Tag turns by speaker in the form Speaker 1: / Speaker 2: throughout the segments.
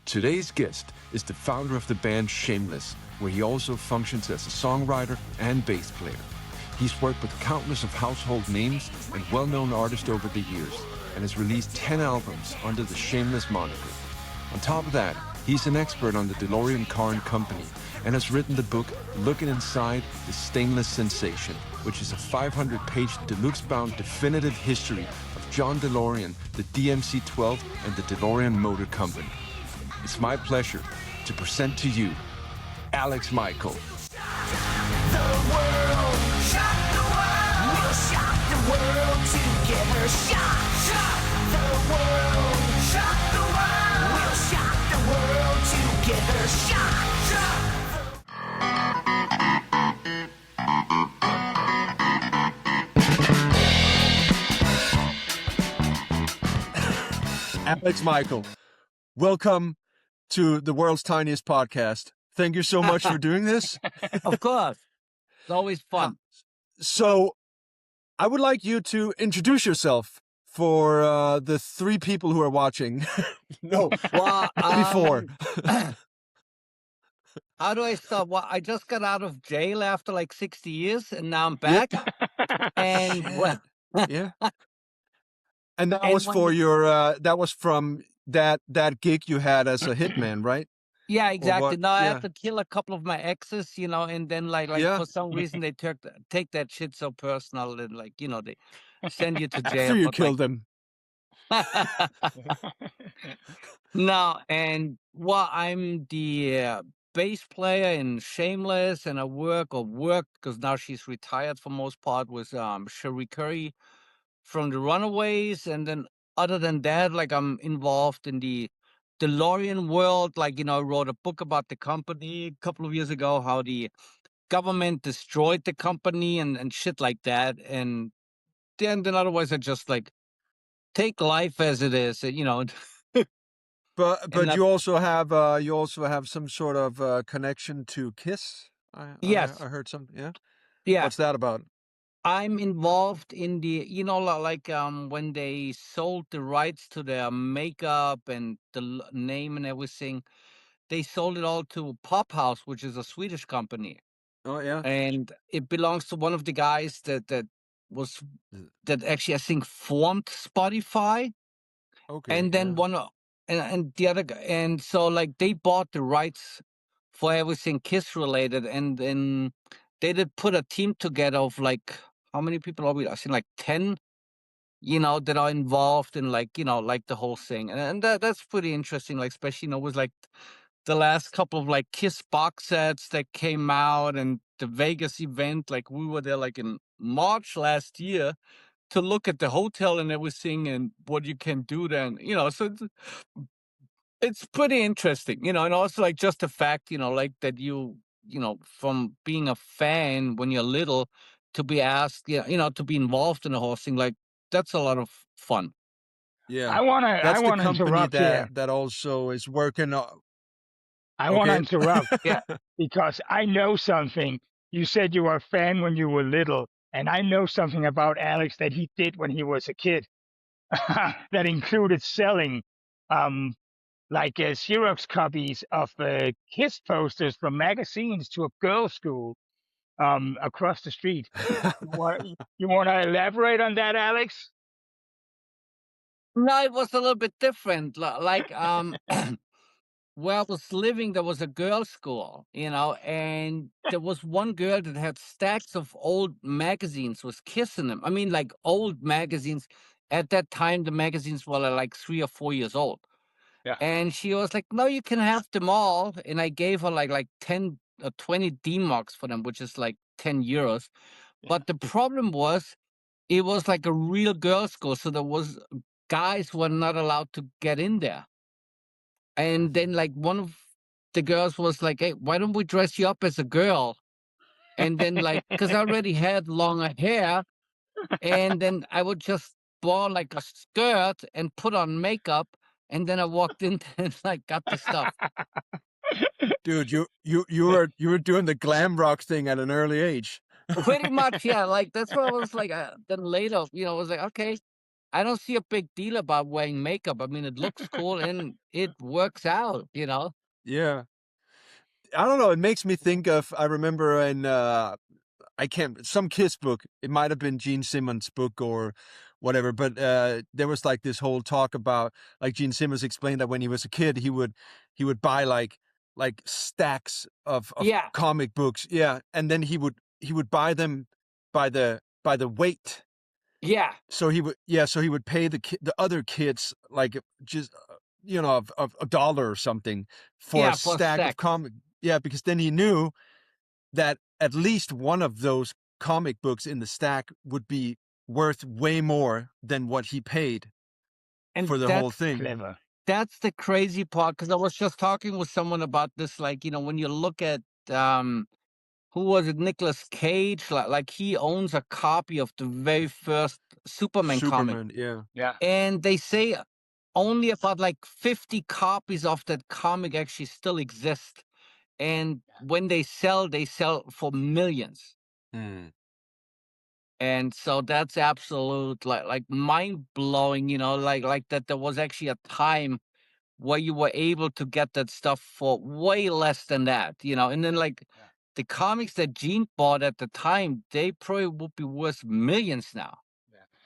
Speaker 1: Today's guest is the founder of the band Shameless, where he also functions as a songwriter and bass player. He's worked with countless of household names and well-known artists over the years, and has released 10 albums under the Shameless moniker. On top of that, he's an expert on the Delorean car and company, and has written the book Looking Inside the Stainless Sensation, which is a 500-page deluxe-bound definitive history of John DeLorean, the DMC-12, and the DeLorean Motor Company. It's my pleasure to present to you Alexx Michael.
Speaker 2: The world, shock the world, we'll shock the world together. Shock the world, shock the world, we'll shock the world together. Shock.
Speaker 3: Alexx Michael, welcome to the world's tiniest podcast. Thank you so much for doing this.
Speaker 4: Of course. It's always fun.
Speaker 3: So I would like you to introduce yourself for the three people who are watching. No,
Speaker 4: Well,
Speaker 3: before.
Speaker 4: How do I start? Well, I just got out of jail after like 60 years, and now I'm back. And well,
Speaker 3: Yeah. And that
Speaker 4: And
Speaker 3: was
Speaker 4: when
Speaker 3: for your, that was from that gig you had as a hitman, right?
Speaker 4: yeah, exactly.
Speaker 3: what?
Speaker 4: No, I
Speaker 3: Yeah.
Speaker 4: have to kill a couple of my exes, and then like
Speaker 3: Yeah.
Speaker 4: for some reason they take that shit so personal and they send you to
Speaker 3: After
Speaker 4: jail.
Speaker 3: you
Speaker 4: But
Speaker 3: killed them.
Speaker 4: no, and well, I'm the bass player in Shameless, and I work because now she's retired for most part with Cherie Currie from the Runaways, and then other than that, like I'm involved in the DeLorean world. I wrote a book about the company a couple of years ago, how the government destroyed the company and shit like that. And then otherwise I just like take life as it is,
Speaker 3: But
Speaker 4: and not,
Speaker 3: you also have some sort of connection to Kiss. I
Speaker 4: yes,
Speaker 3: heard something. Yeah.
Speaker 4: yeah.
Speaker 3: What's that about?
Speaker 4: I'm involved in the, when they sold the rights to their makeup and the name and everything, they sold it all to Pop House, which is a Swedish company,
Speaker 3: Oh yeah.
Speaker 4: and it belongs to one of the guys was that actually I think formed Spotify,
Speaker 3: Okay.
Speaker 4: and then
Speaker 3: Yeah.
Speaker 4: one and the other guy, and so like they bought the rights for everything Kiss related, and then they did put a team together of like how many people are we? I think like 10, that are involved in like the whole thing, and that's pretty interesting. Like especially with like the last couple of like Kiss box sets that came out and the Vegas event. Like we were there like in March last year to look at the hotel and everything and what you can do then, so it's pretty interesting, and also like just the fact, like that from being a fan when you're little to be asked, to be involved in the whole thing, like that's a lot of fun.
Speaker 3: Yeah.
Speaker 5: I wanna
Speaker 3: That's the company
Speaker 5: interrupt here.
Speaker 3: that also is working on.
Speaker 5: I wanna
Speaker 3: Okay.
Speaker 5: interrupt
Speaker 4: Yeah.
Speaker 5: because I know something. You said you were a fan when you were little, and I know something about Alex that he did when he was a kid that included selling Xerox copies of Kiss posters from magazines to a girls' school across the street. You want to elaborate on that, Alex?
Speaker 4: No, it was a little bit different. Where I was living, there was a girls' school, and there was one girl that had stacks of old magazines with Kiss in them. I mean, like old magazines. At that time, the magazines were like 3 or 4 years old.
Speaker 5: Yeah.
Speaker 4: And she was like, "No, you can have them all." And I gave her like 10 or 20 D-marks for them, which is like 10 euros. But the problem was, it was like a real girls' school, so there was guys were not allowed to get in there. And then like one of the girls was like, "Hey, why don't we dress you up as a girl?" And then like, because I already had longer hair, and then I would just wear like a skirt and put on makeup, and then I walked in and like got the stuff.
Speaker 3: Dude, you were doing the glam rock thing at an early age.
Speaker 4: Pretty much, yeah. Like that's what I was like. Then later, I was like, okay, I don't see a big deal about wearing makeup. I mean, it looks cool and it works out, you know?
Speaker 3: Yeah. I don't know. It makes me think of, I remember in, I can't, some Kiss book, it might have been Gene Simmons' book or whatever, but there was like this whole talk about, like Gene Simmons explained that when he was a kid, he would buy like stacks of
Speaker 4: Yeah,
Speaker 3: comic books. Yeah. And then he would buy them by the weight.
Speaker 4: yeah,
Speaker 3: So he would pay the other kids like just of a dollar or something for a
Speaker 4: yeah, for a
Speaker 3: stack of
Speaker 4: stack.
Speaker 3: comic. Yeah, because then he knew that at least one of those comic books in the stack would be worth way more than what he paid
Speaker 4: And
Speaker 3: for the whole thing.
Speaker 5: Clever.
Speaker 4: that's the crazy part, because I was just talking with someone about this, like, when you look at, who was it, Nicolas Cage, like he owns a copy of the very first Superman comic,
Speaker 3: Superman, yeah.
Speaker 5: Yeah.
Speaker 4: and they say only about like 50 copies of that comic actually still exist. And when they sell for millions.
Speaker 3: Mm.
Speaker 4: And so that's absolute like mind blowing, like that there was actually a time where you were able to get that stuff for way less than that, and then like
Speaker 5: Yeah.
Speaker 4: the comics that Gene bought at the time, they probably would be worth millions now.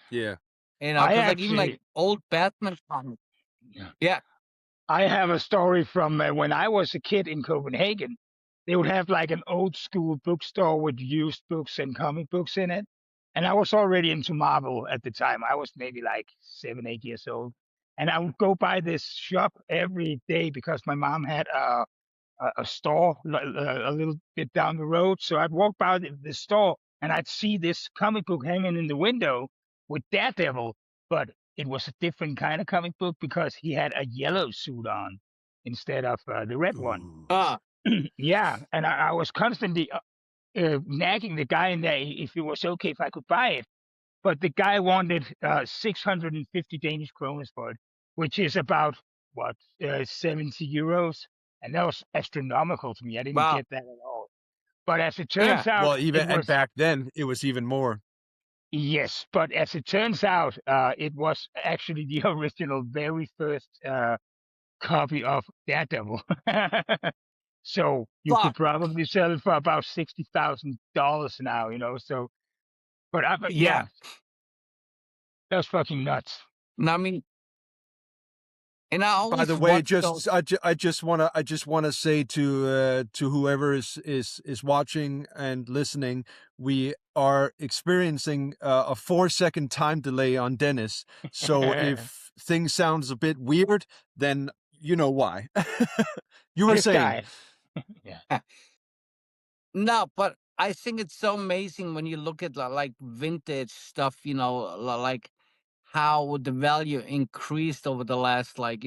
Speaker 3: Yeah.
Speaker 5: I
Speaker 4: Because like even like
Speaker 5: actually,
Speaker 4: old Batman comics.
Speaker 5: yeah.
Speaker 4: Yeah.
Speaker 5: I have a story from when I was a kid in Copenhagen. They would have like an old school bookstore with used books and comic books in it. And I was already into Marvel at the time. I was maybe like 7, 8 years old. And I would go by this shop every day because my mom had a store a little bit down the road. So I'd walk by the store and I'd see this comic book hanging in the window with Daredevil, but it was a different kind of comic book because he had a yellow suit on instead of the red one.
Speaker 3: Ooh.
Speaker 4: Ah,
Speaker 5: Yeah, and I was constantly nagging the guy in there if it was okay if I could buy it, but the guy wanted 650 Danish kroners for it, which is about what 70 euros, and that was astronomical to me. I didn't
Speaker 4: wow.
Speaker 5: get that at all. But as it
Speaker 4: Yeah.
Speaker 5: turns out,
Speaker 3: Well, even
Speaker 5: it
Speaker 3: and
Speaker 5: was
Speaker 3: back then it was even more.
Speaker 5: yes. But as it turns out, it was actually the original, very first copy of Daredevil. So you could
Speaker 4: Fuck.
Speaker 5: probably sell it for about $60,000 now, So, but
Speaker 4: Yeah.
Speaker 5: yeah, that was fucking nuts.
Speaker 4: And I mean, and I
Speaker 3: By
Speaker 4: always
Speaker 3: the way,
Speaker 4: watch those.
Speaker 3: I just wanna say to whoever is watching and listening, we are experiencing a 4-second time delay on Dennis. So if things sounds a bit weird, then you know why. You were
Speaker 5: This
Speaker 3: saying.
Speaker 5: guy, yeah,
Speaker 4: No, but I think it's so amazing when you look at like vintage stuff, like how the value increased over the last like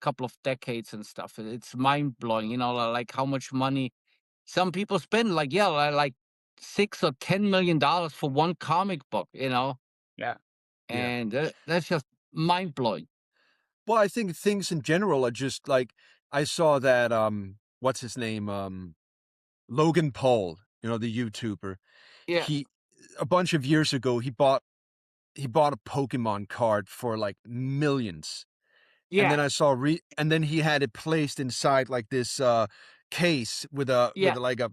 Speaker 4: couple of decades and stuff. It's mind blowing, like how much money some people spend, like yeah, like $6 or $10 million for one comic book,
Speaker 5: yeah,
Speaker 3: Yeah.
Speaker 4: and that's just mind blowing.
Speaker 3: Well, I think things in general are just like I saw that what's his name? Logan Paul, the YouTuber.
Speaker 4: Yeah,
Speaker 3: He a bunch of years ago he bought a Pokemon card for like millions. And
Speaker 4: yeah,
Speaker 3: then I saw and then he had it placed inside like this case with
Speaker 4: yeah,
Speaker 3: like a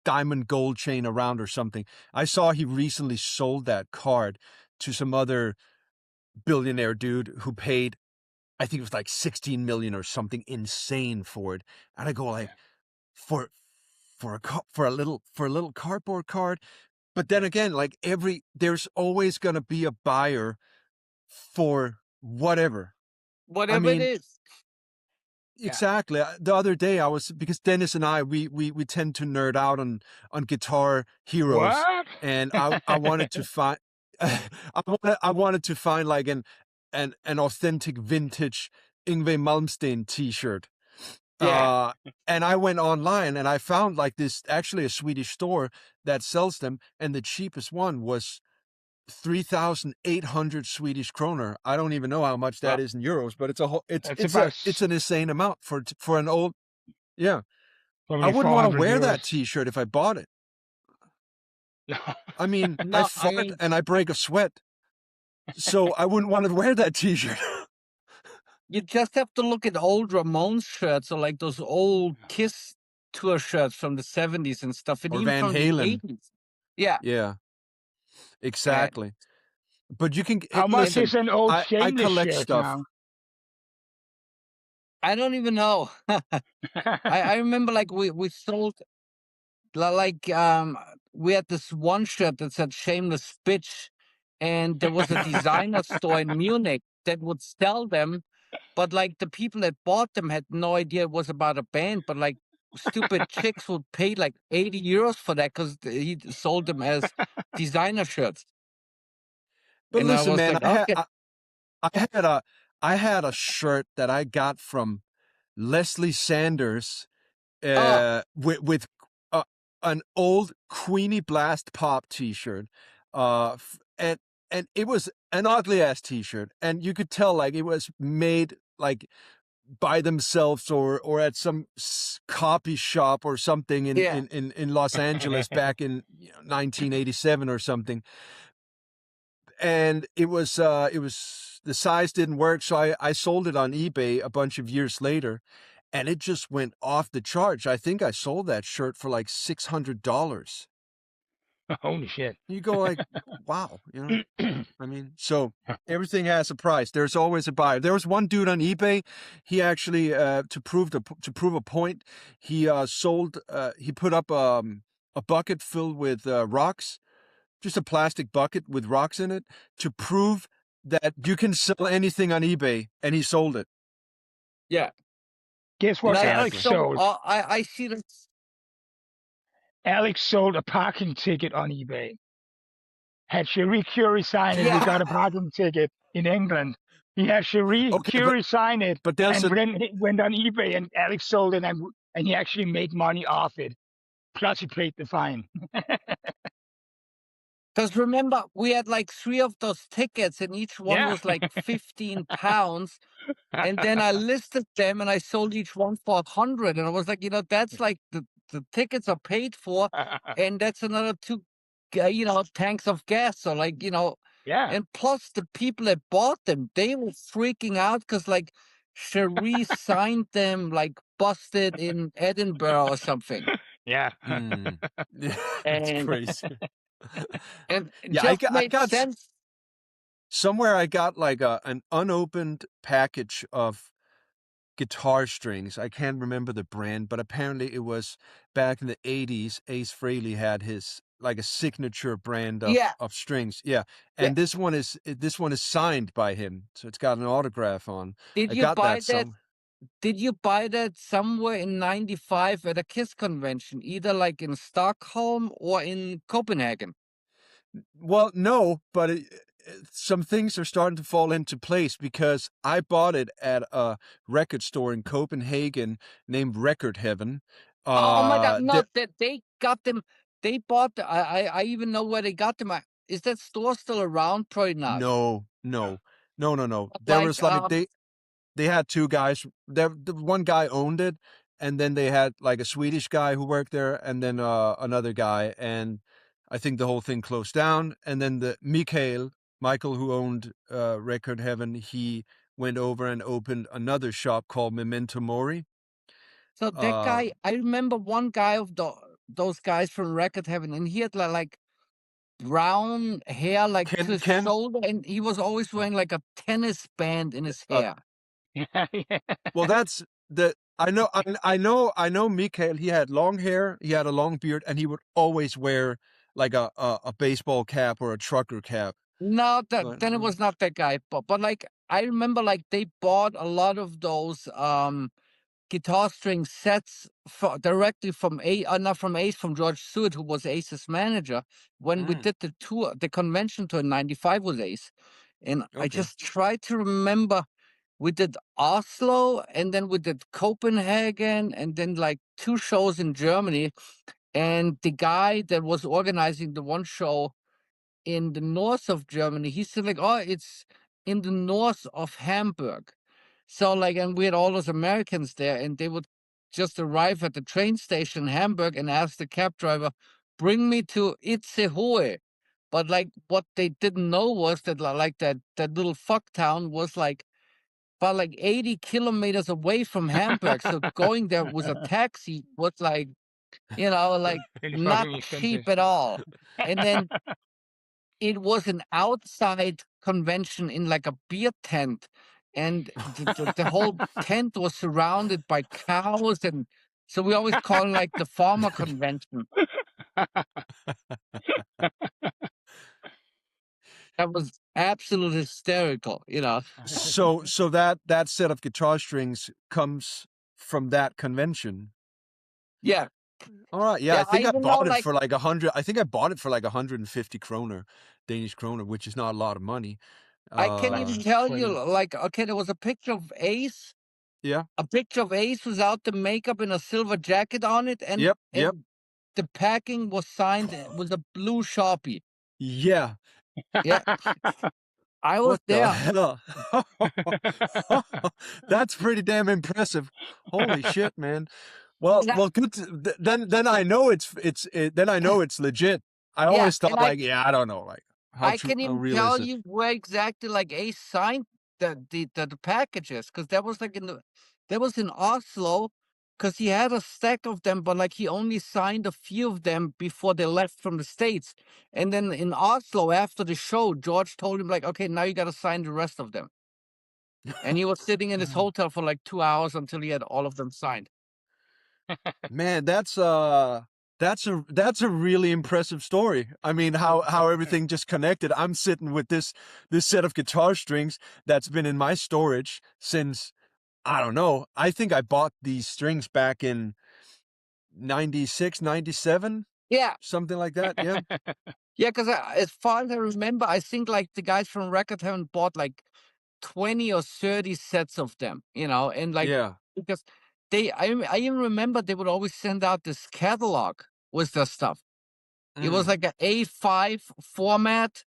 Speaker 3: diamond gold chain around or something. I saw he recently sold that card to some other billionaire dude who paid, I think it was like 16 million or something insane for it. And I go like, for for a little cardboard card. But then again, like there's always going to be a buyer for whatever. I
Speaker 4: whatever it
Speaker 3: mean,
Speaker 4: is.
Speaker 5: yeah.
Speaker 3: exactly. The other day because Dennis and I we tend to nerd out on guitar heroes,
Speaker 5: What?
Speaker 3: and I wanted to find I wanted to find like an authentic vintage Yngwie Malmsteen t-shirt.
Speaker 4: Yeah,
Speaker 3: And I went online and I found like this, actually a Swedish store that sells them, and the cheapest one was 3,800 Swedish kroner. I don't even know how much that
Speaker 4: well,
Speaker 3: is in euros, but
Speaker 5: That's about
Speaker 3: it's an insane amount for an old. Yeah, I
Speaker 5: probably
Speaker 3: wouldn't want to
Speaker 5: 400
Speaker 3: wear that
Speaker 5: euros.
Speaker 3: t-shirt if I bought it. I mean, I
Speaker 4: no, I
Speaker 3: fart
Speaker 4: mean,
Speaker 3: and I break a sweat. So I wouldn't want to wear that T-shirt.
Speaker 4: You just have to look at old Ramones shirts or like those old Kiss tour shirts from the 70s and stuff, and
Speaker 3: Or
Speaker 4: even
Speaker 3: Van
Speaker 4: from the
Speaker 3: Halen.
Speaker 4: 80s. Yeah.
Speaker 3: Yeah,
Speaker 4: And,
Speaker 3: exactly. But you can
Speaker 5: How much
Speaker 3: listen.
Speaker 5: is an old
Speaker 3: I
Speaker 5: Shameless
Speaker 3: collect
Speaker 5: shirt
Speaker 3: stuff.
Speaker 5: now?
Speaker 4: I don't even know. I remember like we sold like we had this one shirt that said "Shameless Bitch," and there was a designer store in Munich that would sell them, but like the people that bought them had no idea it was about a band. But like stupid chicks would pay like 80 euros for that because he sold them as designer shirts.
Speaker 3: But
Speaker 4: And I
Speaker 3: listen,
Speaker 4: was
Speaker 3: man,
Speaker 4: like, okay,
Speaker 3: I had a shirt that I got from Leslie Sanders
Speaker 4: oh
Speaker 3: with an old Queenie Blast Pop T-shirt, and it was an ugly ass T-shirt, and you could tell like it was made like by themselves or at some copy shop or something
Speaker 4: yeah,
Speaker 3: in Los Angeles back in 1987 or something. And it was the size didn't work, so I sold it on eBay a bunch of years later, and it just went off the charts. I think I sold that shirt for like $600.
Speaker 5: Holy shit.
Speaker 3: You go like, wow, I mean, so everything has a price. There's always a buyer. There was one dude on eBay. He actually to prove a point, he sold he put up a bucket filled with rocks, just a plastic bucket with rocks in it, to prove that you can sell anything on eBay, and he sold it.
Speaker 4: yeah.
Speaker 5: Guess what
Speaker 4: Like
Speaker 5: Alex
Speaker 3: Exactly.
Speaker 4: some,
Speaker 5: sold?
Speaker 4: I see that.
Speaker 5: Alex sold a parking ticket on eBay. Had Cherie Currie sign it, we
Speaker 4: Yeah,
Speaker 5: got a parking ticket in England. He had Cherie
Speaker 3: Okay,
Speaker 5: Currie sign it,
Speaker 3: but there's
Speaker 5: and
Speaker 3: a
Speaker 5: then it went on eBay, and Alex sold it, and he actually made money off it. Plus, he paid the fine.
Speaker 4: because remember we had like 3 of those tickets, and each one
Speaker 5: Yeah.
Speaker 4: was like 15 pounds. And then I listed them and I sold each one for 100. And I was like, that's like the tickets are paid for, and that's another 2, tanks of gas. So like,
Speaker 5: Yeah.
Speaker 4: and plus the people that bought them, they were freaking out because like Cherie signed them like busted in Edinburgh or something.
Speaker 5: Yeah.
Speaker 3: yeah, that's
Speaker 4: And
Speaker 3: crazy.
Speaker 4: and it
Speaker 3: Yeah,
Speaker 4: just
Speaker 3: I
Speaker 4: made
Speaker 3: got
Speaker 4: sense.
Speaker 3: somewhere I got like an unopened package of guitar strings. I can't remember the brand, but apparently it was back in the 80s. Ace Frehley had his like a signature brand
Speaker 4: Yeah.
Speaker 3: of strings. Yeah.
Speaker 4: Yeah.
Speaker 3: And this one is signed by him. So it's got an autograph on.
Speaker 4: Did
Speaker 3: I
Speaker 4: you
Speaker 3: got
Speaker 4: buy
Speaker 3: that
Speaker 4: that?
Speaker 3: some
Speaker 4: Did you buy that somewhere in '95 at a Kiss convention, either like in Stockholm or in Copenhagen?
Speaker 3: well, no, but some things are starting to fall into place because I bought it at a record store in Copenhagen named Record Heaven.
Speaker 4: Oh my God, no,
Speaker 3: There,
Speaker 4: that they got them. They bought I even know where they got them. Is that store still around? Probably not.
Speaker 3: no, no, no, no, no.
Speaker 4: But
Speaker 3: There
Speaker 4: like,
Speaker 3: was like they had two guys. The one guy owned it, and then they had like a Swedish guy who worked there, and then another guy. And I think the whole thing closed down. And then the Michael, who owned Record Heaven, he went over and opened another shop called Memento Mori.
Speaker 4: so that
Speaker 3: Uh,
Speaker 4: guy, I remember one guy of those guys from Record Heaven, and he had like brown hair, like to his
Speaker 3: Ken,
Speaker 4: shoulder, and he was always wearing like a tennis band in his
Speaker 3: uh,
Speaker 4: hair.
Speaker 5: Yeah.
Speaker 3: well, that's the. I know Mikael. He had long hair. He had a long beard, and he would always wear like a baseball cap or a trucker cap.
Speaker 4: No,
Speaker 3: But,
Speaker 4: then it was not that guy. But like I remember like they bought a lot of those guitar string sets directly from not from Ace, from George Stewart, who was Ace's manager. When we
Speaker 3: mm,
Speaker 4: did the tour, the convention tour in '95 with Ace. And I
Speaker 3: okay.
Speaker 4: just tried to remember, we did Oslo and then we did Copenhagen and then like 2 shows in Germany. And the guy that was organizing the one show in the north of Germany, he said like, oh, it's in the north of Hamburg. So like, and we had all those Americans there, and they would just arrive at the train station in Hamburg and ask the cab driver, bring me to Itzehoe. But like what they didn't know was that like that little fuck town was like about like 80 kilometers away from Hamburg. So going there with a taxi was like, like
Speaker 5: Really
Speaker 4: not
Speaker 5: fucking expensive.
Speaker 4: cheap at all. And then it was an outside convention in like a beer tent, and the whole tent was surrounded by cows, and so we always call it like the farmer convention. That was absolutely hysterical.
Speaker 3: So that set of guitar strings comes from that convention.
Speaker 4: Yeah.
Speaker 3: All right, yeah,
Speaker 4: Yeah,
Speaker 3: I think I
Speaker 4: even though
Speaker 3: bought it
Speaker 4: like
Speaker 3: for like 100. I think I bought it for like 150 kroner, Danish kroner, which is not a lot of money.
Speaker 4: I can
Speaker 5: Like
Speaker 4: even tell
Speaker 5: 20.
Speaker 4: you, like, okay, there was a picture of Ace.
Speaker 3: Yeah.
Speaker 4: A picture of Ace without the makeup and a silver jacket on it, and
Speaker 3: Yep. Yep.
Speaker 4: the packing was signed with a blue Sharpie.
Speaker 3: Yeah.
Speaker 4: Yeah, I was
Speaker 3: What the
Speaker 4: there.
Speaker 3: hell? That's pretty damn impressive. Holy shit, man. Well,
Speaker 4: And I,
Speaker 3: well, good. Then I know then I know it's legit. I
Speaker 4: yeah,
Speaker 3: always thought
Speaker 4: and I
Speaker 3: like, yeah, I don't know, like
Speaker 4: I can
Speaker 3: how
Speaker 4: even
Speaker 3: real is
Speaker 4: tell
Speaker 3: it?
Speaker 4: you where exactly like Ace signed the packages, because that was like that was in Oslo, because he had a stack of them, but like he only signed a few of them before they left from the States. And then in Oslo after the show, George told him like, okay, now you got to sign the rest of them. And he was sitting in his hotel for like 2 hours until he had all of them signed.
Speaker 3: Man, that's a really impressive story. I mean, how everything just connected. I'm sitting with this set of guitar strings that's been in my storage since, I don't know. I think I bought these strings back in 96, 97,
Speaker 4: Yeah.
Speaker 3: something like that. Yeah.
Speaker 4: Yeah, because as far as I remember, I think like the guys from Record Heaven bought like 20 or 30 sets of them, and like
Speaker 3: Yeah.
Speaker 4: because I even remember they would always send out this catalog with their stuff. It was
Speaker 3: Mm.
Speaker 4: like an A5 format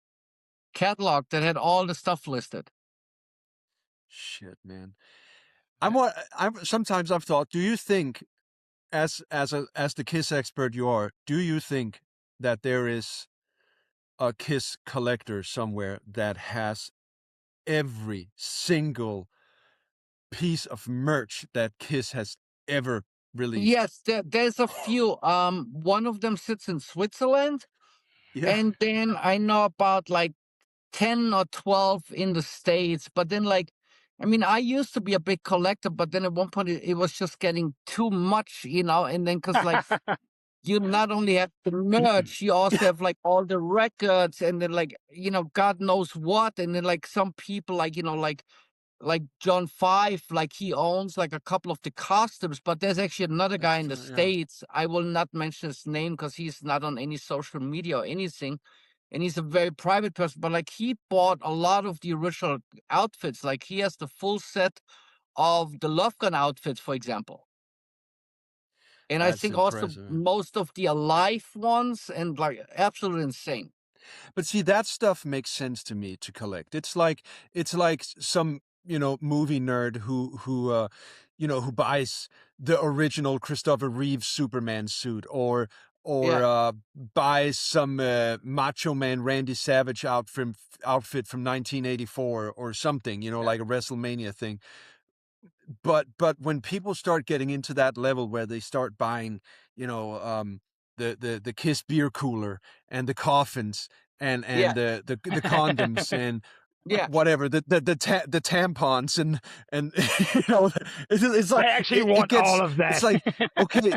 Speaker 4: catalog that had all the stuff listed.
Speaker 3: Shit, man. I'm sometimes I've thought, do you think as the Kiss expert you are, do you think that there is a Kiss collector somewhere that has every single piece of merch that Kiss has ever released?
Speaker 4: Yes, there's a few. One of them sits in Switzerland,
Speaker 3: Yeah.
Speaker 4: and then I know about like 10 or 12 in the States. But then, like, I mean, I used to be a big collector, but then at one point it was just getting too much. And then, because, like, you not only have the merch, you also have like all the records, and then, like, God knows what. And then, like, some people, like John Five, like he owns like a couple of the costumes, but there's actually another guy in the
Speaker 3: Yeah.
Speaker 4: States. I will not mention his name because he's not on any social media or anything. And he's a very private person, but like he bought a lot of the original outfits. Like he has the full set of the Love Gun outfits, for example. And I
Speaker 3: That's
Speaker 4: think also
Speaker 3: impressive.
Speaker 4: most of the Alive ones, and like absolutely insane.
Speaker 3: But see, that stuff makes sense to me to collect. It's like some, movie nerd who buys the original Christopher Reeve Superman suit, or
Speaker 4: Yeah,
Speaker 3: buys some Macho Man Randy Savage outfit from 1984 or something, like a WrestleMania thing. But when people start getting into that level where they start buying, the Kiss beer cooler and the coffins and
Speaker 4: yeah,
Speaker 3: the condoms and
Speaker 4: yeah.
Speaker 3: whatever, the tampons and it's
Speaker 5: I
Speaker 3: like
Speaker 5: actually
Speaker 3: it
Speaker 5: want
Speaker 3: gets,
Speaker 5: all of
Speaker 3: it's
Speaker 5: that.
Speaker 3: like, okay.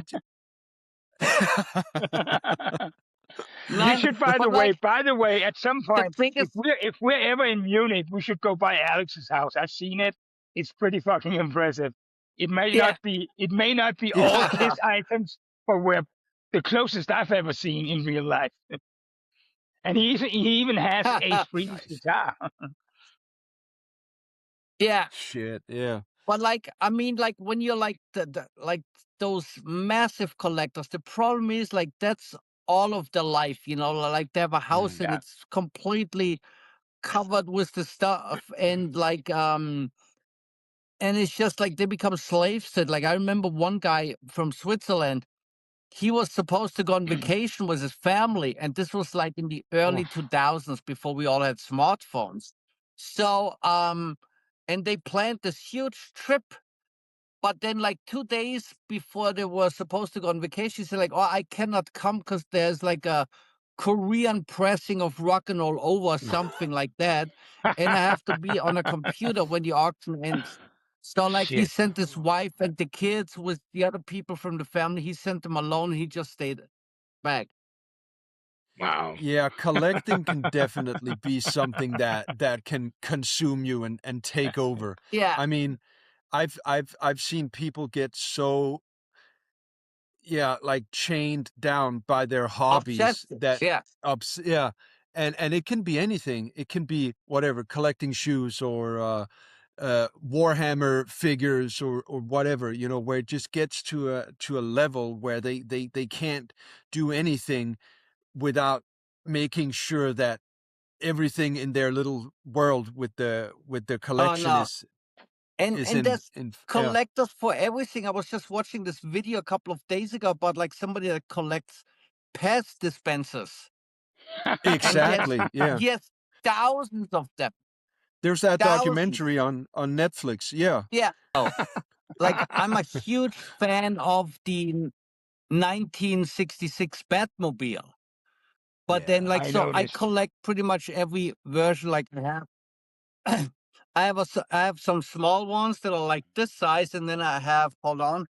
Speaker 5: You
Speaker 4: No,
Speaker 5: should, by
Speaker 4: but
Speaker 5: the way, at some
Speaker 4: the
Speaker 5: point,
Speaker 4: thing is,
Speaker 5: if we're ever in Munich, we should go by Alex's house. I've seen it. It's pretty fucking impressive. It may
Speaker 4: yeah.
Speaker 5: not be all
Speaker 3: Yeah.
Speaker 5: Kiss items, but we're the closest I've ever seen in real life. And he even has Ace Frehley's
Speaker 3: Nice.
Speaker 5: guitar.
Speaker 4: Yeah,
Speaker 3: Shit, yeah.
Speaker 4: but like, I mean, like when you're like like those massive collectors, the problem is like that's all of their life, like they have a house
Speaker 3: Mm.
Speaker 4: and
Speaker 5: Yeah.
Speaker 4: it's completely covered with the stuff, and it's just like they become slaves to it. Like I remember one guy from Switzerland, he was supposed to go on vacation with his family, and this was like in the early
Speaker 5: Oof.
Speaker 4: 2000s before we all had smartphones. So, and they planned this huge trip, but then like 2 days before they were supposed to go on vacation, he said like, "Oh, I cannot come because there's like a Korean pressing of Rock and Roll Over or something like that, and I have to be on a computer when the auction ends." So like he
Speaker 5: Shit.
Speaker 4: sent his wife and the kids with the other people from the family. He sent them alone. He just stayed back.
Speaker 5: Wow.
Speaker 3: Yeah, collecting can definitely be something that can consume you and take over.
Speaker 4: Yeah,
Speaker 3: I mean, I've seen people get so, yeah, like chained down by their hobbies
Speaker 4: obsessive.
Speaker 3: that
Speaker 4: Yeah.
Speaker 3: yeah, and it can be anything. It can be whatever, collecting shoes or Warhammer figures or whatever, you know, where it just gets to a level where they can't do anything without making sure that everything in their little world with the
Speaker 4: Oh
Speaker 3: collection
Speaker 4: no.
Speaker 3: is
Speaker 4: And there's
Speaker 3: in yeah.
Speaker 4: collectors for everything. I was just watching this video a couple of days ago about like somebody that collects Pez dispensers, and
Speaker 3: Exactly, yeah.
Speaker 4: he has thousands of them.
Speaker 3: There's that
Speaker 4: Thousands.
Speaker 3: documentary on Netflix, yeah.
Speaker 4: Yeah. Oh, like I'm a huge fan of the 1966 Batmobile. But then
Speaker 3: Yeah.
Speaker 4: like
Speaker 5: I
Speaker 4: so I
Speaker 5: noticed.
Speaker 4: collect pretty much every version like I have. I have some small ones that are like this size, and then I have, hold on,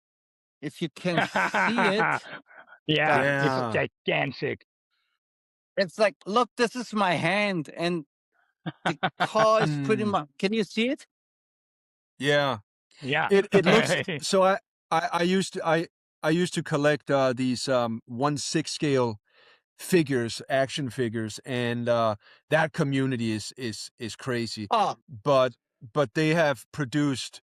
Speaker 4: if you can see it,
Speaker 5: Yeah, it's
Speaker 3: Yeah.
Speaker 5: gigantic.
Speaker 4: it's like, look, this is my hand, and the car is pretty
Speaker 3: Mm,
Speaker 4: much, can you see it?
Speaker 3: yeah.
Speaker 5: Yeah.
Speaker 3: It looks so I used to I used to collect these 1/6 scale figures, action figures, and that community is crazy.
Speaker 4: Oh,
Speaker 3: But but they have produced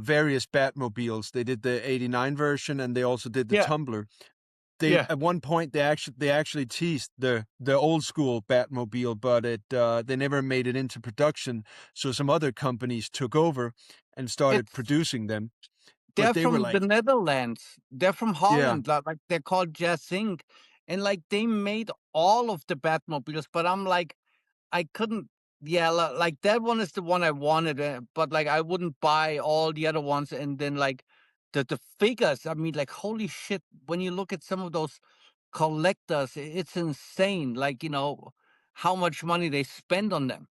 Speaker 3: various Batmobiles. They did the '89 version and they also did the
Speaker 4: yeah,
Speaker 3: Tumbler. They
Speaker 4: yeah.
Speaker 3: at one point they actually teased the old school Batmobile, but they never made it into production. So some other companies took over and started
Speaker 4: It's
Speaker 3: producing them. But
Speaker 4: They're
Speaker 3: they were
Speaker 4: from the
Speaker 3: like,
Speaker 4: Netherlands. They're from
Speaker 3: yeah,
Speaker 4: Holland. Like they're called Jazz Inc. And like they made all of the Batmobiles, but I'm like, I couldn't. Yeah, like that one is the one I wanted, but like I wouldn't buy all the other ones. And then like the figures, I mean, like holy shit! When you look at some of those collectors, it's insane. Like how much money they spend on them.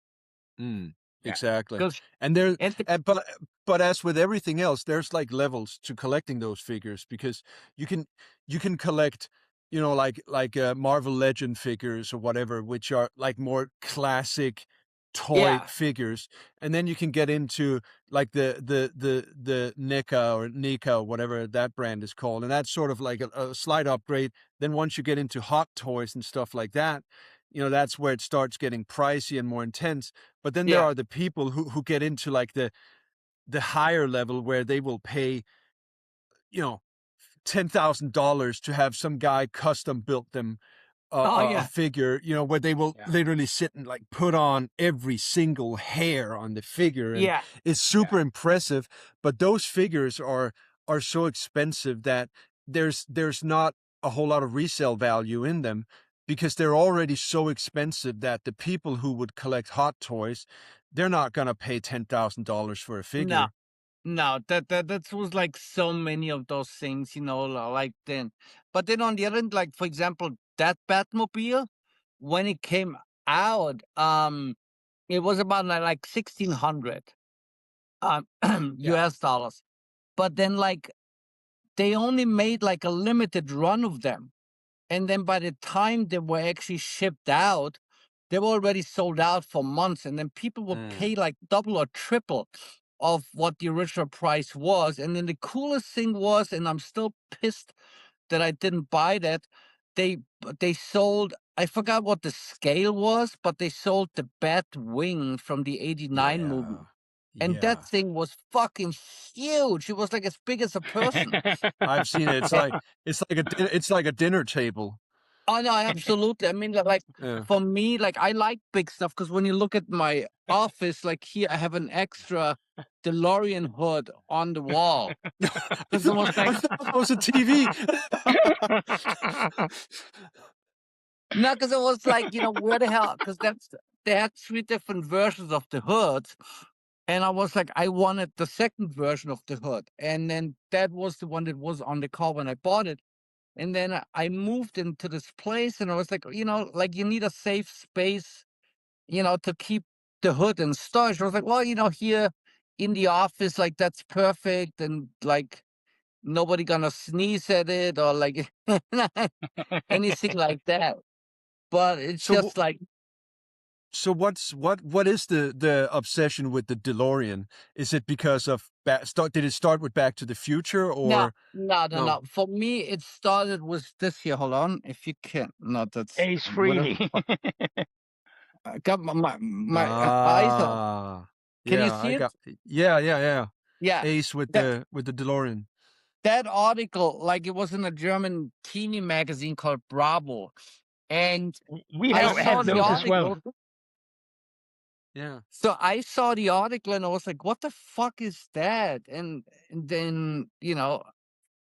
Speaker 3: mm,
Speaker 5: Yeah.
Speaker 3: exactly.
Speaker 4: Because
Speaker 3: And there,
Speaker 4: and the,
Speaker 3: but as with everything else, there's like levels to collecting those figures because you can you can collect, you know, like Marvel Legend figures or whatever, which are like more classic toy
Speaker 4: yeah,
Speaker 3: figures, and then you can get into like the NECA or Nika, whatever that brand is called, and that's sort of like a slight upgrade. Then once you get into hot toys and stuff like that, you know, that's where it starts getting pricey and more intense. But then there
Speaker 4: yeah.
Speaker 3: are the people who get into like the higher level where they will pay, you know, $10,000 to have some guy custom built them
Speaker 4: Oh
Speaker 3: a
Speaker 4: yeah,
Speaker 3: figure, you know, where they will
Speaker 5: Yeah.
Speaker 3: literally sit and like put on every single hair on the figure, and
Speaker 4: yeah.
Speaker 3: it's
Speaker 5: Yeah.
Speaker 3: super impressive. But those figures are so expensive that there's not a whole lot of resale value in them because they're already so expensive that the people who would collect hot toys, they're not gonna pay $10,000 for a
Speaker 4: No.
Speaker 3: figure.
Speaker 4: No, that was like so many of those things, like then. But then on the other end, like for example, that Batmobile, when it came out, it was about like 1,600 um
Speaker 5: Yeah.
Speaker 4: US dollars. But then like they only made like a limited run of them. And then by the time they were actually shipped out, they were already sold out for months. And then people would
Speaker 3: Mm.
Speaker 4: pay like double or triple of what the original price was. And then the coolest thing was, and I'm still pissed that I didn't buy that, they sold, I forgot what the scale was, but they sold the bat wing from the '89 movie.
Speaker 3: Yeah.
Speaker 4: And that
Speaker 3: Yeah.
Speaker 4: thing was fucking huge. It was like as big as a person.
Speaker 3: I've seen it. It's like a dinner table.
Speaker 4: Oh no, absolutely. I mean, like
Speaker 3: Yeah.
Speaker 4: for me, like I like big stuff because when you look at my office, like here, I have an extra. DeLorean hood on the wall. Because it was
Speaker 3: I
Speaker 4: like,
Speaker 3: thought it was a TV.
Speaker 4: no, because it was like, where the hell? Because they had 3 different versions of the hood. And I was like, I wanted the second version of the hood. And then that was the one that was on the car when I bought it. And then I moved into this place and I was like, like you need a safe space, to keep the hood in storage. I was like, well, here in the office, like that's perfect. And like nobody gonna sneeze at it or like anything like that. But it's
Speaker 3: So
Speaker 4: just like,
Speaker 3: So what is the obsession with the DeLorean? Is it because of did it start with Back to the Future
Speaker 4: no,
Speaker 3: or
Speaker 4: no, no,
Speaker 3: no?
Speaker 4: no. For me, it started with this here. Hold on. If you can, no, that's
Speaker 5: Ace
Speaker 4: what the
Speaker 5: Frehley.
Speaker 4: fuck. I got my eyes on.
Speaker 3: Ah,
Speaker 4: Can you
Speaker 3: yeah,
Speaker 4: see
Speaker 3: I
Speaker 4: it?
Speaker 3: got yeah.
Speaker 4: Yeah.
Speaker 3: Ace
Speaker 4: That
Speaker 3: with the DeLorean.
Speaker 4: that article, like it was in a German teeny magazine called Bravo. And
Speaker 5: We
Speaker 4: I
Speaker 3: I
Speaker 5: have
Speaker 4: saw
Speaker 5: had
Speaker 3: remember
Speaker 4: the
Speaker 5: those as
Speaker 3: that.
Speaker 5: well.
Speaker 4: article.
Speaker 3: Yeah.
Speaker 4: So I saw the article and I was like, what the fuck is that? And then,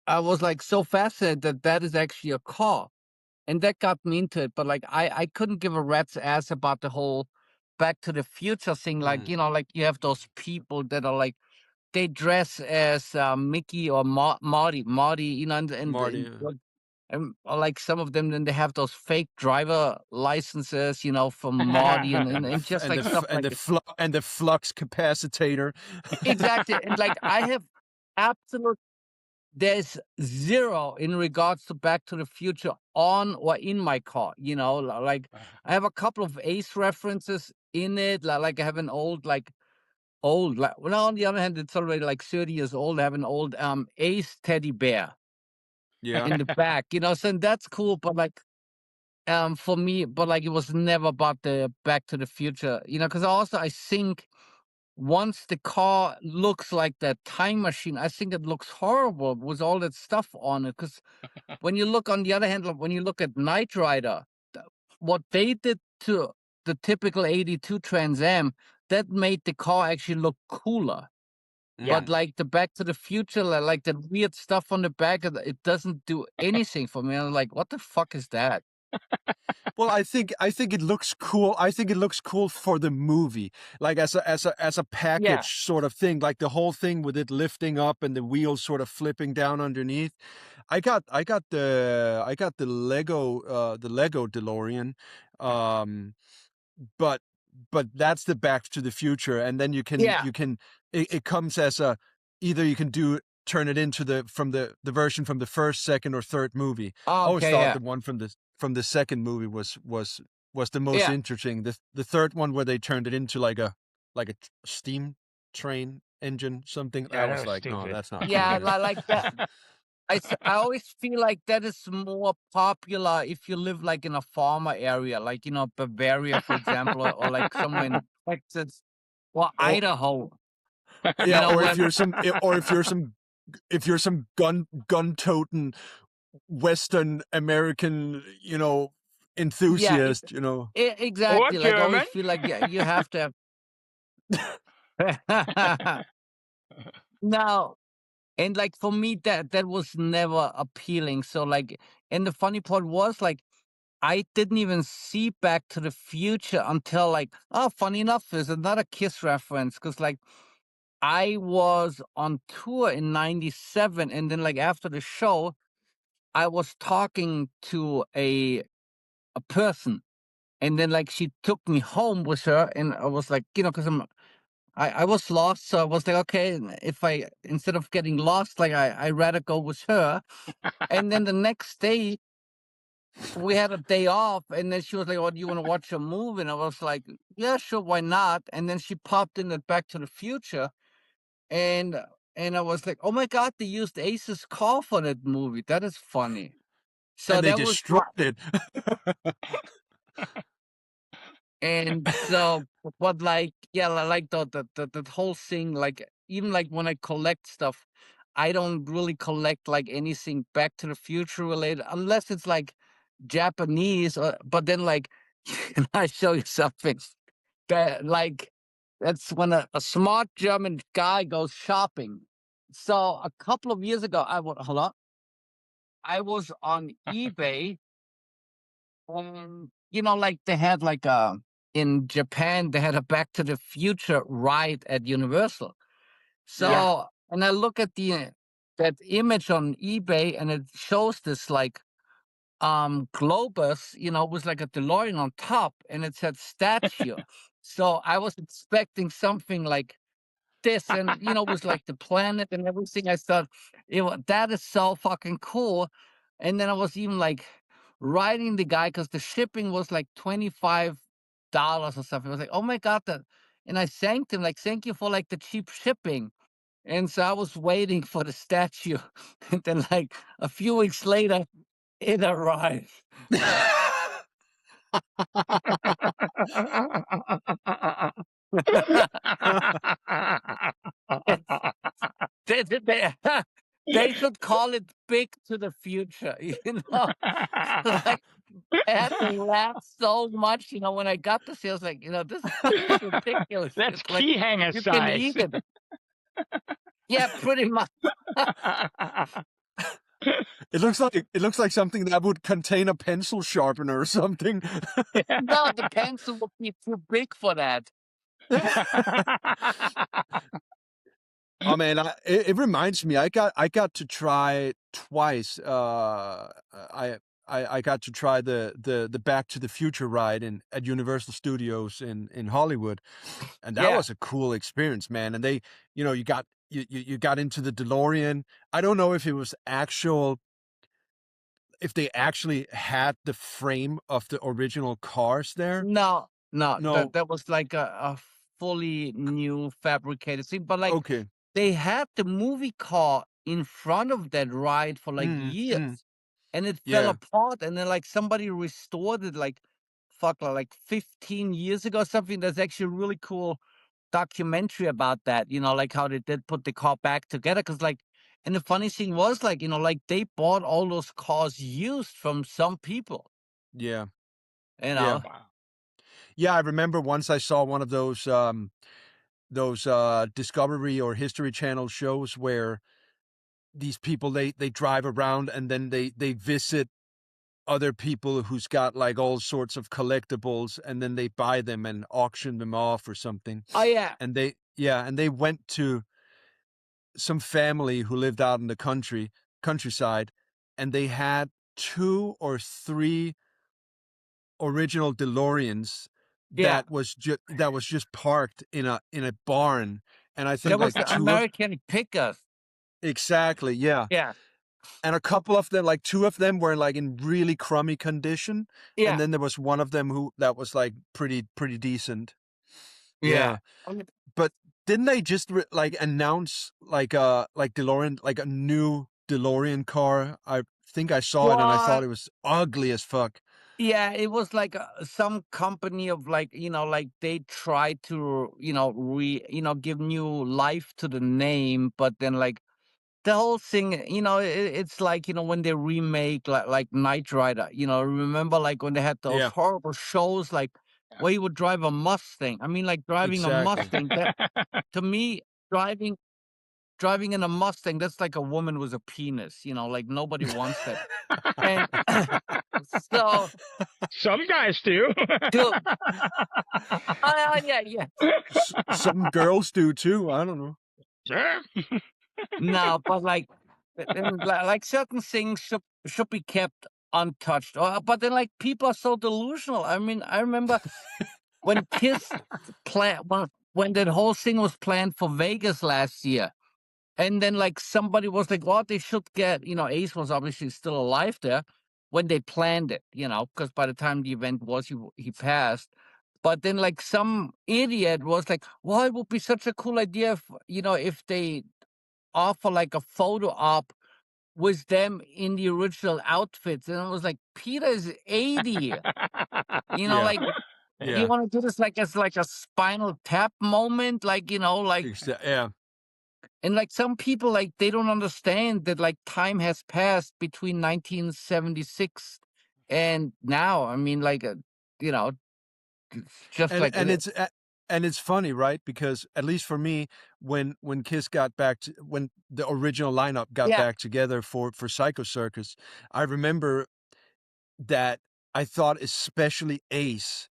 Speaker 4: I was like so fascinated that that is actually a car. And that got me into it. But like I couldn't give a rat's ass about the whole Back to the Future thing. Like,
Speaker 3: Mm,
Speaker 4: like you have those people that are like they dress as Mickey or Marty,
Speaker 3: Marty.
Speaker 4: or like some of them, then they have those fake driver licenses, from Marty and just like stuff like it.
Speaker 3: And the flux capacitor.
Speaker 4: Exactly. And like I have absolute, there's zero in regards to Back to the Future on or in my car, like I have a couple of Ace references in it. Like I have an old, well, on the other hand, it's already like 30 years old. I have an old Ace teddy bear
Speaker 3: Yeah.
Speaker 4: in the back, so that's cool. But like, for me, but like it was never about the Back to the Future, because also I think once the car looks like that time machine, I think it looks horrible with all that stuff on it. Because when you look on the other hand, like, when you look at Knight Rider, what they did to the typical 82 Trans Am, that made the car actually look cooler.
Speaker 5: Yeah.
Speaker 4: But like the Back to the Future, like that weird stuff on the back, it doesn't do anything for me. I'm like, what the fuck is that?
Speaker 3: Well, I think it looks cool. I think it looks cool for the movie, like as a
Speaker 4: Yeah.
Speaker 3: package sort of thing, like the whole thing with it lifting up and the wheels sort of flipping down underneath. I got the Lego DeLorean, um, but that's the Back to the Future, and then
Speaker 4: Yeah.
Speaker 3: it comes as a either you can turn it into the version from the first, second, or third movie. I always
Speaker 4: Okay.
Speaker 3: thought
Speaker 4: Yeah.
Speaker 3: the one from the second movie was the most
Speaker 4: Yeah.
Speaker 3: interesting. The third one where they turned it into like a steam train engine something.
Speaker 5: Yeah,
Speaker 3: I
Speaker 5: that
Speaker 3: was
Speaker 5: was
Speaker 3: like, no,
Speaker 5: stupid.
Speaker 3: that's not cool,
Speaker 4: Yeah.
Speaker 3: man.
Speaker 4: Like that. I always feel like that is more popular if you live like in a farmer area, like, Bavaria, for example, or like somewhere in Texas or
Speaker 3: Or
Speaker 4: Idaho,
Speaker 3: yeah, or
Speaker 4: where,
Speaker 3: if you're some gun toting Western American,
Speaker 4: yeah,
Speaker 3: enthusiast,
Speaker 5: Or
Speaker 4: exactly. Like I always
Speaker 5: German.
Speaker 4: feel like, yeah, you have to have. No. And like for me, that was never appealing. So like, and the funny part was like, I didn't even see Back to the Future until like, oh, funny enough, there's another Kiss reference because like I was on tour in '97, and then like after the show, I was talking to a person, and then like she took me home with her, and I was like, because I was lost, so I was like, okay, if I instead of getting lost, like I rather go with her. And then the next day we had a day off, and then she was like, "Oh, do you want to watch a movie?" And I was like, "Yeah, sure, why not?" And then she popped in at Back to the Future, and and I was like, "Oh my god, they used Ace's car for that movie. That is funny." So
Speaker 3: and they
Speaker 4: that was
Speaker 3: destroyed it.
Speaker 4: and so, but like, yeah, like the whole thing, like even like when I collect stuff, I don't really collect like anything Back to the Future related, unless it's like Japanese. But then like, can I show you something that like That's when a smart German guy goes shopping. So a couple of years ago, hold on. I was on eBay, and like they had like in Japan they had a Back to the Future ride at Universal. So
Speaker 5: Yeah.
Speaker 4: and I look at that image on eBay, and it shows this like Globus, with like a DeLorean on top, and it said statue. So I was expecting something like this, and it was like the planet and everything. I thought, that is so fucking cool. And then I was even like writing the guy because the shipping was like $25 or something. I was like, oh my god, that. And I thanked him, like, thank you for like the cheap shipping. And so I was waiting for the statue, and then like a few weeks later, it arrived. They, they should call it Big to the Future, Like, I had to laugh so much, when I got this, I was like, this is ridiculous.
Speaker 5: That's
Speaker 4: It's like
Speaker 5: key hanger
Speaker 4: you can
Speaker 5: size.
Speaker 4: eat it. Yeah, pretty much.
Speaker 3: It looks like something that would contain a pencil sharpener or something.
Speaker 4: No, the pencil would be too big for that.
Speaker 3: Oh man, it reminds me. I got to try twice. I got to try the Back to the Future ride at Universal Studios in Hollywood, and that
Speaker 4: Yeah.
Speaker 3: was a cool experience, man. And they, you got into the DeLorean. I don't know if it was if they actually had the frame of the original cars there.
Speaker 4: No,
Speaker 3: No.
Speaker 4: that was like a fully new fabricated thing. But like
Speaker 3: Okay.
Speaker 4: they had the movie car in front of that ride for like
Speaker 3: Mm,
Speaker 4: years,
Speaker 3: mm.
Speaker 4: and it fell
Speaker 3: Yeah.
Speaker 4: apart. And then like somebody restored it like 15 years ago or something. There's actually a really cool documentary about that. Like how they did put the car back together. Because like, and the funny thing was like like they bought all those cars used from some people.
Speaker 3: Yeah.
Speaker 4: You
Speaker 3: Yeah.
Speaker 4: know.
Speaker 5: Wow.
Speaker 3: Yeah, I remember once I saw one of those Discovery or History Channel shows where these people they drive around and then they visit other people who's got like all sorts of collectibles, and then they buy them and auction them off or something.
Speaker 4: Oh yeah.
Speaker 3: And they went to some family who lived out in the countryside, and they had 2 or 3 original DeLoreans
Speaker 4: Yeah.
Speaker 3: that was just parked in a barn, and I
Speaker 4: That
Speaker 3: think
Speaker 4: was
Speaker 3: like
Speaker 4: the
Speaker 3: 2 of
Speaker 4: American Pickers.
Speaker 3: exactly, yeah.
Speaker 4: Yeah.
Speaker 3: And a couple of them, like 2 of them were like in really crummy condition, and
Speaker 4: Yeah.
Speaker 3: then there was one of them that was like pretty decent.
Speaker 4: Yeah.
Speaker 3: Yeah. But didn't they just like announce like DeLorean, like a new DeLorean car? I think I saw it and I thought
Speaker 4: What?
Speaker 3: it was ugly as fuck.
Speaker 4: Yeah, it was like some company of like, like they tried to, give new life to the name, but then like the whole thing, it's like, when they remake like Knight Rider, remember like when they had those
Speaker 3: Yeah,
Speaker 4: horrible shows like where you would drive a Mustang. I mean, like driving a
Speaker 3: exactly.
Speaker 4: Mustang, that to me, driving in a Mustang, that's like a woman with a penis, like nobody wants that. And so,
Speaker 5: Some guys do.
Speaker 4: dude, yeah.
Speaker 3: Some girls do too. I don't know.
Speaker 5: Sure.
Speaker 4: No, but like, like certain things should be kept untouched. But then like people are so delusional. I mean, I remember when Kiss when that whole thing was planned for Vegas last year. And then like somebody was like, well, they should get, Ace was obviously still alive there when they planned it, because by the time the event was, he passed. But then like some idiot was like, well, it would be such a cool idea if they offer like a photo op with them in the original outfits. And I was like, Peter is 80.
Speaker 3: Yeah.
Speaker 4: Like,
Speaker 3: Yeah.
Speaker 4: you want to do this like as like a Spinal Tap moment, like, like.
Speaker 3: Yeah.
Speaker 4: And like some people, like they don't understand that like time has passed between 1976 and now. I mean, like, it's just
Speaker 3: And
Speaker 4: like
Speaker 3: and it's And it's funny, right? Because at least for me, when Kiss got back to when the original lineup got
Speaker 4: Yeah.
Speaker 3: back together for Psycho Circus, I remember that I thought especially Ace,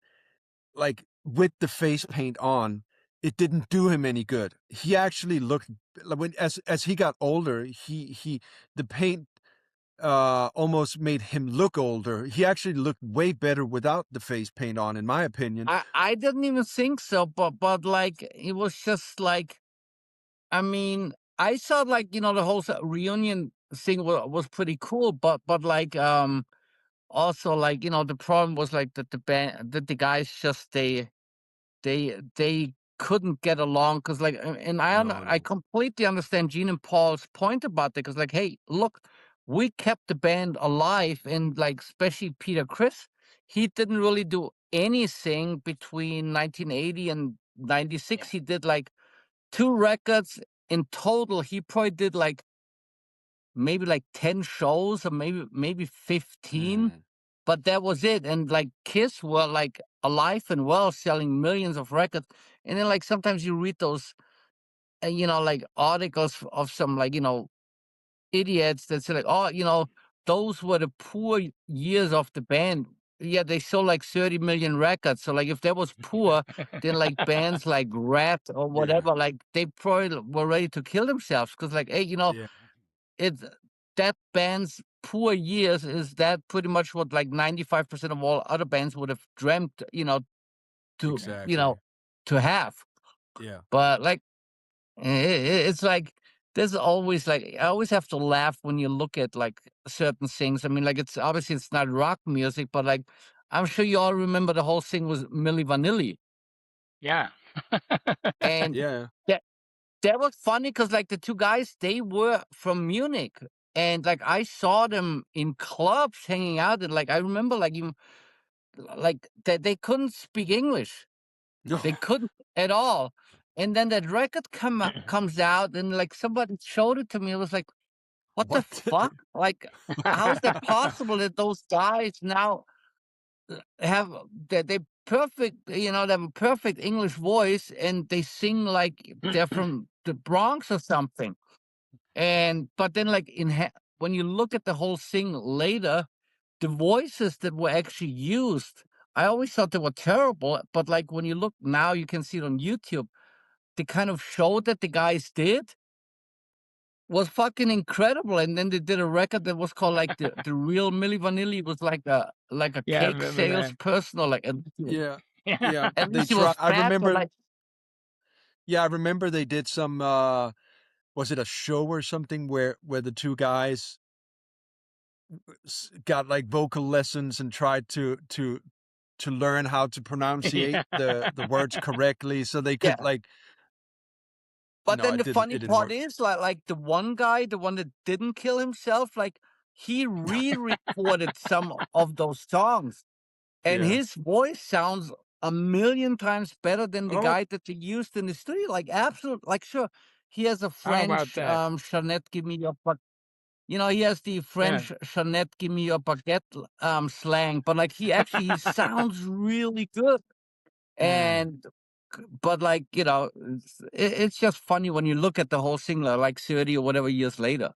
Speaker 3: like, with the face paint on, it didn't do him any good. He actually looked like when as he got older, he the paint almost made him look older. He actually looked way better without the face paint on, in my opinion.
Speaker 4: I didn't even think so, but like it was just like, I mean, I saw like, the whole reunion thing was pretty cool, but like also like, the problem was like that the guys just they couldn't get along because like, and
Speaker 3: No,
Speaker 4: I
Speaker 3: no.
Speaker 4: completely understand Gene and Paul's point about it because like, hey, look, we kept the band alive, and like especially Peter Chris, he didn't really do anything between 1980 and 96.
Speaker 5: Yeah.
Speaker 4: He did like 2 records in total. He probably did like maybe like 10 shows or maybe 15,
Speaker 3: Mm.
Speaker 4: but that was it. And like Kiss were like alive and well, selling millions of records. And then like sometimes you read those like articles of some like idiots that say like, oh, those were the poor years of the band. Yeah, they sold like 30 million records. So like if that was poor, then like bands like Rat or
Speaker 3: Yeah,
Speaker 4: whatever, like they probably were ready to kill themselves because like, hey,
Speaker 3: yeah,
Speaker 4: it's that band's poor years is that pretty much what like 95% of all other bands would have dreamt, to
Speaker 3: exactly.
Speaker 4: to have.
Speaker 3: Yeah.
Speaker 4: But like it's like there's always like I always have to laugh when you look at like certain things. I mean, like it's obviously it's not rock music, but like I'm sure you all remember the whole thing was Milli Vanilli.
Speaker 5: Yeah.
Speaker 4: And
Speaker 3: Yeah.
Speaker 4: that that was funny because like the two guys, they were from Munich. And like I saw them in clubs hanging out, and like I remember like even like that they couldn't speak English. They couldn't at all. And then that record comes out, and like somebody showed it to me. It was like, what the
Speaker 3: What?
Speaker 4: fuck? Like, how is that possible that those guys now have that they perfect, they have a perfect English voice and they sing like they're from the Bronx or something. And but then like when you look at the whole thing later, the voices that were actually used, I always thought they were terrible. But like when you look now, you can see it on YouTube. The kind of show that the guys did was fucking incredible. And then they did a record that was called like the real Milli Vanilli. Was like a
Speaker 5: Yeah, I
Speaker 4: cake
Speaker 5: remember that.
Speaker 4: salesperson, or like
Speaker 3: Yeah.
Speaker 5: Yeah.
Speaker 3: Yeah.
Speaker 4: at
Speaker 3: They
Speaker 4: least he
Speaker 3: try
Speaker 4: was
Speaker 3: I
Speaker 4: fat, but
Speaker 3: remember
Speaker 4: like
Speaker 3: yeah, I remember they did some was it a show or something where the two guys got like vocal lessons and tried to learn how to pronunciate
Speaker 5: Yeah.
Speaker 3: the words correctly so they
Speaker 4: yeah.
Speaker 3: could like
Speaker 4: But
Speaker 3: no,
Speaker 4: then the funny
Speaker 3: it didn't
Speaker 4: part
Speaker 3: work.
Speaker 4: is like the one guy, the one that didn't kill himself, like he re-recorded some of those songs. And
Speaker 3: Yeah.
Speaker 4: his voice sounds a million times better than the
Speaker 3: Oh,
Speaker 4: guy that they used in the studio. Like absolute, like sure, he has a
Speaker 5: How about
Speaker 4: French
Speaker 5: that?
Speaker 4: Jeanette, give me your he has the
Speaker 5: Yeah.
Speaker 4: French Jeanette, give me your baguette slang, but like he sounds really good.
Speaker 3: mm.
Speaker 4: And but like, it's just funny when you look at the whole thing like 30 or whatever years later.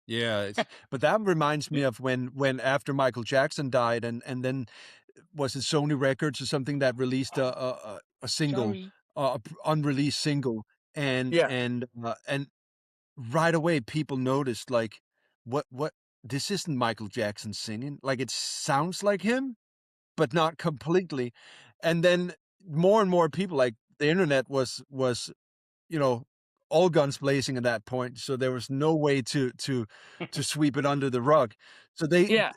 Speaker 3: Yeah, but that reminds me of when after Michael Jackson died and then was it Sony Records or something that released a single,
Speaker 5: Sorry.
Speaker 3: unreleased single,
Speaker 4: Yeah.
Speaker 3: and right away people noticed like what this isn't Michael Jackson singing. Like it sounds like him, but not completely. And then more and more people like the internet was you know, all guns blazing at that point, so there was no way to sweep it under the rug. So
Speaker 4: Yeah.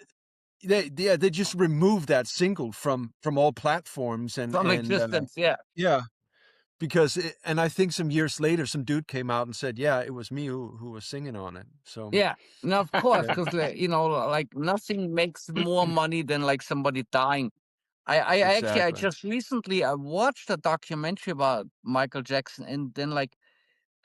Speaker 3: they just removed that single from all platforms
Speaker 4: From existence. Yeah.
Speaker 3: yeah, because and I think some years later, some dude came out and said, "Yeah, it was me who was singing on it." So,
Speaker 4: Yeah. Now, of course,
Speaker 3: yeah,
Speaker 4: because like nothing makes more money than like somebody dying. I actually I
Speaker 3: exactly.
Speaker 4: just recently I watched a documentary about Michael Jackson, and then like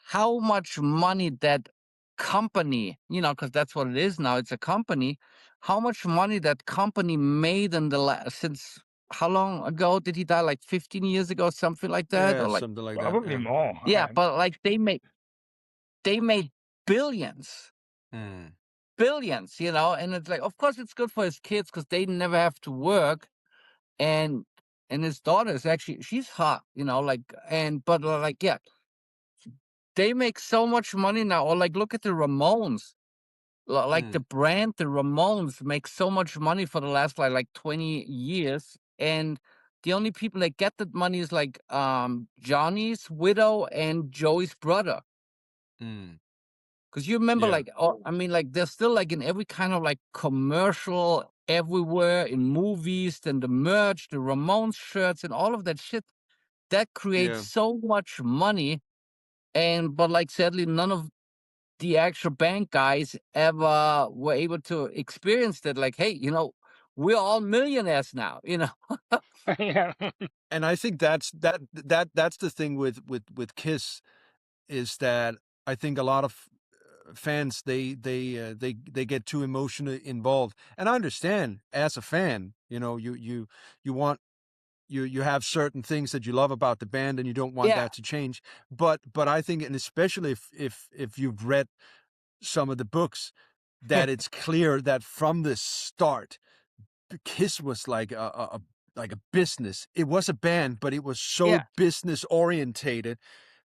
Speaker 4: how much money that company, because that's what it is now. It's a company. How much money that company made in the since how long ago did he die? Like 15 years ago, something like that,
Speaker 3: Yeah,
Speaker 4: or like
Speaker 3: something like that.
Speaker 5: Probably
Speaker 3: Yeah.
Speaker 5: more.
Speaker 4: yeah. But like they made billions,
Speaker 3: Mm.
Speaker 4: billions, you know. And it's like, of course, it's good for his kids because they never have to work, and his daughter is actually she's hot, you know, like but like yeah, they make so much money now. Or like look at the Ramones. Like the
Speaker 3: Mm.
Speaker 4: brand, the Ramones make so much money for the last like 20 years. And the only people that get that money is like Johnny's widow and Joey's brother.
Speaker 3: Mm.
Speaker 4: Because you remember,
Speaker 3: Yeah.
Speaker 4: like, oh, I mean, like, they're still like in every kind of like commercial everywhere in movies, then the merch, the Ramones shirts, and all of that shit that creates
Speaker 3: Yeah.
Speaker 4: so much money. And but like sadly, none of the actual band guys ever were able to experience that. Like, hey, you know, we're all millionaires now, you know.
Speaker 5: Yeah.
Speaker 3: And I think that's the thing with Kiss is that I think a lot of fans they get too emotionally involved, and I understand as a fan, you know, you want you have certain things that you love about the band and you don't want
Speaker 4: Yeah,
Speaker 3: that to change. But I think, and especially if you've read some of the books, that it's clear that from the start, Kiss was like a business. It was a band, but it was so
Speaker 4: yeah,
Speaker 3: business orientated.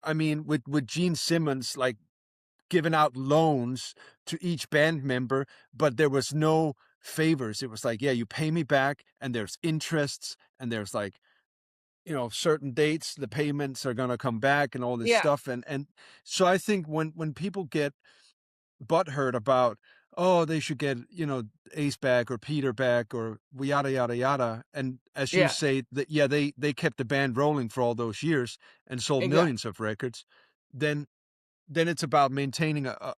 Speaker 3: I mean, with Gene Simmons like giving out loans to each band member, but there was no favors. It was like, yeah, you pay me back, and there's interests, and there's like, you know, certain dates the payments are gonna come back and all this
Speaker 4: yeah,
Speaker 3: stuff. And so I think when people get butthurt about, oh, they should get, you know, Ace back or Peter back or yada yada yada. And as you
Speaker 4: yeah,
Speaker 3: say, that yeah, they kept the band rolling for all those years and sold
Speaker 4: exactly,
Speaker 3: millions of records, then it's about maintaining a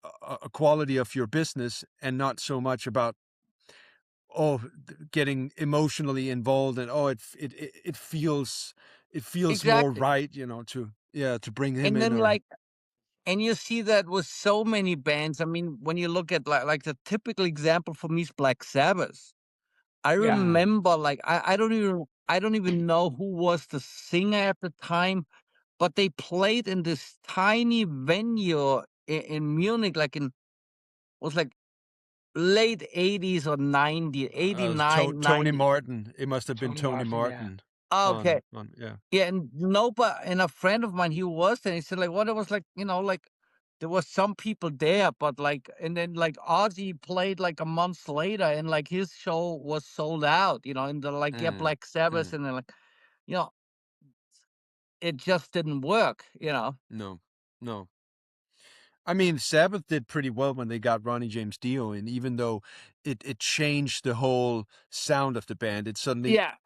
Speaker 3: quality of your business and not so much about, oh, getting emotionally involved and, oh, it feels more
Speaker 4: exactly.
Speaker 3: right, you know, to yeah, to bring him
Speaker 4: And
Speaker 3: in
Speaker 4: then
Speaker 3: or
Speaker 4: like, and you see that with so many bands. I mean, when you look at like the typical example for me is Black Sabbath. I
Speaker 5: Yeah.
Speaker 3: mm,
Speaker 4: remember like I don't even know who was the singer at the time, but they played in this tiny venue in Munich, like in was like late 80s or 90, 89,
Speaker 3: Tony
Speaker 4: 90.
Speaker 3: Martin. It must have been
Speaker 5: Tony
Speaker 3: Tony
Speaker 5: Martin. Yeah.
Speaker 3: Martin
Speaker 4: Okay.
Speaker 3: on yeah.
Speaker 4: Yeah, and nobody, and a friend of mine, he was there. He said, like, what it was like, you know, like there was some people there, but like, and then like Ozzy played like a month later, and like his show was sold out, you know, and they're like, yeah,
Speaker 3: Mm,
Speaker 4: Black Sabbath,
Speaker 3: mm,
Speaker 4: and then like, you know, it just didn't work, you know.
Speaker 3: no, no. I mean, Sabbath did pretty well when they got Ronnie James Dio in, even though it changed the whole sound of the band. It suddenly
Speaker 4: Yeah,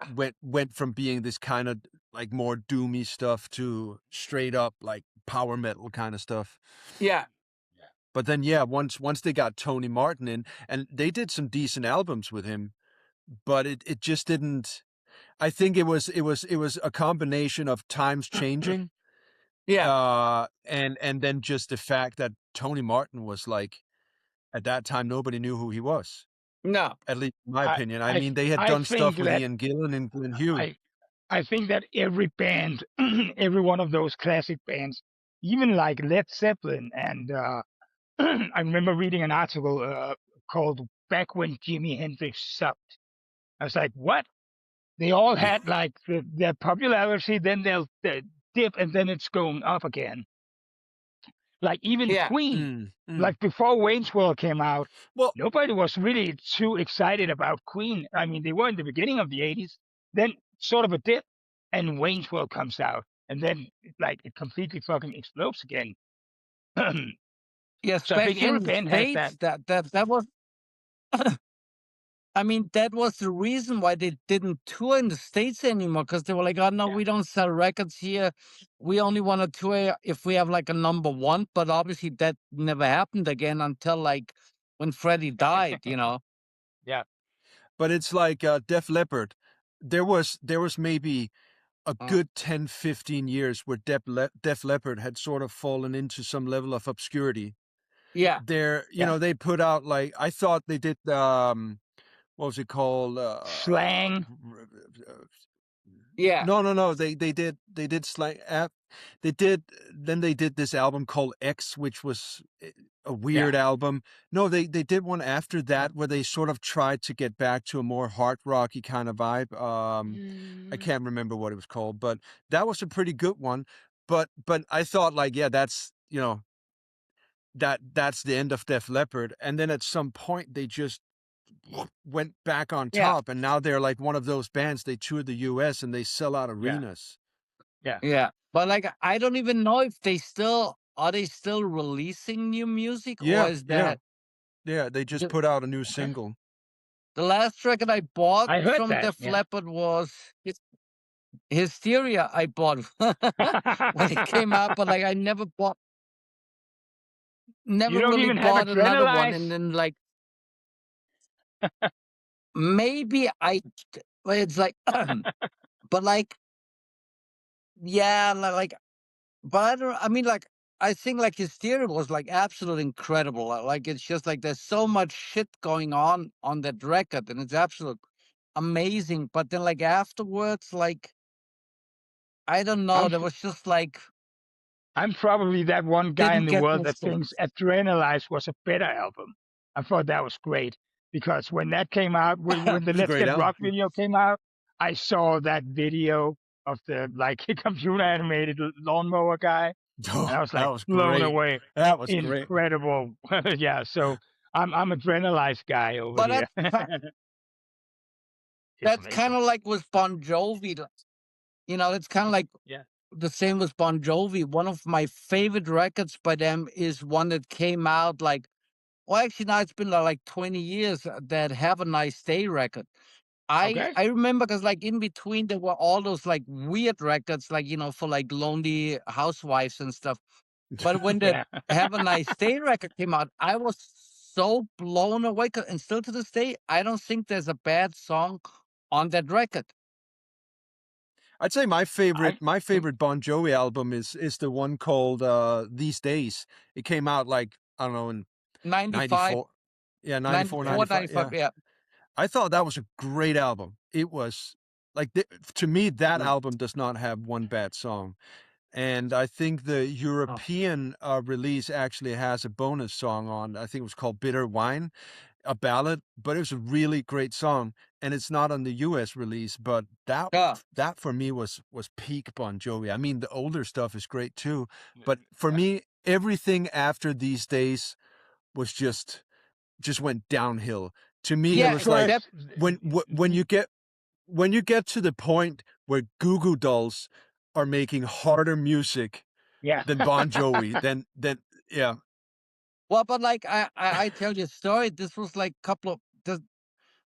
Speaker 3: went from being this kind of like more doomy stuff to straight up like power metal kind of stuff.
Speaker 4: yeah,
Speaker 3: But then yeah, once they got Tony Martin in, and they did some decent albums with him, but it just didn't. I think it was a combination of times changing,
Speaker 4: yeah,
Speaker 3: and then just the fact that Tony Martin was like, at that time, nobody knew who he was,
Speaker 4: no,
Speaker 3: at least in my
Speaker 5: I
Speaker 3: opinion. I
Speaker 5: I
Speaker 3: mean, they had
Speaker 5: I
Speaker 3: done
Speaker 5: think
Speaker 3: stuff with
Speaker 5: that
Speaker 3: Ian Gillan and Glenn Hughes.
Speaker 5: I I think that every band, every one of those classic bands, even like Led Zeppelin, and I remember reading an article called "Back When Jimi Hendrix Sucked." I was like, what? They all had like their popularity, then they'll dip, and then it's going up again. Like even
Speaker 4: yeah,
Speaker 5: Queen,
Speaker 3: Mm, mm.
Speaker 5: like before Wayne's World came out,
Speaker 3: Well,
Speaker 5: nobody was really too excited about Queen. I mean, they were in the beginning of the '80s, then sort of a dip, and Wayne's World comes out, and then it completely fucking explodes again.
Speaker 4: yeah,
Speaker 5: So I think
Speaker 4: especially
Speaker 5: every
Speaker 4: in the
Speaker 5: band has that.
Speaker 4: States, that was I mean, that was the reason why they didn't tour in the States anymore, because they were like, "Oh, no,
Speaker 5: Yeah.
Speaker 4: we don't sell records here. We only wanna tour if we have, like, a number 1," but obviously that never happened again until, like, when Freddie died, you know?
Speaker 5: Yeah.
Speaker 3: but it's like Def Leppard. There was maybe a
Speaker 4: Uh,
Speaker 3: good 10, 15 years where Def Leppard had sort of fallen into some level of obscurity.
Speaker 4: yeah,
Speaker 3: They're, you
Speaker 5: Yeah.
Speaker 3: know, they put out like I thought they did what was it called?
Speaker 5: Slang.
Speaker 4: Yeah,
Speaker 3: No. They did slang. They did. Then they did this album called X, which was a
Speaker 5: Yeah.
Speaker 3: weird album. No, they did one after that where they sort of tried to get back to a more hard rocky kind of vibe. I can't remember what it was called, but that was a pretty good one. But I thought like, yeah, that's that's the end of Def Leppard. And then at some point they just went back on
Speaker 4: yeah,
Speaker 3: top, and now they're like one of those bands. They tour the US and they sell out
Speaker 5: Yeah.
Speaker 3: arenas.
Speaker 5: Yeah.
Speaker 4: yeah. But like, I don't even know if they still releasing new music, or
Speaker 3: Yeah,
Speaker 4: is
Speaker 3: yeah,
Speaker 4: that
Speaker 3: yeah. They just
Speaker 4: the,
Speaker 3: put out a new
Speaker 5: Okay.
Speaker 3: single.
Speaker 4: the last record I bought
Speaker 5: I heard
Speaker 4: from
Speaker 5: that.
Speaker 4: Def
Speaker 5: Yeah.
Speaker 4: Leppard was Hysteria. I bought when it came out, but like I never
Speaker 5: You
Speaker 4: never
Speaker 5: don't
Speaker 4: really
Speaker 5: even have
Speaker 4: bought another one.
Speaker 5: Adrenalize?
Speaker 4: And then like maybe well, it's like, but like, yeah, like, but I don't. I mean, like, I think like Hysteria was like absolutely incredible. Like, it's just like there's so much shit going on that record, and it's absolute amazing. But then like afterwards, like I don't know,
Speaker 5: I'm
Speaker 4: there
Speaker 5: f-
Speaker 4: was just like
Speaker 5: I'm probably that one guy in
Speaker 4: didn't
Speaker 5: the
Speaker 4: get
Speaker 5: world
Speaker 4: the
Speaker 5: that
Speaker 4: full.
Speaker 5: thinks Adrenalize was a better album. I thought that was great because when that came out, when the
Speaker 3: It's a
Speaker 5: Let's
Speaker 3: great
Speaker 5: Get Rock
Speaker 3: album.
Speaker 5: video came out, I saw that video of the like computer animated lawnmower guy, and
Speaker 3: Oh,
Speaker 5: I was
Speaker 3: that
Speaker 5: like
Speaker 3: was
Speaker 5: blown
Speaker 3: great.
Speaker 5: away.
Speaker 3: That was great.
Speaker 5: Incredible. Yeah. So I'm Adrenalize guy over
Speaker 4: But
Speaker 5: here. It's
Speaker 4: that's
Speaker 5: amazing.
Speaker 4: kind of like with Bon Jovi. It's kind of like
Speaker 5: Yeah.
Speaker 4: the same with Bon Jovi. One of my favorite records by them is one that came out like, well, actually, now it's been like 20 years, that Have a Nice Day record. I
Speaker 5: Okay.
Speaker 4: I remember because like in between there were all those like weird records, like for like lonely housewives and stuff. But when the
Speaker 5: Yeah.
Speaker 4: Have a Nice Day record came out, I was so blown away. And still to this day, I don't think there's a bad song on that record.
Speaker 3: I'd say
Speaker 5: I.
Speaker 3: my favorite Bon Jovi album is the one called These Days. It came out like, I don't know, in
Speaker 4: 95,
Speaker 3: 94. Yeah, 94,
Speaker 4: 94,
Speaker 3: 95.
Speaker 4: 95.
Speaker 3: Yeah.
Speaker 4: Yeah.
Speaker 3: I thought that was a great album. It was like to me that
Speaker 5: Mm.
Speaker 3: album does not have one bad song. And I think the
Speaker 5: Oh.
Speaker 3: European release actually has a bonus song on. I think it was called Bitter Wine, a ballad, but it was a really great song. And it's not on the US release, but
Speaker 4: Yeah.
Speaker 3: that for me was peak Bon Jovi. I mean, the older stuff is great too, but for
Speaker 5: Yeah.
Speaker 3: me, everything after These Days was just went downhill. To me, it
Speaker 5: The
Speaker 4: Yeah,
Speaker 3: was like
Speaker 4: except
Speaker 5: first.
Speaker 3: when you get to the point where Goo Goo Dolls are making harder music
Speaker 5: Yeah.
Speaker 3: than Bon Jovi, then yeah.
Speaker 4: well, but like I tell you a story. This was like couple of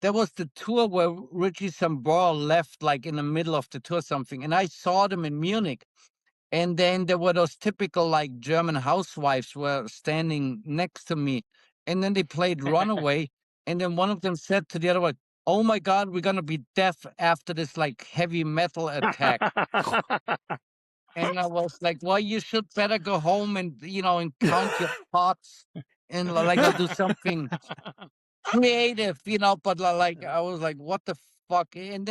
Speaker 4: there was the tour where Richie Sambora left like in the middle of the tour something, and I saw them in Munich. And then there were those typical like German housewives were standing next to me. And then they played Runaway. And then one of them said to the other one, "Oh my God, we're gonna be deaf after this like heavy metal attack." And I was like, "Well, you should better go home and and count your pots and like I'll do something creative, But like I was like, "What the fuck?" And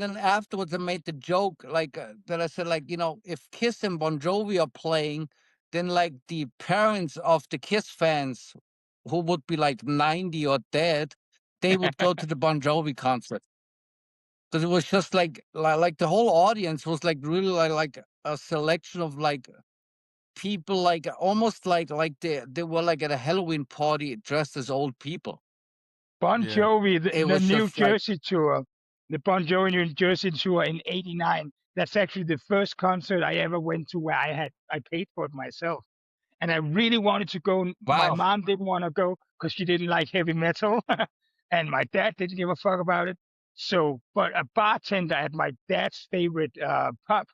Speaker 4: then afterwards, I made the joke like that. I said like, if Kiss and Bon Jovi are playing, then like the parents of the Kiss fans, who would be like 90 or dead, they would go to the Bon Jovi concert because it was just like the whole audience was like really like a selection of like people like almost like they were like at a Halloween party dressed as old people.
Speaker 5: Bon
Speaker 3: Yeah.
Speaker 5: Jovi,
Speaker 4: It
Speaker 5: the
Speaker 4: was
Speaker 5: New
Speaker 4: just like,
Speaker 5: Jersey tour, the Bon Jovi New Jersey tour in '89. That's actually the first concert I ever went to where I paid for it myself, and I really wanted to go. My
Speaker 4: wow,
Speaker 5: mom didn't want to go because she didn't like heavy metal, and my dad didn't give a fuck about it. So, but a bartender at my dad's favorite pub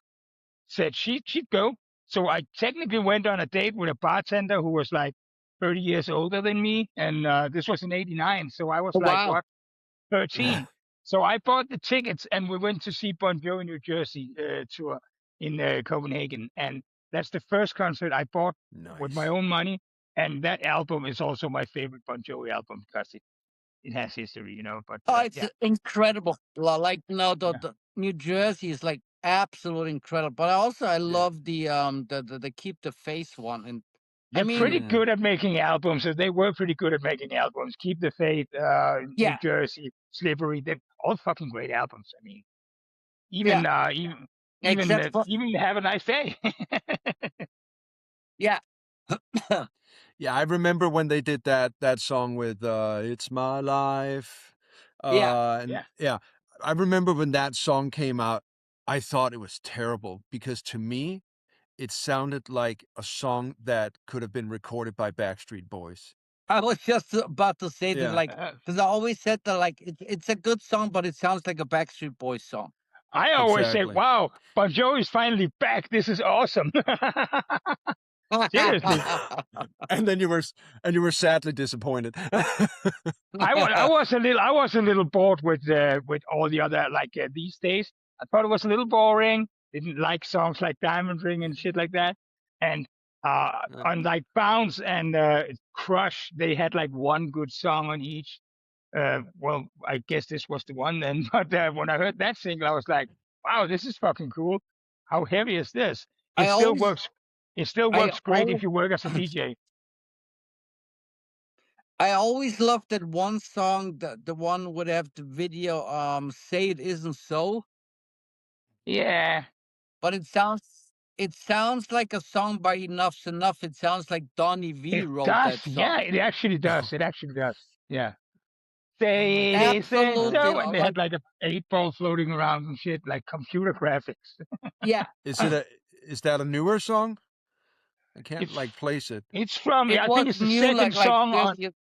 Speaker 5: said she'd go. So I technically went on a date with a bartender who was like 30 years older than me, and this was in '89. So I was like,
Speaker 4: wow.
Speaker 5: what, 13? So I bought the tickets, and we went to see Bon Jovi New Jersey tour in Copenhagen, and that's the first concert I bought with my
Speaker 3: Nice.
Speaker 5: own money. And that album is also my favorite Bon Jovi album because it has history, you know. But
Speaker 4: Oh, it's
Speaker 5: yeah,
Speaker 4: incredible. Like
Speaker 5: yeah,
Speaker 4: the New Jersey is like absolutely incredible. But also I
Speaker 3: Yeah.
Speaker 4: love the Keep the Faith one. And I
Speaker 5: they're
Speaker 4: mean,
Speaker 5: pretty
Speaker 3: Yeah.
Speaker 5: good at making albums. They were pretty good at making albums. Keep the Faith, New
Speaker 4: yeah,
Speaker 5: Jersey, Slippery. They're all fucking great albums. I mean,
Speaker 4: yeah,
Speaker 5: even
Speaker 4: except for
Speaker 5: even Have a Nice Day.
Speaker 4: yeah.
Speaker 3: Yeah, I remember when they did that song with It's My Life.
Speaker 4: Yeah,
Speaker 3: And
Speaker 5: Yeah.
Speaker 3: yeah, I remember when that song came out, I thought it was terrible because to me, it sounded like a song that could have been recorded by Backstreet Boys.
Speaker 4: I was just about to say that,
Speaker 3: Yeah,
Speaker 4: like, because I always said that, like, it's a good song, but it sounds like a Backstreet Boys song.
Speaker 5: I always say,
Speaker 3: exactly.
Speaker 5: "Wow, Bon Jovi's finally back. This is awesome." Seriously,
Speaker 3: And then you were sadly disappointed.
Speaker 5: I was a little bored with all the other these days. I thought it was a little boring. Didn't like songs like Diamond Ring and shit like that. And on like Bounce and Crush, they had like one good song on each. Well, I guess this was the one then. But when I heard that single, I was like, "Wow, this is fucking cool. How heavy is this?" It
Speaker 4: I
Speaker 5: still
Speaker 4: always,
Speaker 5: works. It still
Speaker 4: I
Speaker 5: works great if
Speaker 4: always,
Speaker 5: you work as a DJ.
Speaker 4: I always loved that one song, the one would have the video, "Say It Isn't So,"
Speaker 5: Yeah,
Speaker 4: but it sounds like a song by Enough's Enough. It sounds like Donny V
Speaker 5: it
Speaker 4: wrote
Speaker 5: does.
Speaker 4: that
Speaker 5: Yeah,
Speaker 4: song.
Speaker 5: it actually does. It actually does. Yeah. Say it isn't
Speaker 4: Absolutely,
Speaker 5: so, and they had
Speaker 4: like,
Speaker 5: like a 8 ball floating around and shit, like computer graphics.
Speaker 4: yeah,
Speaker 3: Is that a newer song? I can't
Speaker 5: It's
Speaker 3: like place it.
Speaker 5: it's from
Speaker 4: it
Speaker 5: yeah, I think
Speaker 4: was
Speaker 5: it's the
Speaker 4: new,
Speaker 5: second
Speaker 4: like
Speaker 5: song
Speaker 4: this.
Speaker 5: on.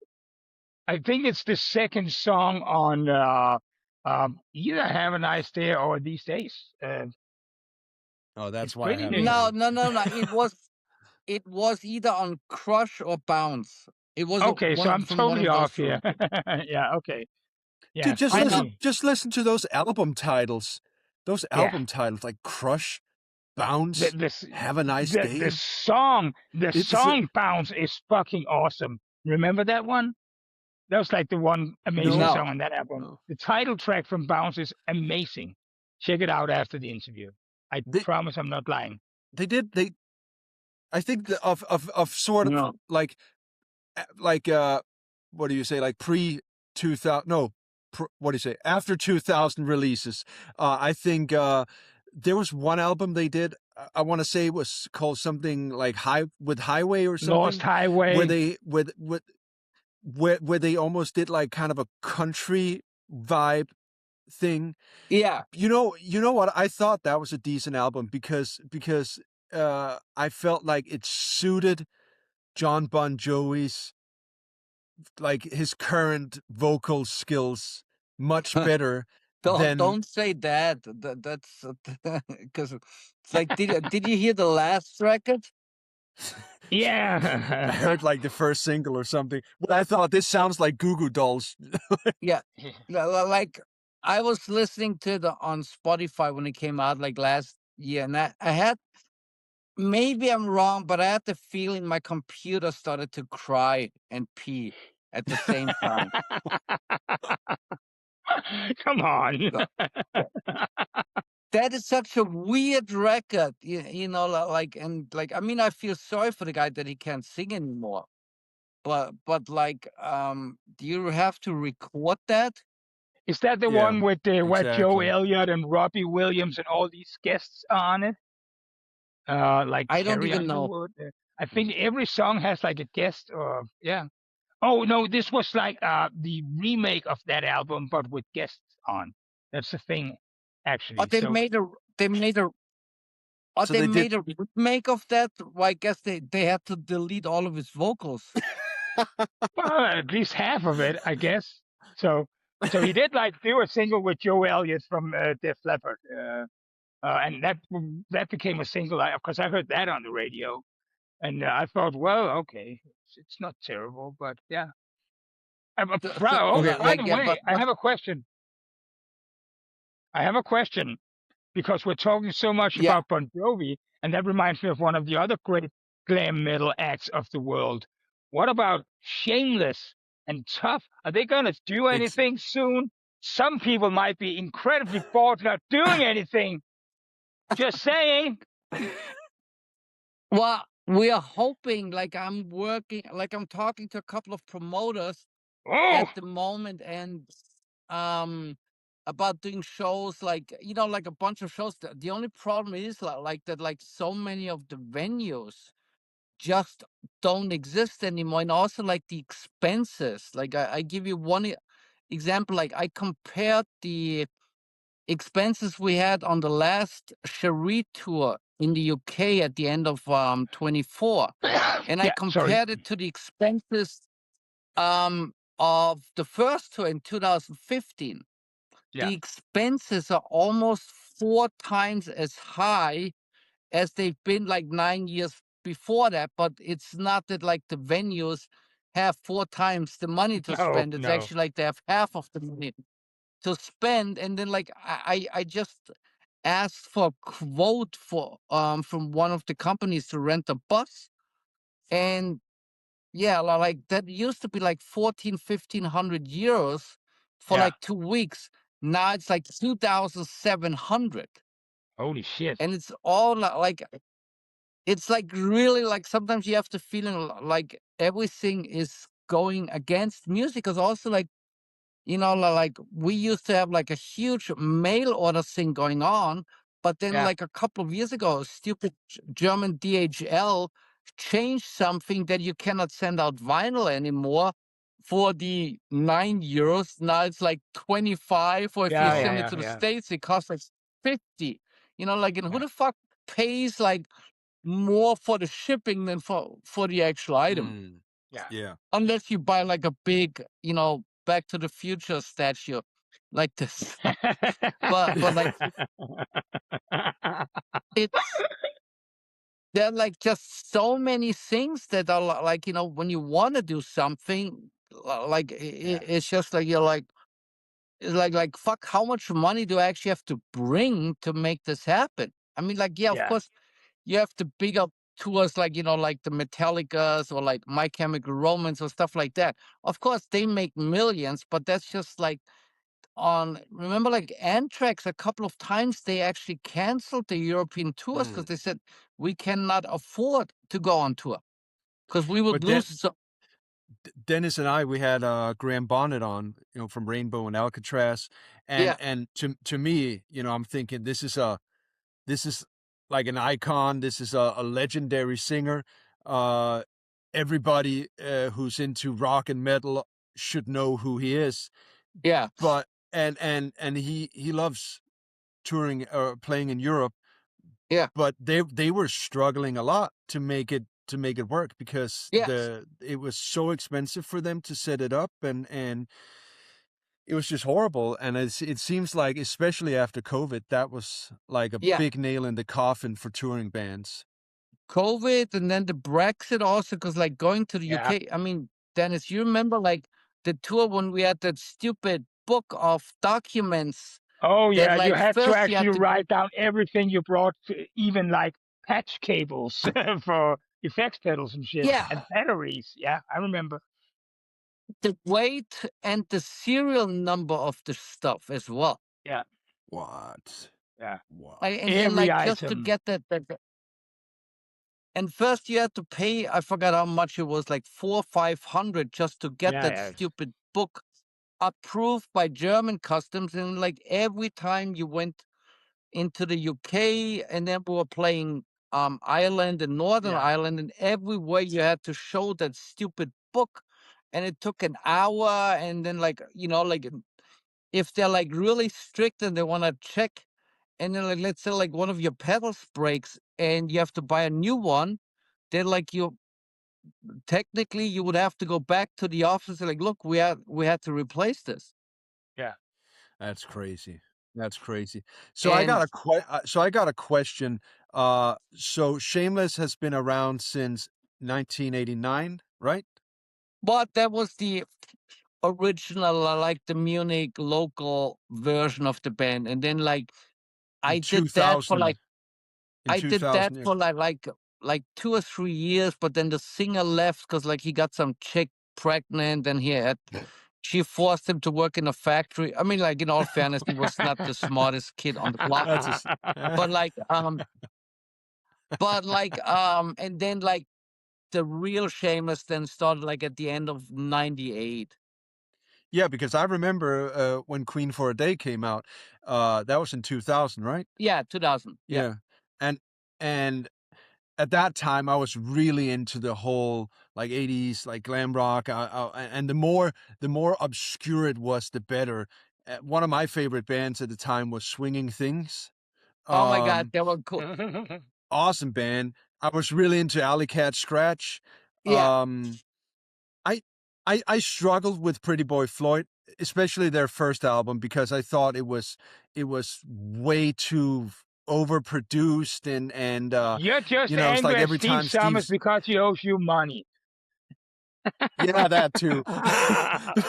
Speaker 5: I think it's the second song on either Have a Nice Day or These Days.
Speaker 3: Oh,
Speaker 5: It's
Speaker 3: that's why I
Speaker 5: pretty
Speaker 3: haven't
Speaker 5: new.
Speaker 3: heard
Speaker 4: No,
Speaker 3: it.
Speaker 4: no, no, no. It was either on Crush or Bounce. It was
Speaker 5: Okay, so I'm
Speaker 4: from one
Speaker 5: totally
Speaker 4: of those
Speaker 5: off
Speaker 4: two.
Speaker 5: here. Yeah, okay. Yeah,
Speaker 3: Dude,
Speaker 5: it's
Speaker 4: I know.
Speaker 5: pretty.
Speaker 3: just listen to those album titles. Those
Speaker 5: Yeah.
Speaker 3: album titles like Crush,
Speaker 5: The
Speaker 3: Bounce,
Speaker 5: this
Speaker 3: Have a Nice
Speaker 5: the
Speaker 3: Day. It's
Speaker 5: song Bounce is fucking awesome. Remember that one? That was like the one amazing
Speaker 3: no,
Speaker 4: No.
Speaker 5: song on that album.
Speaker 3: no.
Speaker 5: The title track from Bounce is amazing. Check it out after the interview. I
Speaker 3: They
Speaker 5: promise I'm not lying.
Speaker 3: they I think of sort of
Speaker 4: No.
Speaker 3: like what do you say, like pre 2000, no, what do you say, after 2000 releases. I think there was one album they did, I want to say it was called something like Highway or
Speaker 5: Lost
Speaker 3: something, where
Speaker 5: Highway.
Speaker 3: they where they almost did like kind of a country vibe thing.
Speaker 4: Yeah.
Speaker 3: You know what? I thought that was a decent album because I felt like it suited John Bon Jovi's, like, his current vocal skills much better than
Speaker 4: Don't say that. That's because it's like, did you hear the last record?
Speaker 3: I
Speaker 5: Yeah.
Speaker 3: heard like the first single or something. But I thought this sounds like Goo Goo Dolls.
Speaker 4: Yeah. Like I was listening to the on Spotify when it came out like last year, and I had, maybe I'm wrong, but I had the feeling my computer started to cry and pee at the same time.
Speaker 5: Come on.
Speaker 4: That is such a weird record, you know, like, and like, I mean, I feel sorry for the guy that he can't sing anymore. But like, do you have to record that?
Speaker 5: Is that the
Speaker 3: Yeah,
Speaker 5: one with where Joe
Speaker 3: exactly.
Speaker 5: Elliott and Robbie Williams and all these guests are on it? Like
Speaker 4: I don't
Speaker 5: Carrie
Speaker 4: even know.
Speaker 5: Underwood. I think every song has like a guest or yeah. Oh no, this was like the remake of that album, but with guests on. That's the thing,
Speaker 4: Or
Speaker 5: actually.
Speaker 4: they
Speaker 5: So
Speaker 4: made a they made a or
Speaker 3: So
Speaker 4: they
Speaker 3: they did.
Speaker 4: made a remake of that. Well, I guess they had to delete all of his vocals.
Speaker 5: well, at least half of it, I guess. So he did like do a single with Joe Elliott from Def Leppard, and that became a single. Of course, I heard that on the radio, and I thought, well, okay, it's not terrible, but yeah.
Speaker 3: Okay,
Speaker 5: By
Speaker 4: Like,
Speaker 5: the
Speaker 4: yeah,
Speaker 5: way, I have a question. I have a question because we're talking so much
Speaker 4: yeah.
Speaker 5: about Bon Jovi, and that reminds me of one of the other great glam metal acts of the world. What about Shameless and Tuff, are they gonna do anything soon? Some people might be incredibly bored not doing anything. Just saying.
Speaker 4: Well, we are hoping, like I'm talking to a couple of promoters
Speaker 5: Oh,
Speaker 4: at the moment, and about doing shows, like, like a bunch of shows. The only problem is like that, like so many of the venues just don't exist anymore, and also like the expenses. Like I give you one example. Like I compared the expenses we had on the last Cherie tour in the UK at the end of 24, and I
Speaker 5: yeah. Sorry.
Speaker 4: compared it to the expenses of the first tour in 2015.
Speaker 5: Yeah.
Speaker 4: The expenses are almost 4 times as high as they've been like 9 years before that. But it's not that like the venues have 4 times the money to
Speaker 5: No,
Speaker 4: spend. It's
Speaker 5: no.
Speaker 4: actually like they have half of the money to spend. And then like I just asked for a quote for from one of the companies to rent a bus. And yeah, like that used to be like 1,500 euros for
Speaker 5: Yeah.
Speaker 4: like 2 weeks. Now it's like 2,700.
Speaker 5: Holy shit.
Speaker 4: And it's all like, it's like really like sometimes you have the feeling like everything is going against music. Because also like, like we used to have like a huge mail order thing going on, but then
Speaker 5: Yeah.
Speaker 4: like a couple of years ago, stupid German DHL changed something that you cannot send out vinyl anymore for the €9. Now it's like 25, or if you
Speaker 5: Yeah.
Speaker 4: send it
Speaker 5: Yeah.
Speaker 4: to the
Speaker 5: Yeah.
Speaker 4: States, it costs like 50. Like, and who
Speaker 5: Yeah.
Speaker 4: the fuck pays like more for the shipping than for the actual item?
Speaker 5: Yeah.
Speaker 3: Yeah.
Speaker 4: Unless you buy like a big, Back to the Future statue like this. But like it's there are like just so many things that are like, when you want to do something, like
Speaker 5: Yeah.
Speaker 4: it's just like you're like, it's like fuck, how much money do I actually have to bring to make this happen? I mean, like, yeah, of
Speaker 5: Yeah.
Speaker 4: course you have the bigger tours, like, like the Metallicas or like My Chemical Romance or stuff like that. Of course they make millions, but that's just like remember like Anthrax, a couple of times they actually canceled the European tours because they said we cannot afford to go on tour because we would
Speaker 3: But then
Speaker 4: lose. So
Speaker 3: Dennis and I, we had Graham Bonnet on, from Rainbow and Alcatraz,
Speaker 4: yeah,
Speaker 3: and to me, I'm thinking this is like an icon. This is a legendary singer. Uh, Everybody who's into rock and metal should know who he is.
Speaker 4: yeah,
Speaker 3: But and he loves touring or playing in Europe.
Speaker 4: yeah,
Speaker 3: But they were struggling a lot to make it work because
Speaker 4: yes,
Speaker 3: it was so expensive for them to set it up, and it was just horrible. And it seems like, especially after COVID, that was like a
Speaker 4: yeah.
Speaker 3: big nail in the coffin for touring bands.
Speaker 4: COVID and then the Brexit also, because like going to the
Speaker 5: Yeah.
Speaker 4: UK. I mean, Dennis, you remember like the tour when we had that stupid book of documents
Speaker 5: Oh,
Speaker 4: that
Speaker 5: yeah. You
Speaker 4: like
Speaker 5: had to
Speaker 4: first you
Speaker 5: actually
Speaker 4: had to
Speaker 5: write down everything you brought, even like patch cables for effects pedals and shit,
Speaker 4: yeah,
Speaker 5: and batteries. Yeah, I remember.
Speaker 4: the weight and the serial number of the stuff as well.
Speaker 5: Yeah.
Speaker 3: What?
Speaker 5: Yeah.
Speaker 3: What?
Speaker 4: And then
Speaker 5: Every
Speaker 4: like just to
Speaker 5: item.
Speaker 4: get that, and first you had to pay, I forgot how much it was, like 400-500 just to get
Speaker 5: Yeah.
Speaker 4: that
Speaker 5: Yeah.
Speaker 4: stupid book approved by German customs. And like every time you went into the UK, and then we were playing Ireland and Northern
Speaker 5: Yeah.
Speaker 4: Ireland, and everywhere you had to show that stupid book, and it took an hour. And then like, like if they're like really strict and they want to check, and then like let's say like one of your pedals breaks and you have to buy a new one, then like you technically you would have to go back to the office and like, look, we had to replace this.
Speaker 5: Yeah.
Speaker 3: That's crazy. That's crazy. So I
Speaker 4: And
Speaker 3: got a question. So Shameless has been around since 1989, right?
Speaker 4: but that was the original, like the Munich local version of the band. And then like
Speaker 3: In
Speaker 4: I did that for
Speaker 3: 2000.
Speaker 4: like
Speaker 3: In
Speaker 4: I did that
Speaker 3: 2000, yeah.
Speaker 4: for like 2 or 3 years, but then the singer left because like he got some chick pregnant, and she forced him to work in a factory. I mean, like, in all fairness, he was not the smartest kid on the block. But and then like the real Shameless then started like at the end of '98.
Speaker 3: Yeah, because I remember when Queen for a Day came out. That was in 2000, right?
Speaker 4: Yeah, 2000.
Speaker 3: Yeah. And at that time, I was really into the whole like 80s, like glam rock. And the more obscure it was, the better. One of my favorite bands at the time was Swinging Things.
Speaker 4: Oh my God, they were cool.
Speaker 3: Awesome band. I was really into Alley Cat Scratch.
Speaker 4: Yeah.
Speaker 3: I struggled with Pretty Boy Floyd, especially their first album, because I thought it was way too overproduced and
Speaker 5: You're just
Speaker 3: it's
Speaker 5: angry
Speaker 3: like
Speaker 5: at
Speaker 3: every
Speaker 5: Steve
Speaker 3: time
Speaker 5: Summers
Speaker 3: Steve's
Speaker 5: because he owes you money.
Speaker 3: yeah, that too.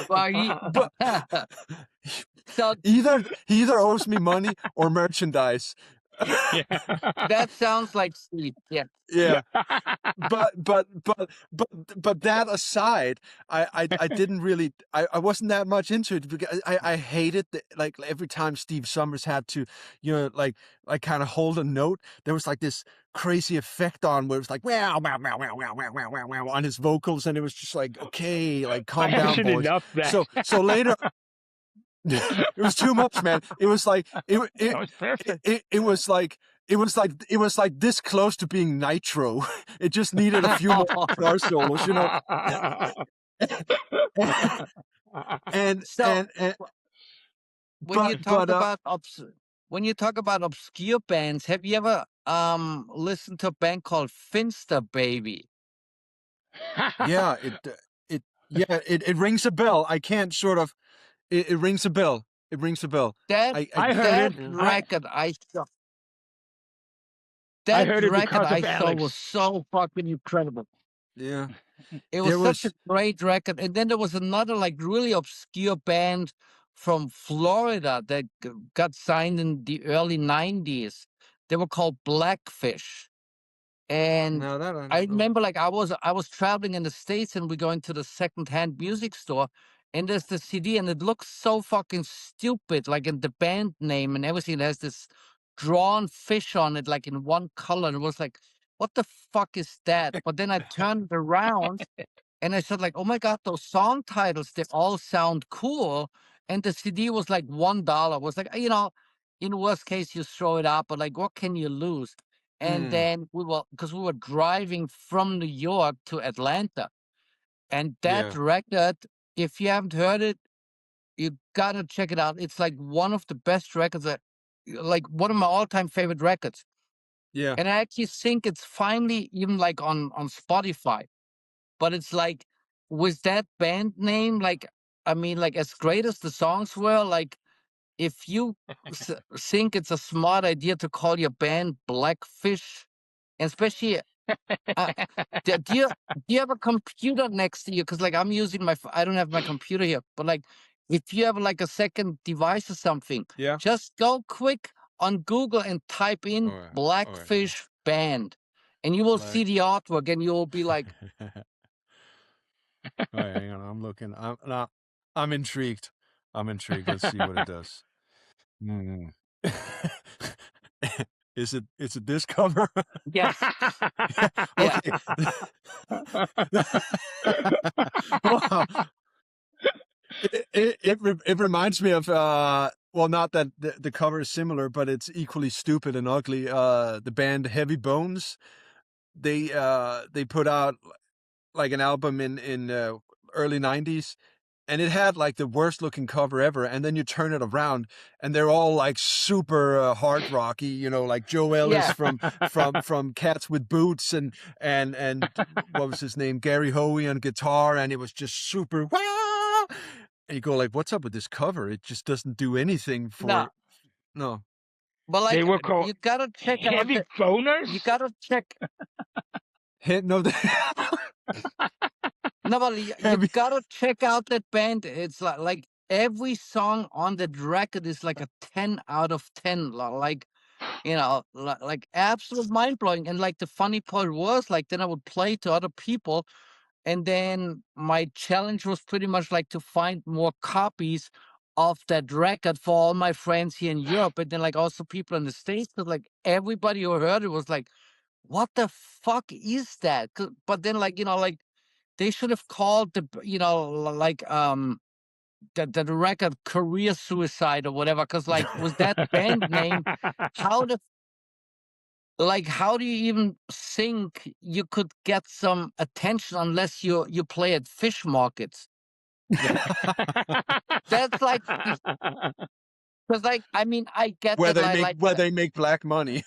Speaker 4: Well, so
Speaker 3: he either owes me money or merchandise.
Speaker 4: that sounds like Steve. Yeah.
Speaker 3: Yeah. But that aside, I didn't really, I wasn't that much into it because I hated like every time Steve Summers had to, like kind of hold a note, there was like this crazy effect on where it was like wow wow wow wow wow wow wow wow wow on his vocals, and it was just like, okay, like calm
Speaker 5: I
Speaker 3: down,
Speaker 5: actually
Speaker 3: boys.
Speaker 5: love that.
Speaker 3: So later. It was too much, man. It was like
Speaker 5: That was perfect.
Speaker 3: it was like this close to being Nitro. It just needed a few more guitar solos, and
Speaker 4: So
Speaker 3: and
Speaker 4: when you talk about obscure bands, have you ever listened to a band called Finster Baby?
Speaker 3: yeah, it rings a bell. I can't sort of. It rings a bell. It rings a bell.
Speaker 4: That
Speaker 5: I heard
Speaker 4: that
Speaker 5: it.
Speaker 4: record I saw.
Speaker 5: I
Speaker 4: That
Speaker 5: heard it
Speaker 4: record
Speaker 5: because
Speaker 4: I
Speaker 5: of
Speaker 4: saw
Speaker 5: Alex.
Speaker 4: was so fucking incredible.
Speaker 3: Yeah.
Speaker 4: It was
Speaker 3: There
Speaker 4: such a great record. And then there was another like really obscure band from Florida that got signed in the early '90s. They were called Blackfish. And
Speaker 3: No, that I
Speaker 4: I
Speaker 3: don't know.
Speaker 4: remember like I was traveling in the States, and we're going to the secondhand music store, and there's the CD, and it looks so fucking stupid, like in the band name and everything. There's this drawn fish on it, like in one color. And it was like, what the fuck is that? But then I turned it around and I said, like, oh my God, those song titles, they all sound cool. And the CD was like $1. It was like, in worst case, you throw it out, but like, what can you lose? And then because we were driving from New York to Atlanta. And that
Speaker 3: Yeah.
Speaker 4: record, if you haven't heard it, you gotta check it out. It's like one of the best records, like one of my all-time favorite records.
Speaker 3: Yeah.
Speaker 4: And I actually think it's finally even like on Spotify. But it's like with that band name, like, I mean, like as great as the songs were, like if you think it's a smart idea to call your band Blackfish, and especially do you have a computer next to you? Because like I'm using I don't have my computer here, but like if you have like a second device or something,
Speaker 3: Yeah.
Speaker 4: just go quick on Google and type in
Speaker 3: All right.
Speaker 4: Blackfish band, and you will see the artwork, and you'll be like,
Speaker 3: all right, hang on. I'm looking. I'm intrigued. Let's see what it does. Is it this cover?
Speaker 4: yes.
Speaker 3: Okay. Wow. It reminds me of well, not that the cover is similar, but it's equally stupid and ugly. The band Heavy Bones, they put out like an album in early '90s, and it had like the worst looking cover ever. And then you turn it around, and they're all like super hard rocky, like Joe Ellis from Cats with Boots, and what was his name, Gary Hoey on guitar, and it was just super wow. And you go like, what's up with this cover? It just doesn't do anything for no.
Speaker 4: But like
Speaker 5: They were called
Speaker 4: you gotta check out
Speaker 5: Heavy Boners.
Speaker 4: you gotta check.
Speaker 3: No,
Speaker 4: No, but you gotta check out that band. It's like every song on that record is like a 10 out of 10. Like, like absolute mind blowing. And like the funny part was, like, then I would play to other people, And then my challenge was pretty much like to find more copies of that record for all my friends here in Europe, and then like also people in the States. Cause like everybody who heard it was like, "What the fuck is that?" But then like like they should have called the like the record "Career Suicide" or whatever. Cause like with that band name, how the like how do you even think you could get some attention unless you play at fish markets? That's like because like I mean I get
Speaker 3: where
Speaker 4: that
Speaker 3: they make where
Speaker 4: like
Speaker 3: they make black money.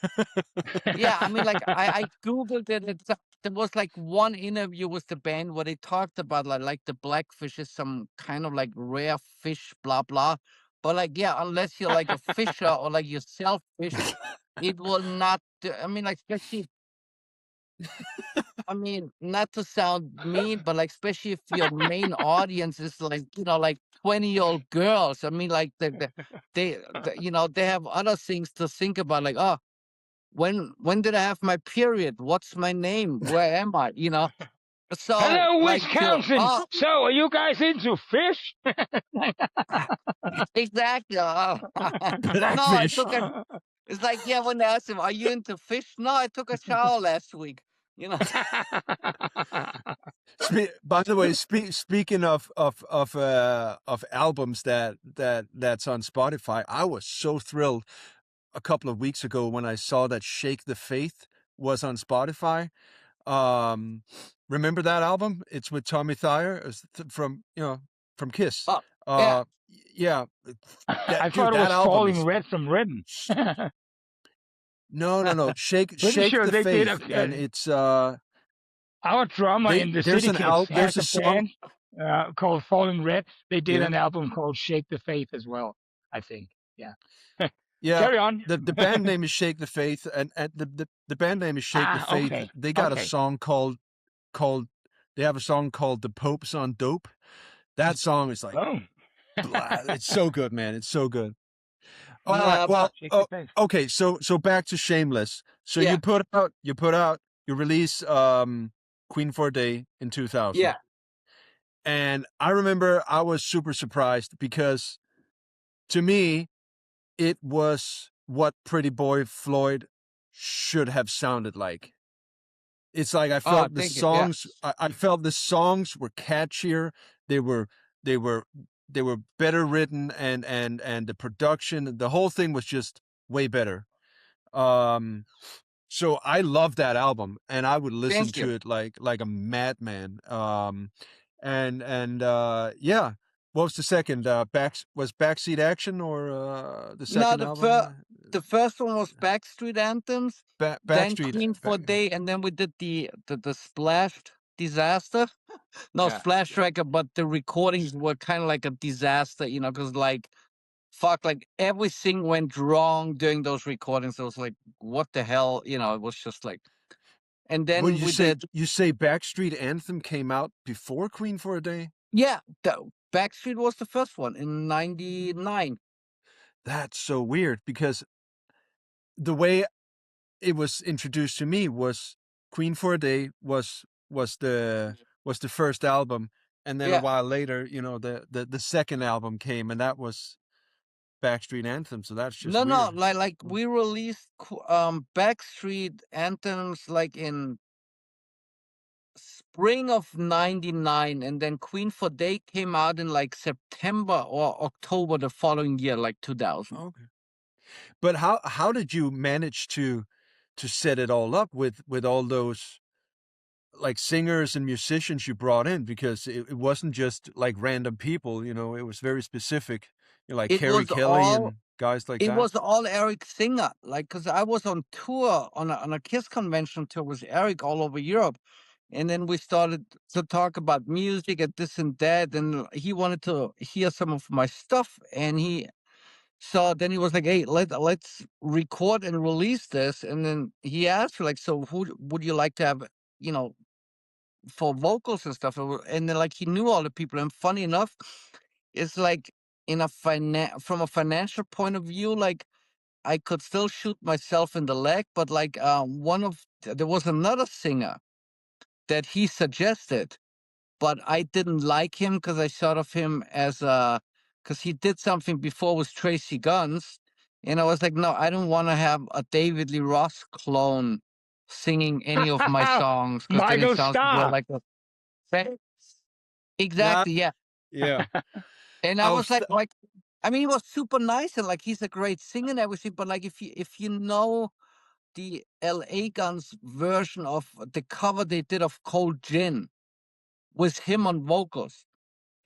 Speaker 4: yeah, I mean like I googled it. There was like one interview with the band where they talked about like the blackfish is some kind of like rare fish, blah blah. But like yeah, unless you're like a fisher or like you sell fish, it will not. I mean like especially I mean, not to sound mean, but like, especially if your main audience is like, like 20-year-old girls. I mean, like they have other things to think about. Like, oh, when did I have my period? What's my name? Where am I? So
Speaker 5: Hello,
Speaker 4: like to
Speaker 5: Wisconsin. So, are you guys into fish?
Speaker 4: exactly. No, I
Speaker 3: Blackfish.
Speaker 4: took a. It's like yeah, when they asked him, "Are you into fish?" No, I took a shower last week. You know.
Speaker 3: By the way, speaking of albums that's on Spotify, I was so thrilled a couple of weeks ago when I saw that "Shake the Faith" was on Spotify. Um, remember that album? It's with Tommy Thayer from from Kiss.
Speaker 4: Oh, yeah.
Speaker 3: Uh, yeah,
Speaker 5: I
Speaker 3: that dude,
Speaker 5: thought it
Speaker 3: that
Speaker 5: was
Speaker 3: album
Speaker 5: falling
Speaker 3: is
Speaker 5: red from ribbon.
Speaker 3: no.
Speaker 5: Pretty
Speaker 3: Shake
Speaker 5: sure
Speaker 3: the
Speaker 5: they did
Speaker 3: Faith, and it's
Speaker 5: our drummer in the
Speaker 3: there's
Speaker 5: City
Speaker 3: an
Speaker 5: Kids
Speaker 3: there's
Speaker 5: has
Speaker 3: a
Speaker 5: a
Speaker 3: song.
Speaker 5: band called Falling Red. They did
Speaker 3: Yeah.
Speaker 5: an album called Shake the Faith as well, I think. Yeah.
Speaker 3: Yeah,
Speaker 5: Carry on.
Speaker 3: the band name is Shake the Faith, and the band name is Shake the
Speaker 5: Ah,
Speaker 3: Faith.
Speaker 5: okay.
Speaker 3: They got a
Speaker 5: Okay.
Speaker 3: song called they have a song called "The Pope's on Dope." That song is like,
Speaker 5: Boom.
Speaker 3: it's so good, man. It's so good. All right,
Speaker 4: Nah,
Speaker 3: well,
Speaker 5: Shake the Faith.
Speaker 3: okay, so back to Shameless. So
Speaker 4: yeah,
Speaker 3: you release Queen for a Day in 2000,
Speaker 4: yeah.
Speaker 3: and I remember I was super surprised because to me it was what Pretty Boy Floyd should have sounded like. It's like I
Speaker 4: Oh,
Speaker 3: felt the
Speaker 4: thank you. Yeah.
Speaker 3: songs. I felt the songs were catchier. They were they were they were better written, and the production, the whole thing was just way better. Um, so I love that album, and I would listen
Speaker 4: Thank
Speaker 3: to
Speaker 4: you.
Speaker 3: it like a madman. Yeah. What was the second? Was Backseat Action or the
Speaker 4: No,
Speaker 3: second album?
Speaker 4: the first one was Backstreet Anthems, then
Speaker 3: Backstreet.
Speaker 4: Queen for a Day, and then we did the Splashed Disaster. No,
Speaker 3: Yeah.
Speaker 4: Splash record, but the recordings were kind of like a disaster, because like fuck, like everything went wrong during those recordings. It was like, what the hell, it was just like, and
Speaker 3: Well,
Speaker 4: then we did,
Speaker 3: you say Backstreet Anthem came out before Queen for a Day?
Speaker 4: yeah, the Backstreet was the first one in '99.
Speaker 3: That's so weird because the way it was introduced to me was Queen for a Day was the first album, and then a
Speaker 4: Yeah.
Speaker 3: while later, the second album came, and that was Backstreet Anthem. So that's just
Speaker 4: No, no,
Speaker 3: weird.
Speaker 4: like we released Backstreet Anthems like in spring of '99, and then Queen for Day came out in like September or October the following year, like 2000.
Speaker 3: Okay. But how did you manage to set it all up with all those like singers and musicians you brought in? Because it wasn't just like random people, it was very specific, like
Speaker 4: It
Speaker 3: Carrie
Speaker 4: was
Speaker 3: Kelly
Speaker 4: all
Speaker 3: and guys like
Speaker 4: it
Speaker 3: that.
Speaker 4: was all Eric Singer, like because I was on tour on a Kiss convention tour with Eric all over Europe, and then we started to talk about music and this and that, and he wanted to hear some of my stuff, and then he was like, "Hey, let's record and release this," and then he asked like, "So who would you like to have, you know, for vocals and stuff?" And then like he knew all the people, and funny enough, it's like from a financial point of view, like I could still shoot myself in the leg, but like there was another singer that he suggested, but I didn't like him because I thought of him as because he did something before with Tracy Guns, and I was like, no, I don't want to have a David Lee Roth clone singing any of my songs because then it
Speaker 5: Michael
Speaker 4: sounds more
Speaker 5: Starr.
Speaker 4: like a fa-
Speaker 3: Not,
Speaker 4: exactly, yeah.
Speaker 3: yeah.
Speaker 4: And
Speaker 3: I
Speaker 4: I
Speaker 3: was
Speaker 4: was like, I mean, he was super nice and like he's a great singer and everything, but like if you know the LA Guns version of the cover they did of Cold Gin with him on vocals.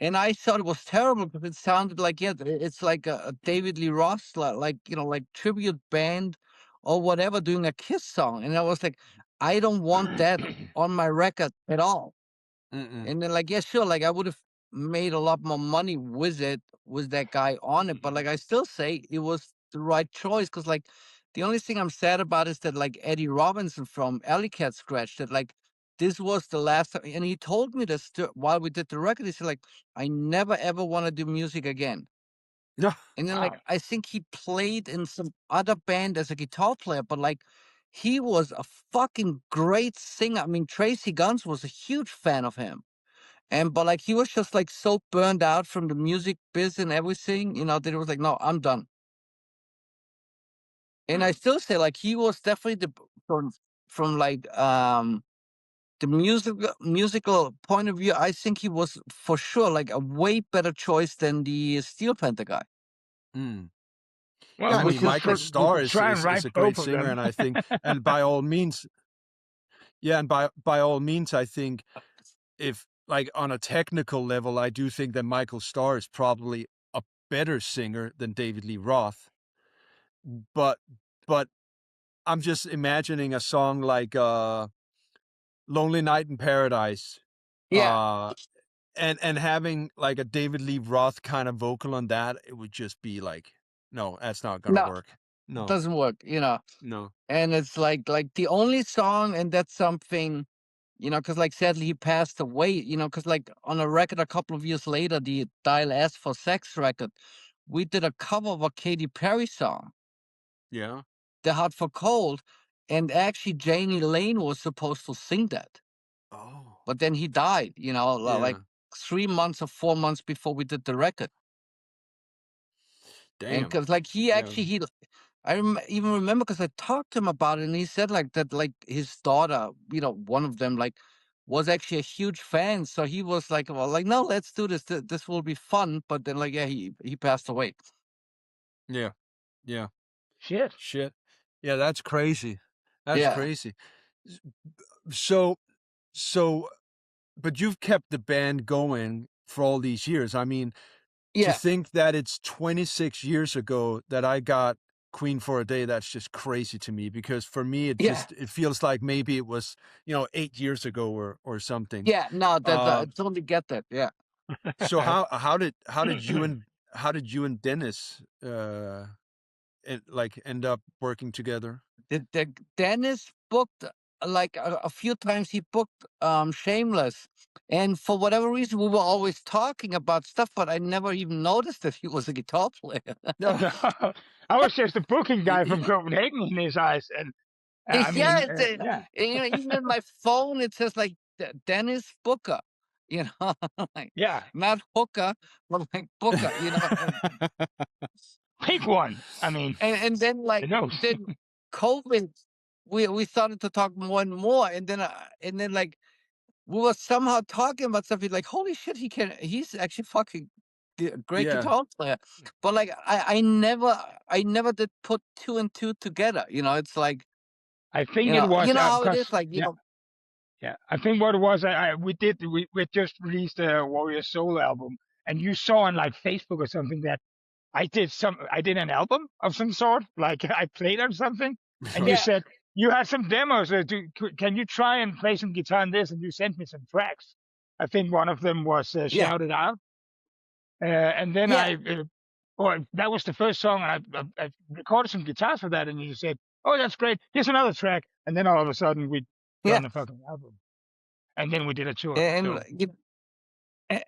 Speaker 4: And I thought it was terrible because it sounded like, yeah, it's like a David Lee Roth, like, you know, like tribute band or whatever doing a Kiss song. And I was like, I don't want that on my record at all.
Speaker 3: Mm-mm.
Speaker 4: And then like, yeah, sure, like I would have made a lot more money with it, with that guy on it. But like I still say it was the right choice because like the only thing I'm sad about is that like Eddie Robinson from Alley Cat Scratch, that like this was the last time, and he told me this while we did the record. He said like, I never ever want to do music again.
Speaker 3: No.
Speaker 4: And then
Speaker 5: Wow.
Speaker 4: like I think he played in some other band as a guitar player, but like he was a fucking great singer. I mean, Tracy Guns was a huge fan of him. And but like he was just like so burned out from the music biz and everything, you know, that it was like, no, I'm done. And I still say like he was definitely the from like the musical point of view, I think he was for sure like a way better choice than the Steel Panther guy.
Speaker 3: Mm.
Speaker 5: Well,
Speaker 3: Yeah, I
Speaker 5: we
Speaker 3: mean,
Speaker 5: could
Speaker 3: Michael
Speaker 5: we
Speaker 3: Starr
Speaker 5: could try and
Speaker 3: is
Speaker 5: write
Speaker 3: a great
Speaker 5: both of
Speaker 3: singer,
Speaker 5: them.
Speaker 3: and I think, and by all means, yeah, and by all means, I think if like on a technical level, I do think that Michael Starr is probably a better singer than David Lee Roth. But but I'm just imagining a song like Lonely Night in Paradise,
Speaker 4: Yeah,
Speaker 3: uh and having like a David Lee Roth kind of vocal on that, it would just be like, no, that's not gonna
Speaker 4: no,
Speaker 3: work. No,
Speaker 4: doesn't work, you know.
Speaker 3: no.
Speaker 4: And it's like the only song, and that's something, you know, because like sadly he passed away, you know, because like on a record a couple of years later, the Dial S for Sex record, we did a cover of a Katy Perry song,
Speaker 3: Yeah.
Speaker 4: The Hot for Cold, and actually Janie Lane was supposed to sing that,
Speaker 3: Oh.
Speaker 4: but then he died, you know, like
Speaker 3: Yeah.
Speaker 4: 3 months or 4 months before we did the record. And
Speaker 3: Damn.
Speaker 4: because like he
Speaker 3: Yeah.
Speaker 4: actually I even remember because I talked to him about it, and he said like that, like his daughter, you know, one of them, like was actually a huge fan. So he was like, well, like, no, let's do this. This will be fun. But then, like, yeah, he passed away.
Speaker 3: Yeah. Yeah.
Speaker 5: Shit.
Speaker 3: Shit. Yeah, that's crazy. That's
Speaker 4: Yeah,
Speaker 3: crazy. S- So so but you've kept the band going for all these years. I mean, to
Speaker 4: yeah,
Speaker 3: think that it's 26 years ago that I got Queen for a Day, that's just crazy to me, because for me
Speaker 4: yeah,
Speaker 3: it feels like maybe it was, 8 years ago or something.
Speaker 4: yeah. No, that
Speaker 3: Uh,
Speaker 4: I totally get that. Yeah,
Speaker 3: so how did you and Dennis end up working together?
Speaker 4: the Dennis booked like a few times. He booked Shameless, and for whatever reason, we were always talking about stuff, but I never even noticed that he was a guitar player.
Speaker 3: No.
Speaker 5: No, I was just a booking
Speaker 3: Y-
Speaker 5: guy
Speaker 3: y-
Speaker 5: from Copenhagen in his eyes, and I
Speaker 4: Yeah,
Speaker 5: mean, yeah,
Speaker 4: you know, even in my phone it says like Dennis Booker, you know, like
Speaker 5: yeah,
Speaker 4: not Hooker, but like Booker, you know,
Speaker 5: pick one. I mean,
Speaker 4: and then
Speaker 5: the
Speaker 4: like
Speaker 5: nose.
Speaker 4: then COVID, we started to talk more and more, and then like we were somehow talking about something like, holy shit, he's actually fucking great
Speaker 3: Yeah.
Speaker 4: guitar player, but like I never did put two and two together, you know. It's like,
Speaker 5: I think it was
Speaker 4: you know how it
Speaker 5: because
Speaker 4: is, like, you
Speaker 5: yeah,
Speaker 4: know.
Speaker 5: yeah. I think what it was, we just released a Warrior Soul album, and you saw on like Facebook or something that I did an album of some sort, like I played on something, and you
Speaker 4: Yeah,
Speaker 5: said you had some demos. Can you try and play some guitar on this? And you sent me some tracks. I think one of them was
Speaker 4: yeah,
Speaker 5: Shout It Out, and then
Speaker 4: yeah,
Speaker 5: or that was the first song. I recorded some guitars for that, and you said, "Oh, that's great. Here's another track." And then all of a sudden, we'd
Speaker 4: yeah.
Speaker 5: done the fucking album, and then we did a tour.
Speaker 4: And
Speaker 5: So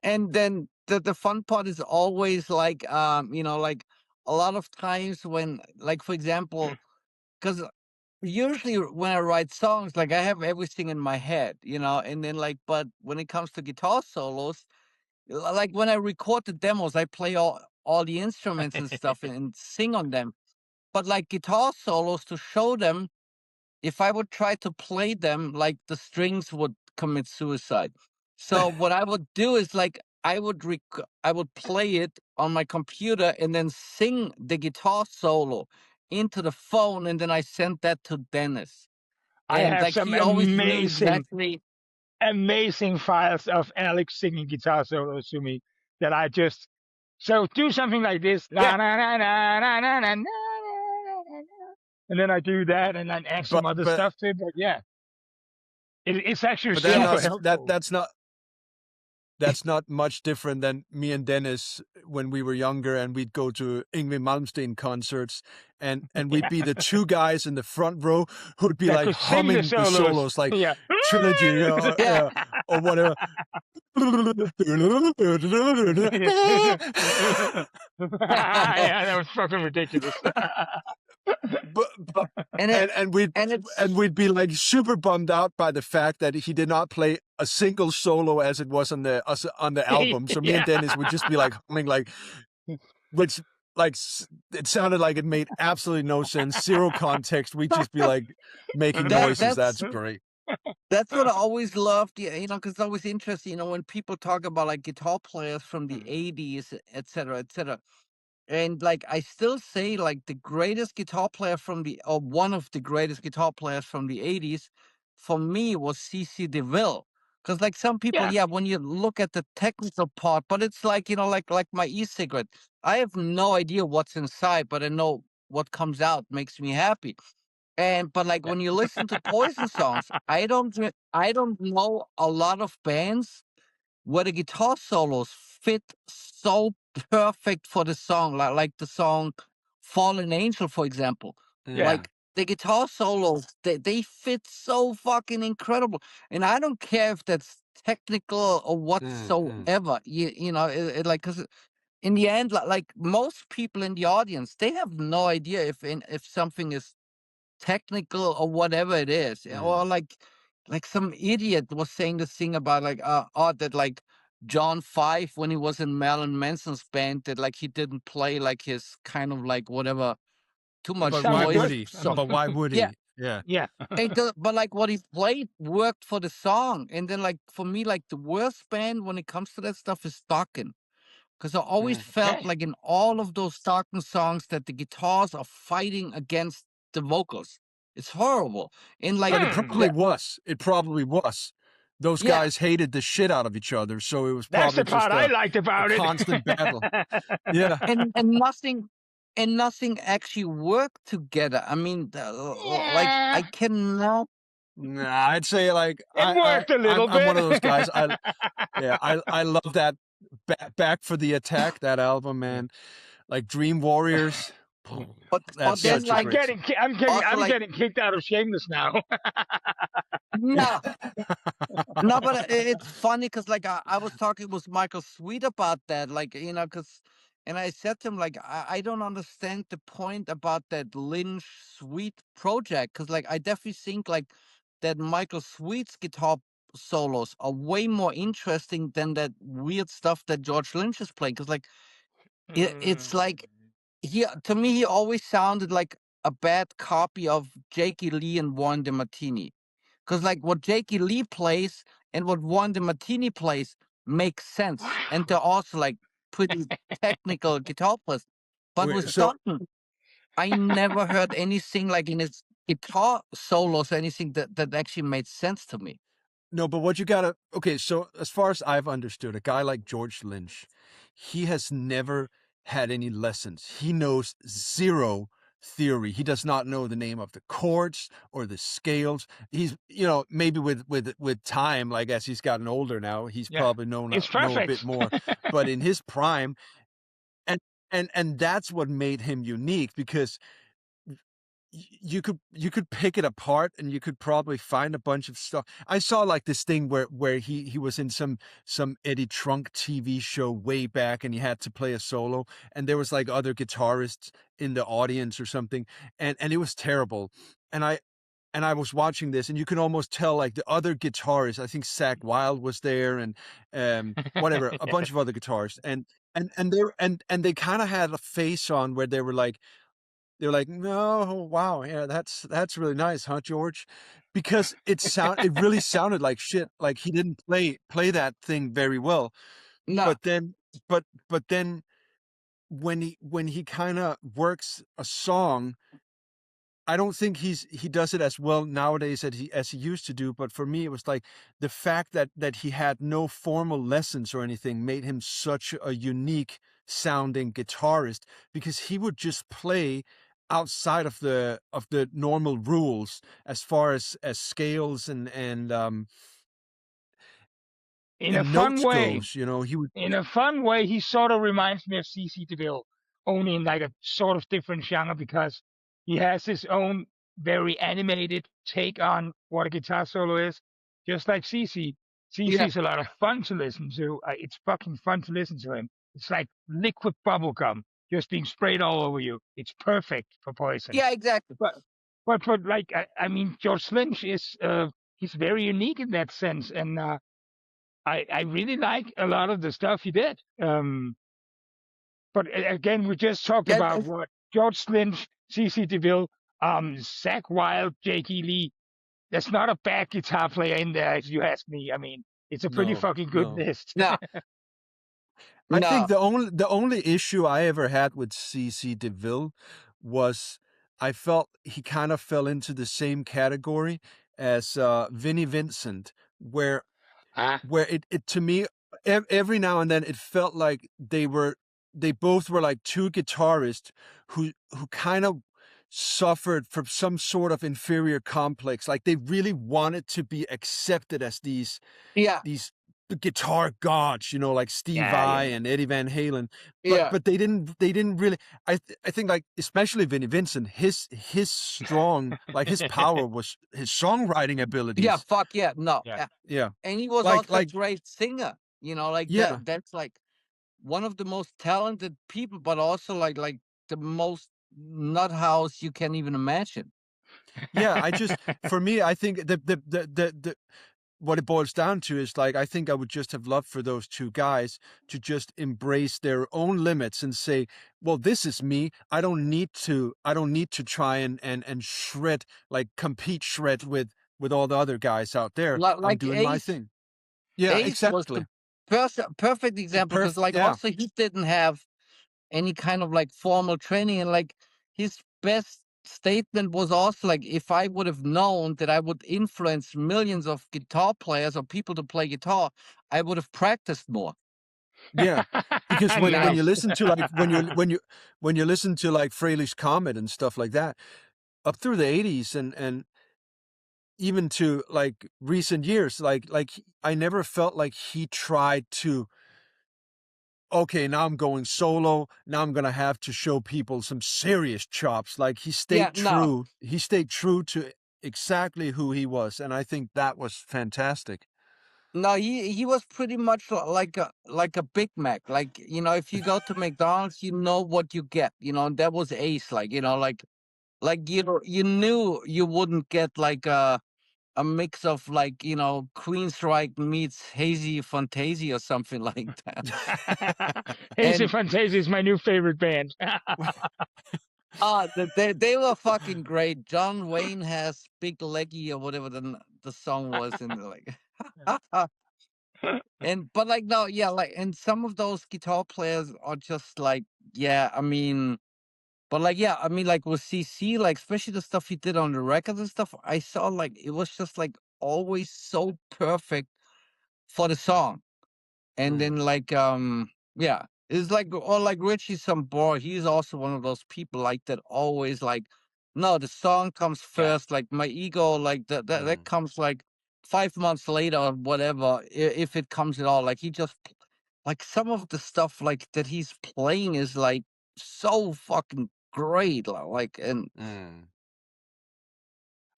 Speaker 4: and then the fun part is always like, you know, like a lot of times when, like, for example, because usually when I write songs, like I have everything in my head, and then like, but when it comes to guitar solos, like when I record the demos, I play all the instruments and stuff and sing on them. But like guitar solos to show them, if I would try to play them, like the strings would commit suicide. So what I would do is like I would play it on my computer and then sing the guitar solo into the phone, and then I sent that to Dennis.
Speaker 5: I
Speaker 4: And
Speaker 5: have
Speaker 4: like
Speaker 5: some
Speaker 4: he always knew exactly.
Speaker 5: amazing files of Alex singing guitar solos to me that I just so do something like this,
Speaker 3: Yeah.
Speaker 5: and then I do that, and then add some other
Speaker 3: But
Speaker 5: stuff to it. But yeah, it's actually
Speaker 3: but
Speaker 5: super helpful.
Speaker 3: that's not much different than me and Dennis when we were younger, and we'd go to Yngwie Malmsteen concerts, and we'd be the two guys in the front row who'd be
Speaker 5: That
Speaker 3: like
Speaker 5: could sing the
Speaker 3: humming the solos like
Speaker 5: Yeah.
Speaker 3: Trilogy or whatever.
Speaker 5: Yeah, that was fucking ridiculous.
Speaker 3: but
Speaker 4: And it
Speaker 3: and
Speaker 4: and
Speaker 3: we'd be like super bummed out by the fact that he did not play a single solo as it was on the album. So me and Dennis would just be like humming which like it sounded like it made absolutely no sense, zero context. We'd just be like making noises. That's great.
Speaker 4: That's what I always loved, because it's always interesting, when people talk about like guitar players from the 80s, et cetera, et cetera. And like I still say, like the greatest guitar player or one of the greatest guitar players from the 80s for me was CC DeVille. Because like some people,
Speaker 5: Yeah.
Speaker 4: when you look at the technical part, but it's like, like my e-cigarette. I have no idea what's inside, but I know what comes out makes me happy. But like when you listen to Poison songs, I don't know a lot of bands where the guitar solos fit so perfect for the song, like the song Fallen Angel, for example.
Speaker 5: Yeah.
Speaker 4: Like the guitar solos, they fit so fucking incredible. And I don't care if that's technical or whatsoever. Like, because in the end, like most people in the audience, they have no idea if something is technical or whatever it is. Or like some idiot was saying this thing about like that like John Five, when he was in Marilyn Manson's band, that like he didn't play like his kind of like whatever too much
Speaker 3: But why
Speaker 5: sounded
Speaker 3: would
Speaker 5: good.
Speaker 3: he?
Speaker 4: So
Speaker 3: But why would
Speaker 4: yeah,
Speaker 3: he? Yeah.
Speaker 5: Yeah.
Speaker 4: but like what he played worked for the song. And then like for me, like the worst band when it comes to that stuff is Dokken. Because I always felt
Speaker 5: Okay.
Speaker 4: like in all of those Stockton songs that the guitars are fighting against the vocals. It's horrible. And like,
Speaker 3: But it probably was. It probably was. Those
Speaker 4: Yeah.
Speaker 3: guys hated the shit out of each other, so it was
Speaker 5: That's
Speaker 3: probably
Speaker 5: the part
Speaker 3: just
Speaker 5: I liked about
Speaker 3: a
Speaker 5: it.
Speaker 3: constant battle. Yeah.
Speaker 4: and nothing actually worked together. I mean, like
Speaker 5: Yeah.
Speaker 4: I cannot.
Speaker 3: Nah, I'd say like
Speaker 5: It worked a little
Speaker 3: I'm one
Speaker 5: bit.
Speaker 3: of those guys. I love that Back for the Attack, that album, man. Like Dream Warriors.
Speaker 4: But
Speaker 3: That's
Speaker 4: then
Speaker 3: such a
Speaker 4: like
Speaker 3: great
Speaker 5: I'm
Speaker 4: also like
Speaker 5: getting kicked out of Shameless now.
Speaker 4: no. No, but it's funny because like I was talking with Michael Sweet about that, like because, and I said to him like I don't understand the point about that Lynch Sweet project, because like I definitely think like that Michael Sweet's guitar solos are way more interesting than that weird stuff that George Lynch is playing, because like it's like to me he always sounded like a bad copy of Jakey Lee and Warren DeMartini. Because like what Jakey Lee plays and what Warren DeMartini plays makes sense. And they're also like pretty technical guitar players. But
Speaker 3: Wait,
Speaker 4: with
Speaker 3: so
Speaker 4: Dutton, I never heard anything like in his guitar solos or anything that actually made sense to me.
Speaker 3: no, but what you gotta okay, so as far as I've understood, a guy like George Lynch, he has never had any lessons. He knows zero theory. He does not know the name of the chords or the scales. He's maybe with time, like as he's gotten older now, he's
Speaker 5: Yeah.
Speaker 3: probably know a
Speaker 5: perfect.
Speaker 3: bit more. But in his prime, and that's what made him unique, because you could pick it apart and you could probably find a bunch of stuff. I saw like this thing where he was in some Eddie Trunk TV show way back, and he had to play a solo, and there was like other guitarists in the audience or something, and it was terrible. And and I was watching this, and you can almost tell like the other guitarists. I think Zach Wilde was there, and whatever, a bunch of other guitarists, and they kind of had a face on where they were like, no, wow, yeah, that's really nice, huh, George? Because it really sounded like shit. Like he didn't play that thing very well.
Speaker 4: No.
Speaker 3: But then, but then when he kind of works a song, I don't think he does it as well nowadays as he used to do. But for me, it was like the fact that he had no formal lessons or anything made him such a unique sounding guitarist, because he would just play outside of the normal rules as far as scales
Speaker 5: In a
Speaker 3: and
Speaker 5: fun
Speaker 3: notes
Speaker 5: way.
Speaker 3: goes. You know, he would.
Speaker 5: In a fun way, he sort of reminds me of CC DeVille, only in like a sort of different genre, because he has his own very animated take on what a guitar solo is, just like CC. CC
Speaker 4: Yeah.
Speaker 5: is a lot of fun to listen to. It's fucking fun to listen to him. It's like liquid bubblegum just being sprayed all over you. It's perfect for Poison.
Speaker 4: Yeah, exactly.
Speaker 5: But like I mean, George Lynch is he's very unique in that sense, and I really like a lot of the stuff he did. But again, we just talked
Speaker 4: Yeah,
Speaker 5: about what George Lynch, CC DeVille, Zach Wilde, J.K. Lee. There's not a bad guitar player in there, if you ask me. I mean, it's a pretty
Speaker 3: No,
Speaker 5: fucking good
Speaker 3: no.
Speaker 5: list.
Speaker 4: no,
Speaker 3: I think
Speaker 4: no.
Speaker 3: the only issue I ever had with CC DeVille was I felt he kind of fell into the same category as Vinnie Vincent, where
Speaker 5: Ah,
Speaker 3: it to me every now and then it felt like they both were like two guitarists who kind of suffered from some sort of inferior complex. Like they really wanted to be accepted as
Speaker 4: Yeah,
Speaker 3: these guitar gods, you know, like Steve Vai
Speaker 5: yeah.
Speaker 3: and Eddie Van Halen.
Speaker 4: yeah,
Speaker 3: But they didn't really. I think like especially Vinnie Vincent, his strong, like his power was his songwriting
Speaker 4: yeah.
Speaker 3: abilities.
Speaker 4: Fuck yeah, no.
Speaker 5: Yeah.
Speaker 3: Yeah,
Speaker 4: And he was
Speaker 3: like
Speaker 4: also a
Speaker 3: like
Speaker 4: great singer. You know, like
Speaker 3: yeah.
Speaker 4: that's like one of the most talented people, but also like the most nut house you can even imagine.
Speaker 3: Yeah, I just for me, I think the what it boils down to is like I think I would just have loved for those two guys to just embrace their own limits and say, well, this is me. I don't need to try and shred, like compete shred with all the other guys out there. I'm
Speaker 4: Like
Speaker 3: doing my
Speaker 4: Ace.
Speaker 3: thing. Yeah,
Speaker 4: Ace was the
Speaker 3: exactly.
Speaker 4: perfect example, because like
Speaker 3: Yeah.
Speaker 4: also he didn't have any kind of like formal training, and like his best statement was also like, if I would have known that I would influence millions of guitar players or people to play guitar, I would have practiced more.
Speaker 3: Yeah. Because when you
Speaker 5: Nice.
Speaker 3: listen to like when you listen to like Fraley's Comet and stuff like that, up through the 80s and even to like recent years, I never felt like he tried to, okay, now I'm going solo, now I'm gonna have to show people some serious chops. Like
Speaker 4: Yeah, no,
Speaker 3: he stayed true to exactly who he was, and I think that was fantastic.
Speaker 4: no, he was pretty much like a Big Mac. Like, you know, if you go to McDonald's, you know what you get. You know, and that was Ace. Like, you know, like you knew you wouldn't get like a mix of like, you know, Queensryche meets Hazy Fantasy or something like that.
Speaker 5: Hazy
Speaker 4: And
Speaker 5: Fantasy is my new favorite band.
Speaker 4: they were fucking great. John Wayne has Big Leggy or whatever the song was, and like and but like no, yeah, like, and some of those guitar players are just like, yeah, I mean, but like, yeah, I mean, like with CC, like especially the stuff he did on the records and stuff, I saw like it was just like always so perfect for the song. And then
Speaker 3: Mm,
Speaker 4: like yeah, it's like, or like Richie Sambora, he's also one of those people like that always like, no, the song comes
Speaker 5: Yeah.
Speaker 4: first, like my ego, like that
Speaker 3: mm,
Speaker 4: comes like 5 months later or whatever, if it comes at all. Like he just like some of the stuff like that he's playing is like so fucking great, like, and
Speaker 3: mm.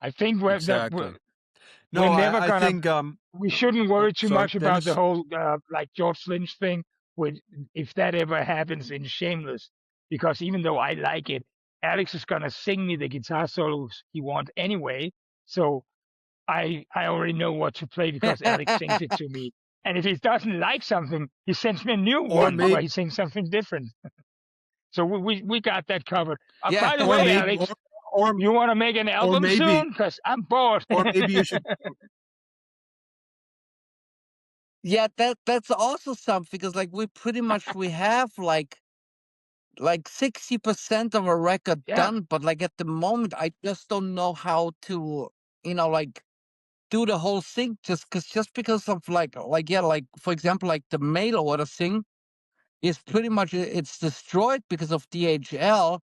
Speaker 5: I think
Speaker 3: Exactly.
Speaker 5: we're
Speaker 3: No,
Speaker 5: never
Speaker 3: I
Speaker 5: gonna.
Speaker 3: think
Speaker 5: We shouldn't worry too
Speaker 3: sorry,
Speaker 5: much about the
Speaker 3: Dennis.
Speaker 5: whole like George Lynch thing, with if that ever happens in Shameless, because even though I like it, Alex is gonna sing me the guitar solos he wants anyway. So I already know what to play because Alex sings it to me. And if he doesn't like something, he sends me a new
Speaker 3: Or
Speaker 5: one
Speaker 3: maybe,
Speaker 5: where he sings something different. So we got that covered.
Speaker 4: Yeah.
Speaker 5: By the
Speaker 3: or
Speaker 5: way,
Speaker 3: maybe,
Speaker 5: Alex,
Speaker 3: or
Speaker 5: you want to make an album
Speaker 3: maybe,
Speaker 5: soon? Because I'm bored.
Speaker 3: or maybe you should.
Speaker 4: Yeah, that's also something because like we have like 60% of a record
Speaker 5: Yeah,
Speaker 4: done, but like at the moment I just don't know how to, like do the whole thing just because of like yeah, like for example, like the mail order thing is pretty much it's destroyed because of DHL.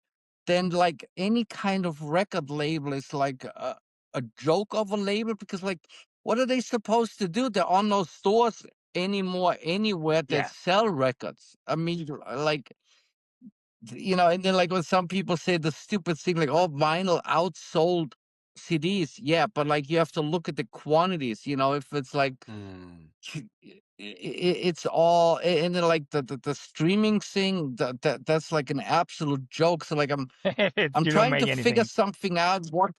Speaker 4: Then like any kind of record label is like a joke of a label because like what are they supposed to do? There are no stores anymore anywhere that
Speaker 5: yeah.
Speaker 4: sell records. I mean, like and then like when some people say the stupid thing like, oh, vinyl outsold CDs. Yeah, but like you have to look at the quantities. If it's like it's all, and then like the streaming thing that's like an absolute joke. So like I'm
Speaker 5: You don't
Speaker 4: trying to
Speaker 5: make
Speaker 4: figure
Speaker 5: anything.
Speaker 4: something out. What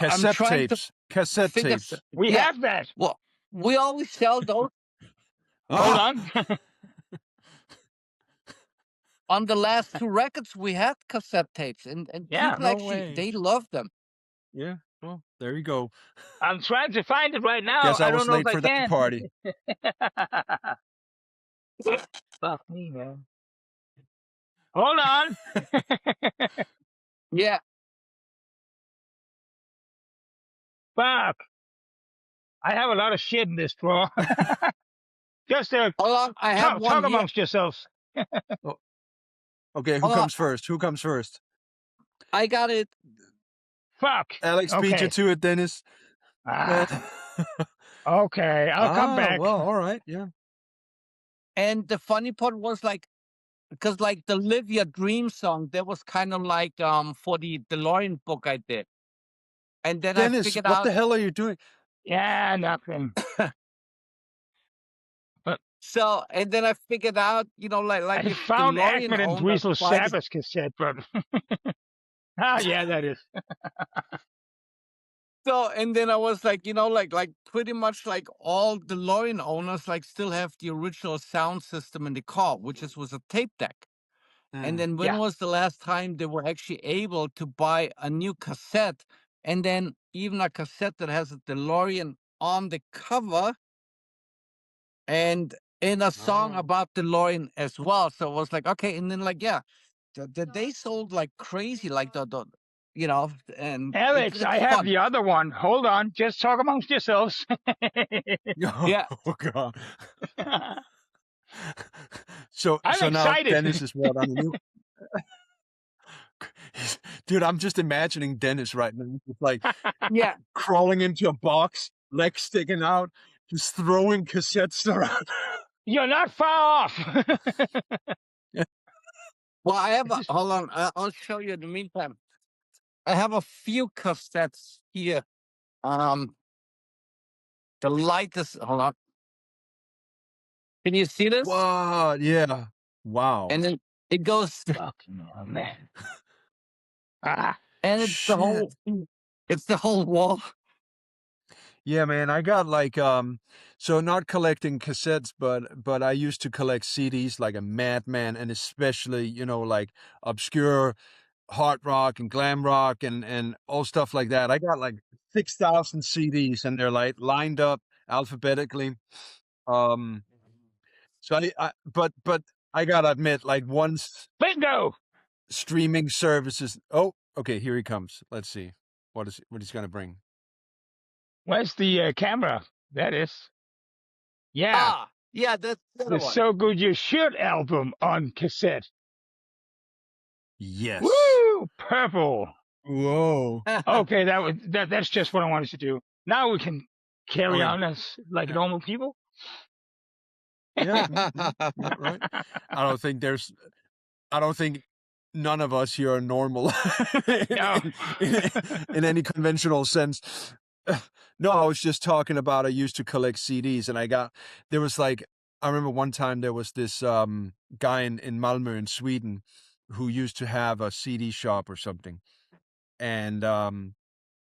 Speaker 4: I'm
Speaker 3: Cassette
Speaker 4: trying to
Speaker 3: tapes. Cassette
Speaker 4: figure.
Speaker 3: tapes.
Speaker 5: We
Speaker 4: Yeah,
Speaker 5: have that.
Speaker 4: well, we always sell those.
Speaker 5: Hold
Speaker 3: Ah,
Speaker 5: on.
Speaker 4: On the last two records, we had cassette tapes, and
Speaker 5: Yeah,
Speaker 4: people
Speaker 3: no
Speaker 4: actually
Speaker 3: way.
Speaker 4: they love them.
Speaker 3: Yeah. Well, there you go.
Speaker 5: I'm trying to find it right now.
Speaker 3: Guess I
Speaker 5: I don't
Speaker 3: was
Speaker 5: know if
Speaker 3: late
Speaker 5: I
Speaker 3: for that
Speaker 5: can.
Speaker 3: party.
Speaker 5: Fuck me, man. Hold on.
Speaker 4: Yeah.
Speaker 5: Fuck. I have a lot of shit in this drawer. Just
Speaker 4: Hold on, I have one
Speaker 5: talk
Speaker 4: here.
Speaker 5: amongst yourselves.
Speaker 3: Oh, okay, who
Speaker 4: Hold on,
Speaker 3: comes first? Who comes first?
Speaker 4: I got it.
Speaker 5: Fuck.
Speaker 3: Alex beat you
Speaker 5: Okay.
Speaker 3: to it, Dennis.
Speaker 5: Ah, okay. I'll come back.
Speaker 3: Well, all right, yeah.
Speaker 4: And the funny part was like, because like the Live Your Dream song, that was kind of like for the Delorean book I did, and then I
Speaker 3: Dennis,
Speaker 4: figured
Speaker 3: what
Speaker 4: out.
Speaker 3: the hell are you doing?
Speaker 5: Yeah, nothing. But
Speaker 4: So and then I figured out, like
Speaker 5: I
Speaker 4: if
Speaker 5: found
Speaker 4: DeLorean
Speaker 5: Ahmed and
Speaker 4: owned a
Speaker 5: Dweezil
Speaker 4: Friday.
Speaker 5: Sabbath cassette, but yeah, that is.
Speaker 4: So and then I was like, like pretty much like all DeLorean owners like still have the original sound system in the car, which was a tape deck. And then when
Speaker 5: Yeah.
Speaker 4: was the last time they were actually able to buy a new cassette, and then even a cassette that has a DeLorean on the cover and in a song
Speaker 3: Oh.
Speaker 4: about DeLorean as well? So it was like, okay, and then like, yeah, they sold like crazy, like and
Speaker 5: Alex,
Speaker 4: it's
Speaker 5: I have
Speaker 4: fun.
Speaker 5: the other one. Hold on. Just talk amongst yourselves.
Speaker 4: Yeah.
Speaker 3: Oh God.
Speaker 5: I'm
Speaker 3: So now
Speaker 5: excited.
Speaker 3: Dennis is what on a new. Dude, I'm just imagining Dennis right now, just like
Speaker 4: Yeah.
Speaker 3: crawling into a box, legs sticking out, just throwing cassettes around.
Speaker 5: You're not far off.
Speaker 4: Well, I have
Speaker 5: This
Speaker 4: a,
Speaker 5: is
Speaker 4: hold on, I'll show you in the meantime. I have a few cassettes here. The lightest, hold on. Can you see this?
Speaker 3: What? Yeah. Wow.
Speaker 4: And then it goes,
Speaker 5: fucking hell, man. Ah,
Speaker 4: and
Speaker 3: Shit.
Speaker 4: it's the whole wall.
Speaker 3: Yeah, man. I got like so not collecting cassettes, but I used to collect CDs like a madman, and especially, like obscure hard rock and glam rock and all stuff like that. I got like 6,000 CDs, and they're like lined up alphabetically. Um so but I gotta admit, like once
Speaker 5: bingo.
Speaker 3: streaming services. Oh, okay, here he comes. Let's see what he's gonna bring.
Speaker 5: Where's the camera? That is. Yeah.
Speaker 4: Yeah, that's the other
Speaker 5: The
Speaker 4: one.
Speaker 5: So Good You Should album on cassette.
Speaker 3: Yes.
Speaker 5: Woo! Purple.
Speaker 3: Whoa.
Speaker 5: Okay, that's just what I wanted to do. Now we can carry
Speaker 3: Okay.
Speaker 5: on as like
Speaker 3: Yeah.
Speaker 5: normal people.
Speaker 3: Yeah, yeah, right. I don't think none of us here are normal
Speaker 5: No.
Speaker 3: in any conventional sense. No, I was just talking about I used to collect CDs, and there was like, I remember one time there was this guy in Malmö in Sweden who used to have a CD shop or something. And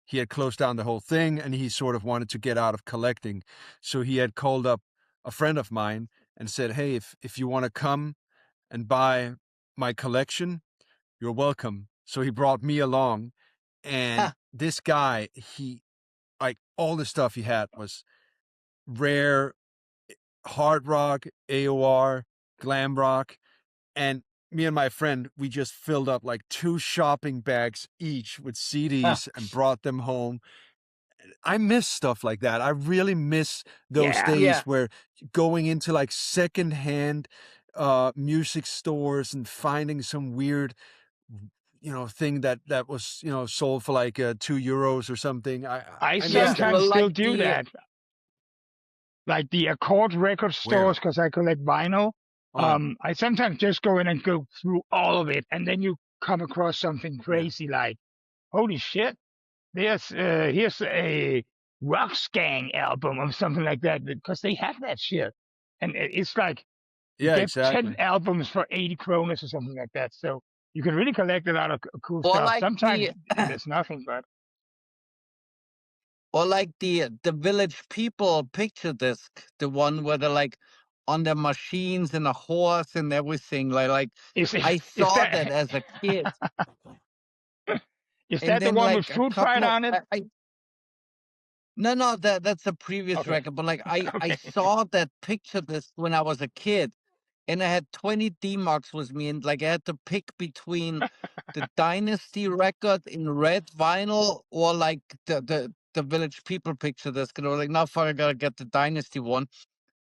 Speaker 3: he had closed down the whole thing, and he sort of wanted to get out of collecting. So he had called up a friend of mine and said, "Hey, if you want to come and buy my collection, you're welcome." So he brought me along, and this guy, he like all the stuff he had was rare hard rock, AOR, glam rock, and me and my friend, we just filled up like 2 shopping bags each with CDs and brought them home. I miss stuff like that. I really miss those
Speaker 5: Yeah.
Speaker 3: days
Speaker 4: Yeah.
Speaker 3: where going into like secondhand music stores and finding some weird thing that was sold for like €2 or something.
Speaker 5: I
Speaker 3: I miss
Speaker 4: Yeah.
Speaker 3: that.
Speaker 5: sometimes
Speaker 4: Well,
Speaker 5: still
Speaker 4: like
Speaker 5: do
Speaker 4: the
Speaker 5: that. Like the Accord record
Speaker 3: Where?
Speaker 5: stores, because I collect vinyl.
Speaker 3: Oh,
Speaker 5: I sometimes just go in and go through all of it, and then you come across something
Speaker 3: yeah.
Speaker 5: crazy like, holy shit, here's a Rocksgang album or something like that, because they have that shit, and it's like you
Speaker 3: Yeah,
Speaker 5: get 10
Speaker 3: exactly.
Speaker 5: albums for 80 kronas or something like that. So you can really collect a lot of cool
Speaker 4: or
Speaker 5: stuff.
Speaker 4: like
Speaker 5: Sometimes
Speaker 4: the
Speaker 5: there's nothing, but
Speaker 4: or like the Village People picture disc, the one where they're like on their machines and a horse and everything. Like
Speaker 5: is
Speaker 4: I
Speaker 5: is
Speaker 4: saw that
Speaker 5: that
Speaker 4: as a kid,
Speaker 5: is
Speaker 4: and
Speaker 5: that the
Speaker 4: then
Speaker 5: one with
Speaker 4: like a
Speaker 5: Food Fight
Speaker 4: couple of
Speaker 5: on it?
Speaker 4: no, that's a previous
Speaker 5: Okay.
Speaker 4: record. But like I
Speaker 5: Okay.
Speaker 4: saw that picture disc when I was a kid, and I had 20 D-Marks with me, and like I had to pick between the Dynasty record in red vinyl or like the Village People picture disc. And I was like, no, fuck, I gotta get the Dynasty one.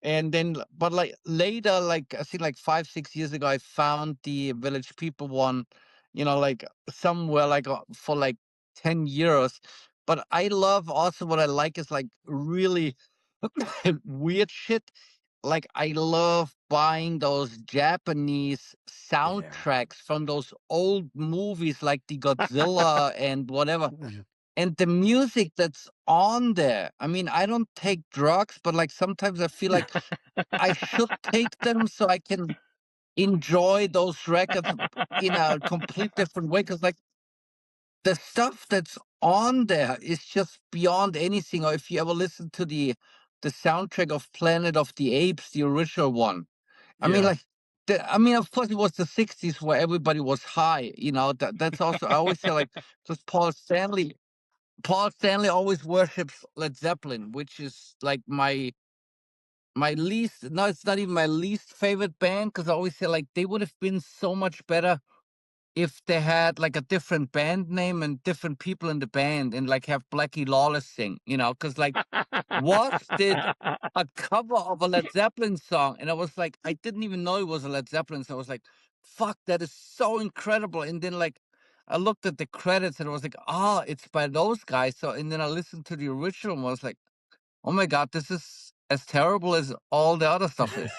Speaker 4: And then, but like later, like I think like 5, 6 years ago, I found the Village People one, like somewhere like for like 10 years. But I love also what I like is like really weird shit. Like I love buying those Japanese
Speaker 3: Yeah.
Speaker 4: soundtracks from those old movies like the Godzilla and whatever. And the music that's on there, I mean, I don't take drugs, but like sometimes I feel like I should take them so I can enjoy those records in a complete different way. Cause like the stuff that's on there is just beyond anything. Or if you ever listen to the soundtrack of Planet of the Apes, the original one, I mean,
Speaker 3: Yeah.
Speaker 4: like, of course, it was the '60s where everybody was high. That's also I always say like, because Paul Stanley always worships Led Zeppelin, which is like my least. No, it's not even my least favorite band, because I always say like they would have been so much better if they had like a different band name and different people in the band, and like have Blackie Lawless sing. Because like Wasp did a cover of a Led Zeppelin song, and I was like, I didn't even know it was a Led Zeppelin song. I was like, fuck, that is so incredible. And then like I looked at the credits and I was like, it's by those guys. So and then I listened to the original and I was like, oh my god, this is as terrible as all the other stuff is.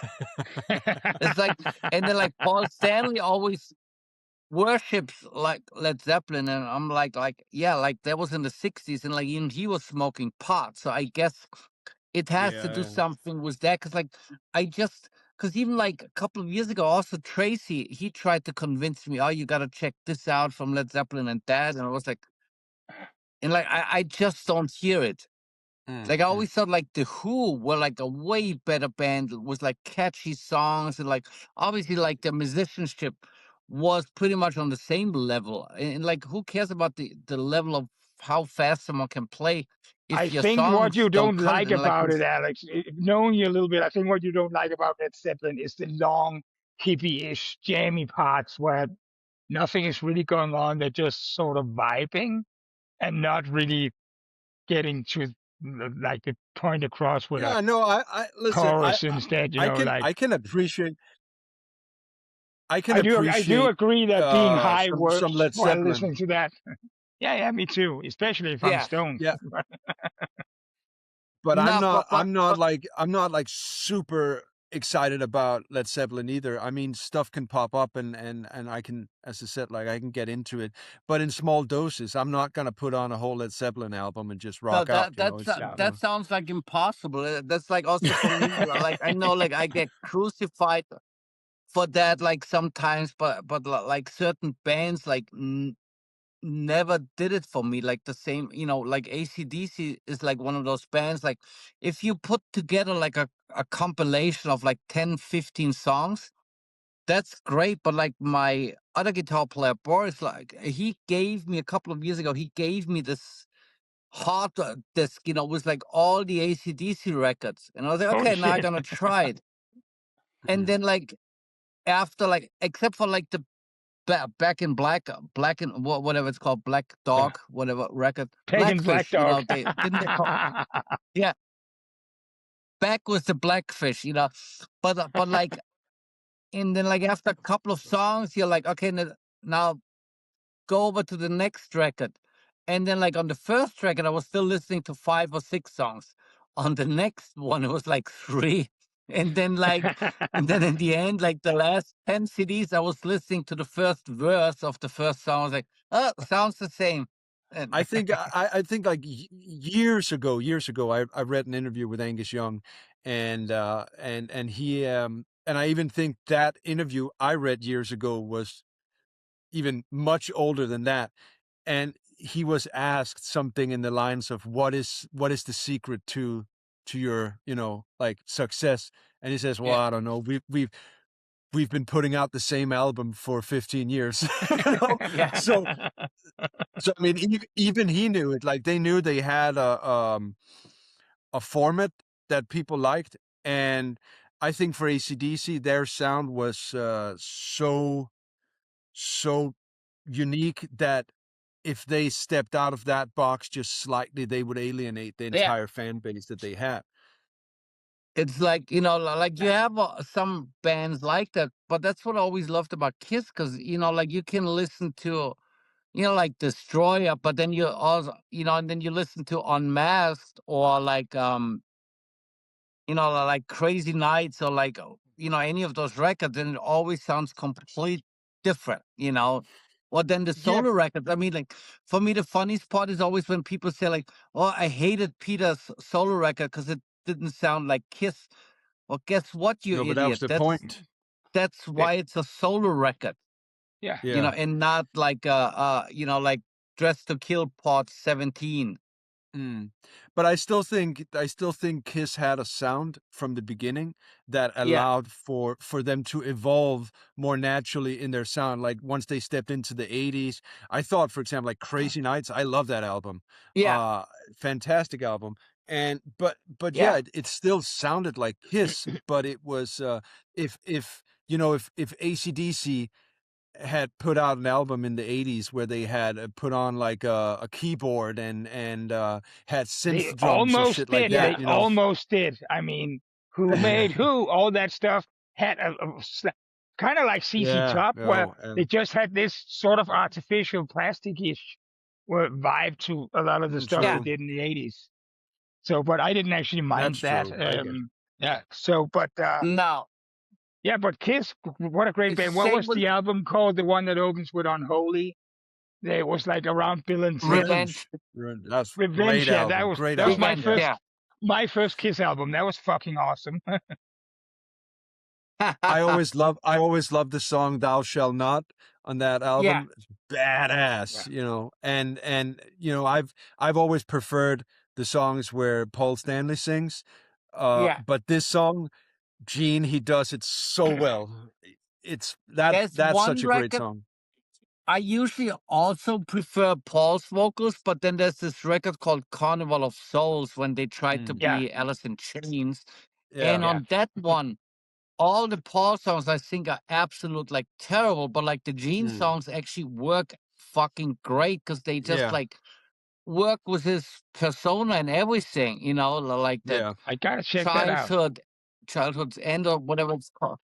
Speaker 4: It's like, and then like Paul Stanley always worships like Led Zeppelin, and I'm like yeah, like that was in the '60s, and like even he was smoking pot, so I guess it has to do
Speaker 3: Yeah.
Speaker 4: something with that. Because even like a couple of years ago, also Tracy, he tried to convince me, oh, you gotta check this out from Led Zeppelin and that, and I was like, and like I just don't hear it. Like I always thought like the Who were like a way better band with like catchy songs, and like obviously like the musicianship was pretty much on the same level. And like who cares about the level of how fast someone can play
Speaker 5: I
Speaker 4: if your
Speaker 5: think what
Speaker 4: songs
Speaker 5: you
Speaker 4: don't
Speaker 5: don't
Speaker 4: cut it?
Speaker 5: like
Speaker 4: And like
Speaker 5: about it, Alex, knowing you a little bit, I think what you don't like about Led Zeppelin is the long, hippie-ish, jammy parts where nothing is really going on. They're just sort of vibing and not really getting to like the point across with a
Speaker 3: Yeah, no, I listen,
Speaker 5: chorus instead. Like
Speaker 3: I can appreciate
Speaker 5: I do agree that being high
Speaker 3: some
Speaker 5: works
Speaker 3: Led
Speaker 5: while
Speaker 3: Zeppelin.
Speaker 5: listening to that. Yeah, me too. Especially if I'm
Speaker 4: yeah,
Speaker 5: stoned.
Speaker 3: Yeah, but
Speaker 4: no,
Speaker 3: I'm not like super excited about Led Zeppelin either. I mean, stuff can pop up and I can, as I said, like I can get into it, but in small doses. I'm not gonna put on a whole Led Zeppelin album and just
Speaker 4: no,
Speaker 3: rock out, it's
Speaker 5: No.
Speaker 4: that sounds like impossible. That's like also for me. Like I know, like I get crucified for that, like sometimes, but like certain bands, like never did it for me. Like the same, like AC/DC is like one of those bands. Like if you put together like a compilation of like 10, 15 songs, that's great. But like my other guitar player, Boris, like he gave me a couple of years ago, he gave me this hard disc, with like all the AC/DC records. And I was like,
Speaker 5: Holy
Speaker 4: okay, now I'm
Speaker 5: shit.
Speaker 4: gonna try it. And then like after like except for like the Back in Black, Black and whatever it's called, Black
Speaker 5: Yeah.
Speaker 4: Dog, whatever record,
Speaker 5: Pagan Black
Speaker 4: Blackfish.
Speaker 5: Dog.
Speaker 4: They didn't they call, yeah, Back was the Blackfish, but like, and then like after a couple of songs, you're like, okay, now go over to the next record, and then like on the first record, I was still listening to 5 or 6 songs. On the next one, it was like 3. And then and then in the end, like the last 10 CDs, I was listening to the first verse of the first song. I was like, oh, sounds the same. And
Speaker 3: I think I think like years ago, I read an interview with Angus Young, and he and I even think that interview I read years ago was even much older than that, and he was asked something in the lines of what is the secret to your like success, and he says, well,
Speaker 4: yeah,
Speaker 3: I don't know, we've been putting out the same album for 15 years. You know?
Speaker 4: yeah,
Speaker 3: So I mean, even he knew it. Like they knew they had a format that people liked, and I think for AC/DC, their sound was so unique that if they stepped out of that box just slightly, they would alienate the
Speaker 4: yeah.
Speaker 3: entire fan base that they had.
Speaker 4: It's like, like you have some bands like that, but that's what I always loved about Kiss, because, like you can listen to, like Destroyer, but then you also, and then you listen to Unmasked or like, like Crazy Nights or like, any of those records, and it always sounds complete different, Or then the
Speaker 3: Yeah.
Speaker 4: solo records. I mean, like for me, the funniest part is always when people say like, "Oh, I hated Peter's solo record because it didn't sound like Kiss." Well, guess what, you
Speaker 3: No, but that was
Speaker 4: idiot?
Speaker 3: the point.
Speaker 4: That's why it's a solo record,
Speaker 5: Yeah.
Speaker 3: Yeah.
Speaker 4: and not like like Dress to Kill Part 17.
Speaker 3: But I still think Kiss had a sound from the beginning that
Speaker 4: Yeah,
Speaker 3: allowed for them to evolve more naturally in their sound. Like once they stepped into the 80s, I thought, for example, like Crazy Nights, I love that album.
Speaker 4: yeah,
Speaker 3: Fantastic album. And but
Speaker 4: yeah.
Speaker 3: yeah, it still sounded like Kiss, but it was if if AC/DC had put out an album in the 80s where they had put on like a keyboard and had
Speaker 5: They
Speaker 3: synth drums or
Speaker 5: almost
Speaker 3: shit like
Speaker 5: did.
Speaker 4: Yeah.
Speaker 5: They
Speaker 3: that,
Speaker 5: almost did. I mean, who made who? All that stuff had kind of like CC
Speaker 3: Yeah,
Speaker 5: Top, where
Speaker 3: no,
Speaker 5: they just had this sort of artificial plastic-ish vibe to a lot of the stuff they
Speaker 4: Yeah.
Speaker 3: true.
Speaker 5: did in the 80s. So, but I didn't actually mind
Speaker 3: That's
Speaker 5: that.
Speaker 3: true. I get it.
Speaker 5: Yeah. So, but
Speaker 4: No,
Speaker 5: yeah, but Kiss, what a great
Speaker 4: it's
Speaker 5: band.
Speaker 4: the
Speaker 5: What
Speaker 4: same
Speaker 5: was
Speaker 4: with
Speaker 5: the album called? The one that opens with Unholy? It was like around Bill and Ted.
Speaker 4: Revenge.
Speaker 3: That's
Speaker 5: Revenge.
Speaker 3: great
Speaker 5: Yeah,
Speaker 3: album. Great
Speaker 5: that was
Speaker 3: album.
Speaker 5: my
Speaker 4: Revenge.
Speaker 5: first
Speaker 3: Yeah.
Speaker 5: my first Kiss album. That was fucking awesome.
Speaker 3: I always love the song "Thou Shall Not" on that album. It's badass, and I've always preferred the songs where Paul Stanley sings.
Speaker 4: Yeah.
Speaker 3: But this song, Gene, he does it so well. It's
Speaker 4: There's
Speaker 3: that's
Speaker 4: one
Speaker 3: such a great
Speaker 4: record
Speaker 3: song.
Speaker 4: I usually also prefer Paul's vocals, but then there's this record called Carnival of Souls when they tried to
Speaker 5: Yeah.
Speaker 4: be Alice in Chains. And
Speaker 3: Yeah.
Speaker 4: on that one, all the Paul songs I think are absolute like terrible, but like the Gene songs actually work fucking great because they just
Speaker 3: Yeah.
Speaker 4: like work with his persona and everything, like that
Speaker 3: Yeah.
Speaker 5: I gotta check that out.
Speaker 4: childhood's end or whatever it's called.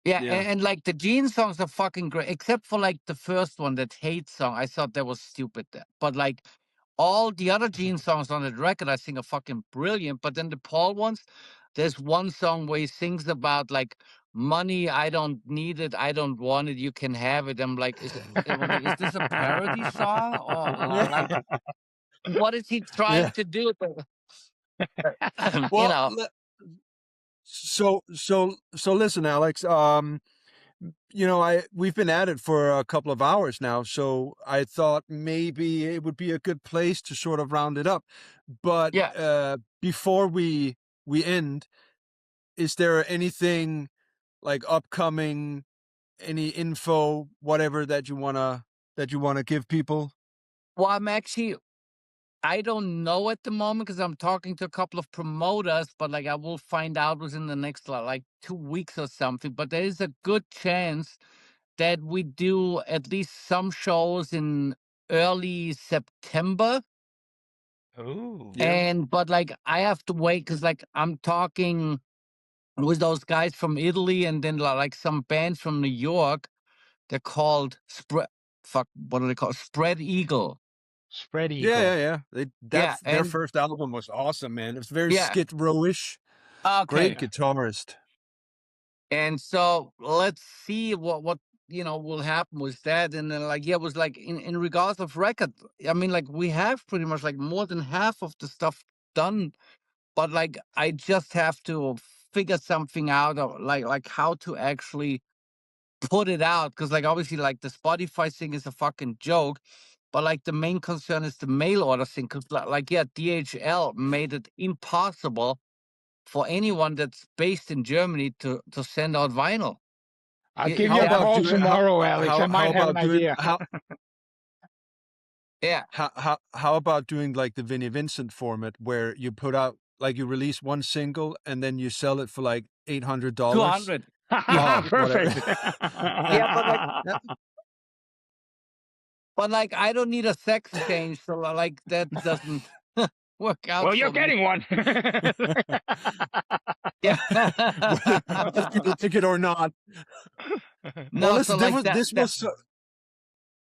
Speaker 4: Yeah,
Speaker 3: Yeah.
Speaker 4: and like the Gene songs are fucking great, except for like the first one, that Hate song. I thought that was stupid there. But like all the other Gene songs on that record, I think are fucking brilliant. But then the Paul ones, there's one song where he sings about like money, I don't need it, I don't want it, you can have it. I'm like, is this a parody song? Or like what is he trying
Speaker 3: Yeah.
Speaker 4: to do?
Speaker 3: Well, so listen, Alex. we've been at it for a couple of hours now, so I thought maybe it would be a good place to sort of round it up. But
Speaker 4: Yeah.
Speaker 3: before we end, is there anything like upcoming, any info, whatever that you wanna give people?
Speaker 4: Well, I don't know at the moment because I'm talking to a couple of promoters, but like I will find out within the next like 2 weeks or something. But there is a good chance that we do at least some shows in early September.
Speaker 5: Oh.
Speaker 3: Yeah.
Speaker 4: But like I have to wait because like I'm talking with those guys from Italy and then like some bands from New York. They're called what are they called? Spread Eagle.
Speaker 5: Spread
Speaker 3: Yeah,
Speaker 5: Eagle.
Speaker 3: yeah.
Speaker 4: Yeah,
Speaker 3: Their
Speaker 4: and
Speaker 3: first album was awesome, man. It's very
Speaker 4: yeah,
Speaker 3: Skid Row-ish. Great
Speaker 4: okay.
Speaker 3: guitarist.
Speaker 4: And so let's see what will happen with that. And then like it was like in regards of record, I mean like we have pretty much like more than half of the stuff done, but like I just have to figure something out of like how to actually put it out because like obviously like the Spotify thing is a fucking joke, but like the main concern is the mail order thing because like yeah, DHL made it impossible for anyone that's based in Germany to send out vinyl.
Speaker 5: I'll give
Speaker 3: How
Speaker 5: you a
Speaker 3: about
Speaker 5: call
Speaker 3: doing
Speaker 5: tomorrow, Alex. I
Speaker 3: how
Speaker 5: might have an
Speaker 3: about doing
Speaker 5: idea.
Speaker 4: Yeah.
Speaker 3: how about doing like the Vinnie Vincent format where you put out like you release one single and then you sell it for like $800?
Speaker 4: 200. Yeah.
Speaker 3: Oh, whatever.
Speaker 5: Perfect.
Speaker 4: Yeah, but like
Speaker 3: Yeah.
Speaker 4: I don't need a sex change, so like that doesn't work out
Speaker 5: Well, you're
Speaker 4: for me.
Speaker 5: getting one.
Speaker 4: Yeah.
Speaker 3: Whether you like it or not.
Speaker 4: No,
Speaker 3: Listen,
Speaker 4: so like
Speaker 3: this was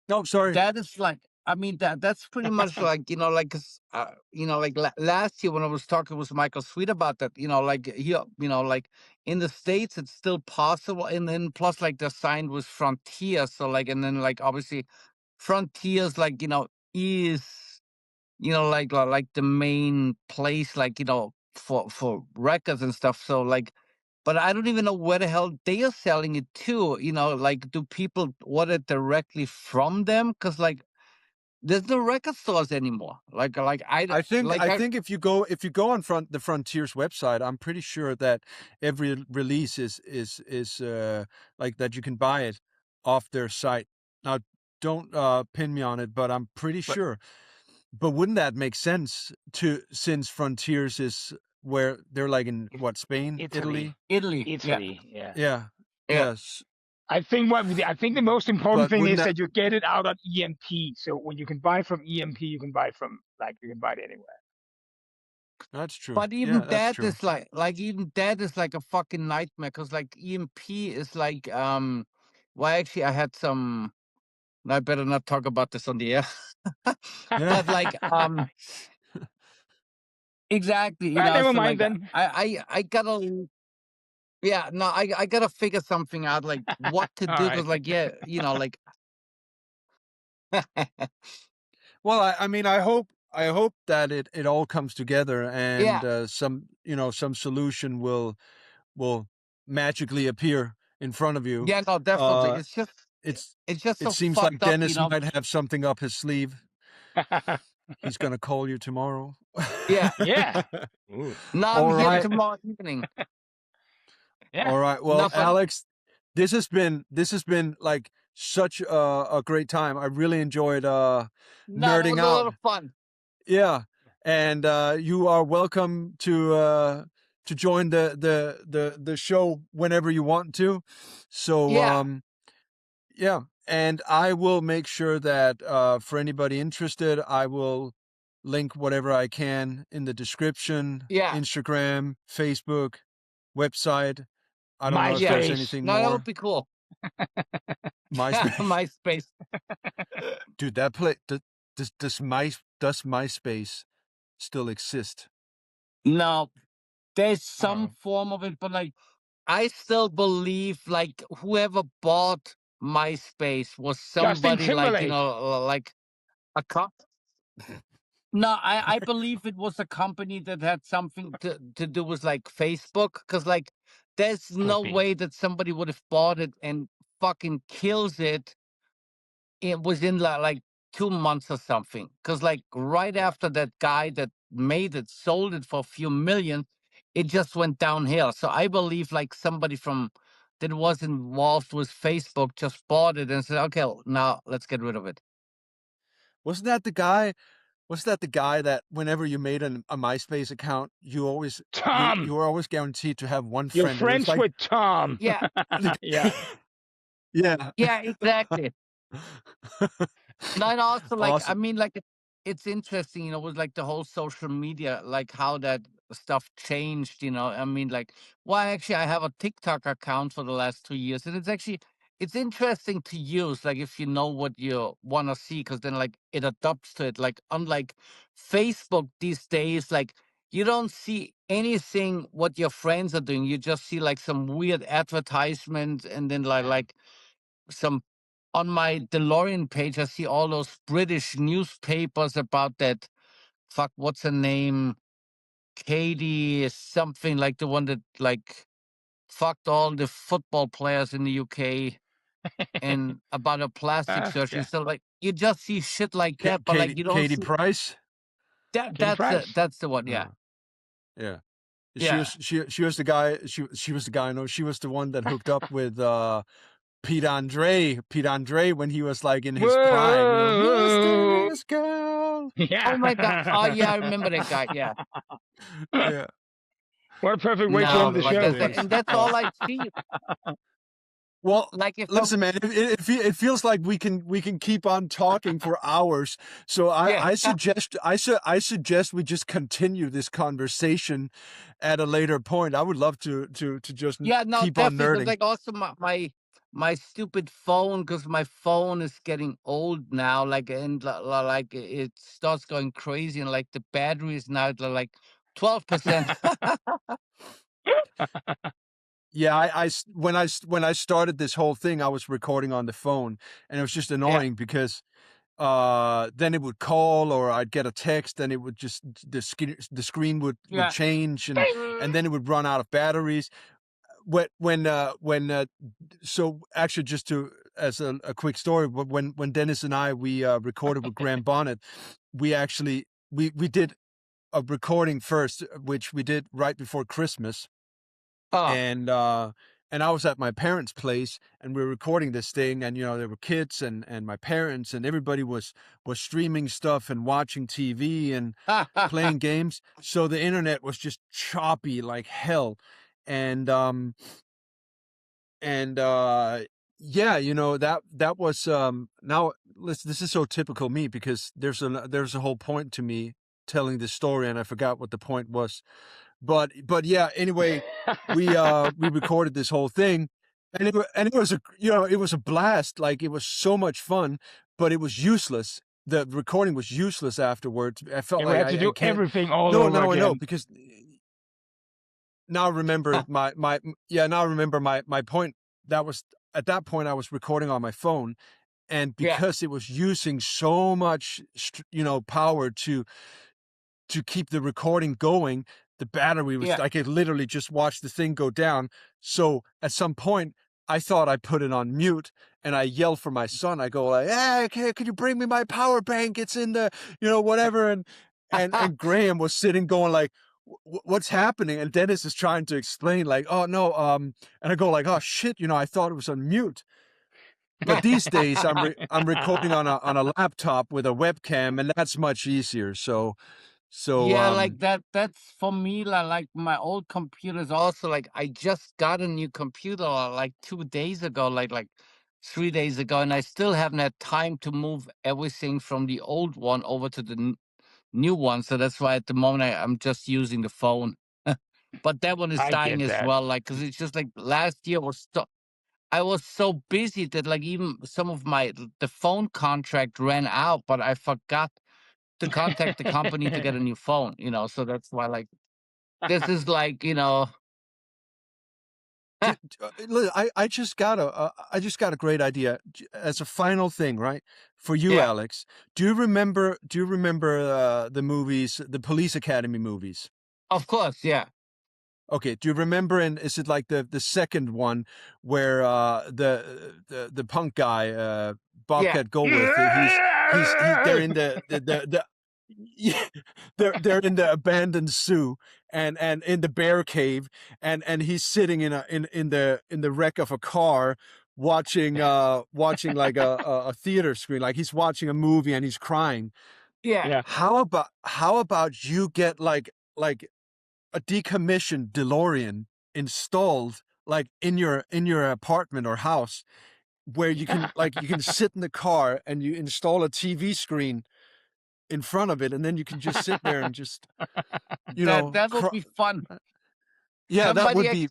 Speaker 3: no, sorry.
Speaker 4: that is like I mean that's pretty much like like 'cause, like last year when I was talking with Michael Sweet about that, like here, like in the States it's still possible, and then plus like they're signed with Frontier, so like and then like obviously Frontiers like is like the main place like for records and stuff, so like but I don't even know where the hell they are selling it to. Like, do people order directly from them? Because like, there's no record stores anymore. Like
Speaker 3: I think
Speaker 4: I
Speaker 3: if you go on the Frontiers website, I'm pretty sure that every release is like that you can buy it off their site. Now, don't pin me on it, but I'm pretty
Speaker 5: But
Speaker 3: sure. But wouldn't that make sense since Frontiers is where they're like in what, Spain, Italy?
Speaker 4: Italy. Yeah,
Speaker 5: Italy, yeah.
Speaker 3: Yeah.
Speaker 4: yeah,
Speaker 3: Yes.
Speaker 5: I think the most important
Speaker 3: But
Speaker 5: thing
Speaker 3: wouldn't
Speaker 5: is
Speaker 3: that
Speaker 5: that you get it out on EMP. So when you can buy from EMP, you can buy it anywhere.
Speaker 3: That's true.
Speaker 4: but
Speaker 3: Yeah,
Speaker 4: even
Speaker 3: that's
Speaker 4: that
Speaker 3: true.
Speaker 4: is even that is like a fucking nightmare. Because like EMP is like well, actually, I had some. I better not talk about this on the air. But like exactly,
Speaker 5: Never
Speaker 4: so
Speaker 5: mind
Speaker 4: like
Speaker 5: then.
Speaker 4: I gotta. Yeah, no, I gotta figure something out, like what to
Speaker 5: All
Speaker 4: do,
Speaker 5: right.
Speaker 4: because like yeah, like
Speaker 3: Well, I mean, I hope that it all comes together and
Speaker 4: yeah,
Speaker 3: some some solution will magically appear in front of you.
Speaker 4: yeah, no, definitely.
Speaker 3: Uh, it's
Speaker 4: It's just
Speaker 3: it
Speaker 4: so
Speaker 3: seems like
Speaker 4: fucked up,
Speaker 3: Dennis might have something up his sleeve. He's gonna call you tomorrow.
Speaker 4: Yeah.
Speaker 5: Yeah. Ooh.
Speaker 4: No, I'm
Speaker 3: All
Speaker 4: here
Speaker 3: right.
Speaker 4: tomorrow evening.
Speaker 5: Yeah.
Speaker 3: All right. Well,
Speaker 4: No, but
Speaker 3: Alexx, this has been like such a great time. I really enjoyed
Speaker 4: no, that
Speaker 3: nerding
Speaker 4: was a
Speaker 3: out.
Speaker 4: lot of fun.
Speaker 3: Yeah, and you are welcome to join the show whenever you want to. So
Speaker 4: Yeah,
Speaker 3: yeah, and I will make sure that for anybody interested, I will link whatever I can in the description,
Speaker 4: yeah,
Speaker 3: Instagram, Facebook, website. I don't know if
Speaker 4: yeah.
Speaker 3: there's
Speaker 5: MySpace.
Speaker 3: anything
Speaker 4: No, that would
Speaker 3: more.
Speaker 4: be cool.
Speaker 3: MySpace,
Speaker 4: MySpace.
Speaker 3: dude. Does MySpace still exist?
Speaker 4: No, there's some
Speaker 5: Oh.
Speaker 4: form of it, but like I still believe like whoever bought MySpace was
Speaker 5: Justin
Speaker 4: somebody like
Speaker 5: Timberlake.
Speaker 4: like a co- No, I believe it was a company that had something to do with like Facebook, because like there's
Speaker 5: Could
Speaker 4: no
Speaker 5: be.
Speaker 4: way that somebody would have bought it and fucking kills it. It was in like 2 months or something. Because like right after that guy that made it sold it for a few million, it just went downhill. So I believe like somebody from that was involved with Facebook just bought it and said, okay, now let's get rid of it.
Speaker 3: Wasn't that the guy? Was that the guy that whenever you made a MySpace account, you always
Speaker 5: Tom,
Speaker 3: you were always guaranteed to have one
Speaker 5: you're
Speaker 3: friend, and it was
Speaker 5: friends
Speaker 3: like,
Speaker 5: with Tom.
Speaker 4: Yeah,
Speaker 5: Yeah.
Speaker 3: yeah,
Speaker 4: yeah, exactly. No, and also like I
Speaker 3: awesome.
Speaker 4: mean like it's interesting, with like the whole social media, like how that stuff changed, I mean like actually I have a TikTok account for the last 2 years, and it's interesting to use, like if you know what you want to see, because then like it adapts to it. Like unlike Facebook these days, like you don't see anything what your friends are doing. You just see like some weird advertisement, and then like some on my Delorean page, I see all those British newspapers about that. Fuck, what's her name? Katie something, like the one that like fucked all the football players in the UK, and about a plastic surgery.
Speaker 5: Yeah.
Speaker 4: So like you just see shit like that, but like you don't
Speaker 3: Katie
Speaker 4: see
Speaker 3: Price.
Speaker 4: that.
Speaker 5: Katie Price.
Speaker 4: That's the one. Yeah,
Speaker 3: Uh, yeah.
Speaker 4: yeah.
Speaker 3: She was the guy. She was the guy. No, she was the one that hooked up with Pete Andre when he was like in his prime.
Speaker 5: Whoa.
Speaker 3: Mysterious girl.
Speaker 5: Yeah.
Speaker 4: Oh my god. Oh yeah, I remember that guy. Yeah.
Speaker 3: Yeah.
Speaker 5: What a perfect way to
Speaker 4: No,
Speaker 5: end the
Speaker 3: Those
Speaker 4: but
Speaker 5: show.
Speaker 3: days.
Speaker 4: that's
Speaker 3: Well,
Speaker 4: all I see.
Speaker 3: well,
Speaker 4: Like if
Speaker 3: listen, man. It feels like we can keep on talking for hours. So
Speaker 4: yeah.
Speaker 3: I suggest we just continue this conversation at a later point. I would love to just
Speaker 4: Yeah, no,
Speaker 3: keep on
Speaker 4: definitely. Because
Speaker 3: nerding.
Speaker 4: like also my stupid phone, because my phone is getting old now. Like and like it starts going crazy, and like the battery is now at like 12%.
Speaker 3: Yeah, when I started this whole thing, I was recording on the phone, and it was just
Speaker 4: Yeah,
Speaker 3: annoying because then it would call, or I'd get a text, and it would just the screen would
Speaker 4: yeah.
Speaker 3: change,
Speaker 5: Ding.
Speaker 3: and then it would run out of batteries. When so actually, just to as a quick story, when Dennis and I we recorded with Graham Bonnet, we actually we did a recording first, which we did right before Christmas,
Speaker 4: Oh,
Speaker 3: and I was at my parents' place, and we were recording this thing, and there were kids and my parents, and everybody was streaming stuff and watching TV and playing games, so the internet was just choppy like hell, and and yeah, that was now this is so typical me, because there's a whole point to me telling this story, and I forgot what the point was. But yeah, anyway, we recorded this whole thing, and it was it was a blast. Like, it was so much fun, but it was useless. The recording was useless afterwards. I felt
Speaker 5: Yeah, we
Speaker 3: like
Speaker 5: had to
Speaker 3: I
Speaker 5: do
Speaker 3: can't.
Speaker 5: everything all
Speaker 3: No,
Speaker 5: over
Speaker 3: now I know,
Speaker 5: again.
Speaker 3: because now I remember now I remember my point. That was at that point I was recording on my phone, and
Speaker 4: yeah,
Speaker 3: because it was using so much power to keep the recording going, the battery was
Speaker 4: yeah.
Speaker 3: I could literally just watch the thing go down. So at some point, I thought I put it on mute, and I yelled for my son. I go like, "Hey, could you bring me my power bank? It's in the, whatever." And Graham was sitting going like, "What's happening?" And Dennis is trying to explain like, "Oh no," and I go like, "Oh shit, I thought it was on mute." But these days, I'm recording on a laptop with a webcam, and that's much easier. So
Speaker 4: Yeah, like that's for me, like my old computer is also like I just got a new computer like 2 days ago, like 3 days ago, and I still haven't had time to move everything from the old one over to the new one. So that's why at the moment I'm just using the phone. But that one is
Speaker 5: I
Speaker 4: dying
Speaker 5: get
Speaker 4: as
Speaker 5: that.
Speaker 4: well, like because it's just like last year I was so busy that like even some of the phone contract ran out, but I forgot to contact the company to get a new phone, so that's why like this is like,
Speaker 3: Look, I just got a great idea as a final thing, right? For you,
Speaker 4: yeah,
Speaker 3: Alexx. Do you remember the movies, the Police Academy movies?
Speaker 4: of course, yeah.
Speaker 3: Okay, do you remember? Is it like the second one where the punk guy Bobcat Goldthwait? They're in the yeah, they're in the abandoned zoo and in the bear cave, and he's sitting in the wreck of a car watching like a theater screen, like he's watching a movie and he's crying.
Speaker 4: Yeah.
Speaker 5: Yeah.
Speaker 3: How about you get like a decommissioned DeLorean installed like in your apartment or house, where you can sit in the car and you install a TV screen in front of it, and then you can just sit there and just
Speaker 4: That would be fun.
Speaker 3: yeah, that would be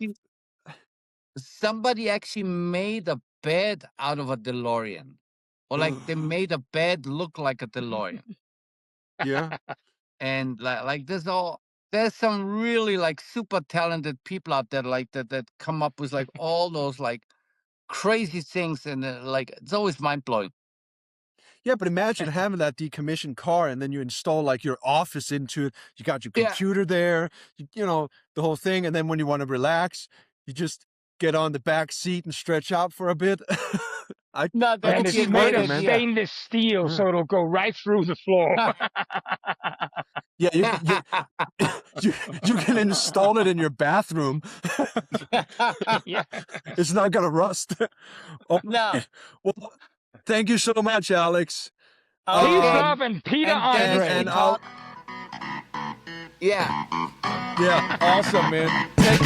Speaker 4: Somebody actually made a bed out of a DeLorean, or like they made a bed look like a DeLorean.
Speaker 3: yeah.
Speaker 4: And like there's some really like super talented people out there like that come up with like all those like crazy things, and like it's always mind blowing.
Speaker 3: Yeah, but imagine having that decommissioned car and then you install like your office into it. You got your
Speaker 4: Yeah.
Speaker 3: computer there, you know, the whole thing. And then when you want to relax, you just get on the back seat and stretch out for a bit.
Speaker 4: No, that
Speaker 3: I
Speaker 5: And
Speaker 4: would
Speaker 3: can
Speaker 5: it's
Speaker 4: be a
Speaker 3: see
Speaker 5: made
Speaker 3: why,
Speaker 5: of
Speaker 3: man.
Speaker 5: stainless steel, so it'll go right through the floor.
Speaker 3: Yeah, you can install it in your bathroom.
Speaker 5: Yeah.
Speaker 3: It's not gonna rust. Oh,
Speaker 4: No.
Speaker 3: well, thank you so much, Alex.
Speaker 5: Peace,
Speaker 4: Okay.
Speaker 5: love, and Peter
Speaker 4: And
Speaker 5: on
Speaker 4: Dennis,
Speaker 5: break.
Speaker 3: and
Speaker 4: we
Speaker 3: I'll-
Speaker 4: talk- Yeah.
Speaker 3: Yeah, awesome, man. Thank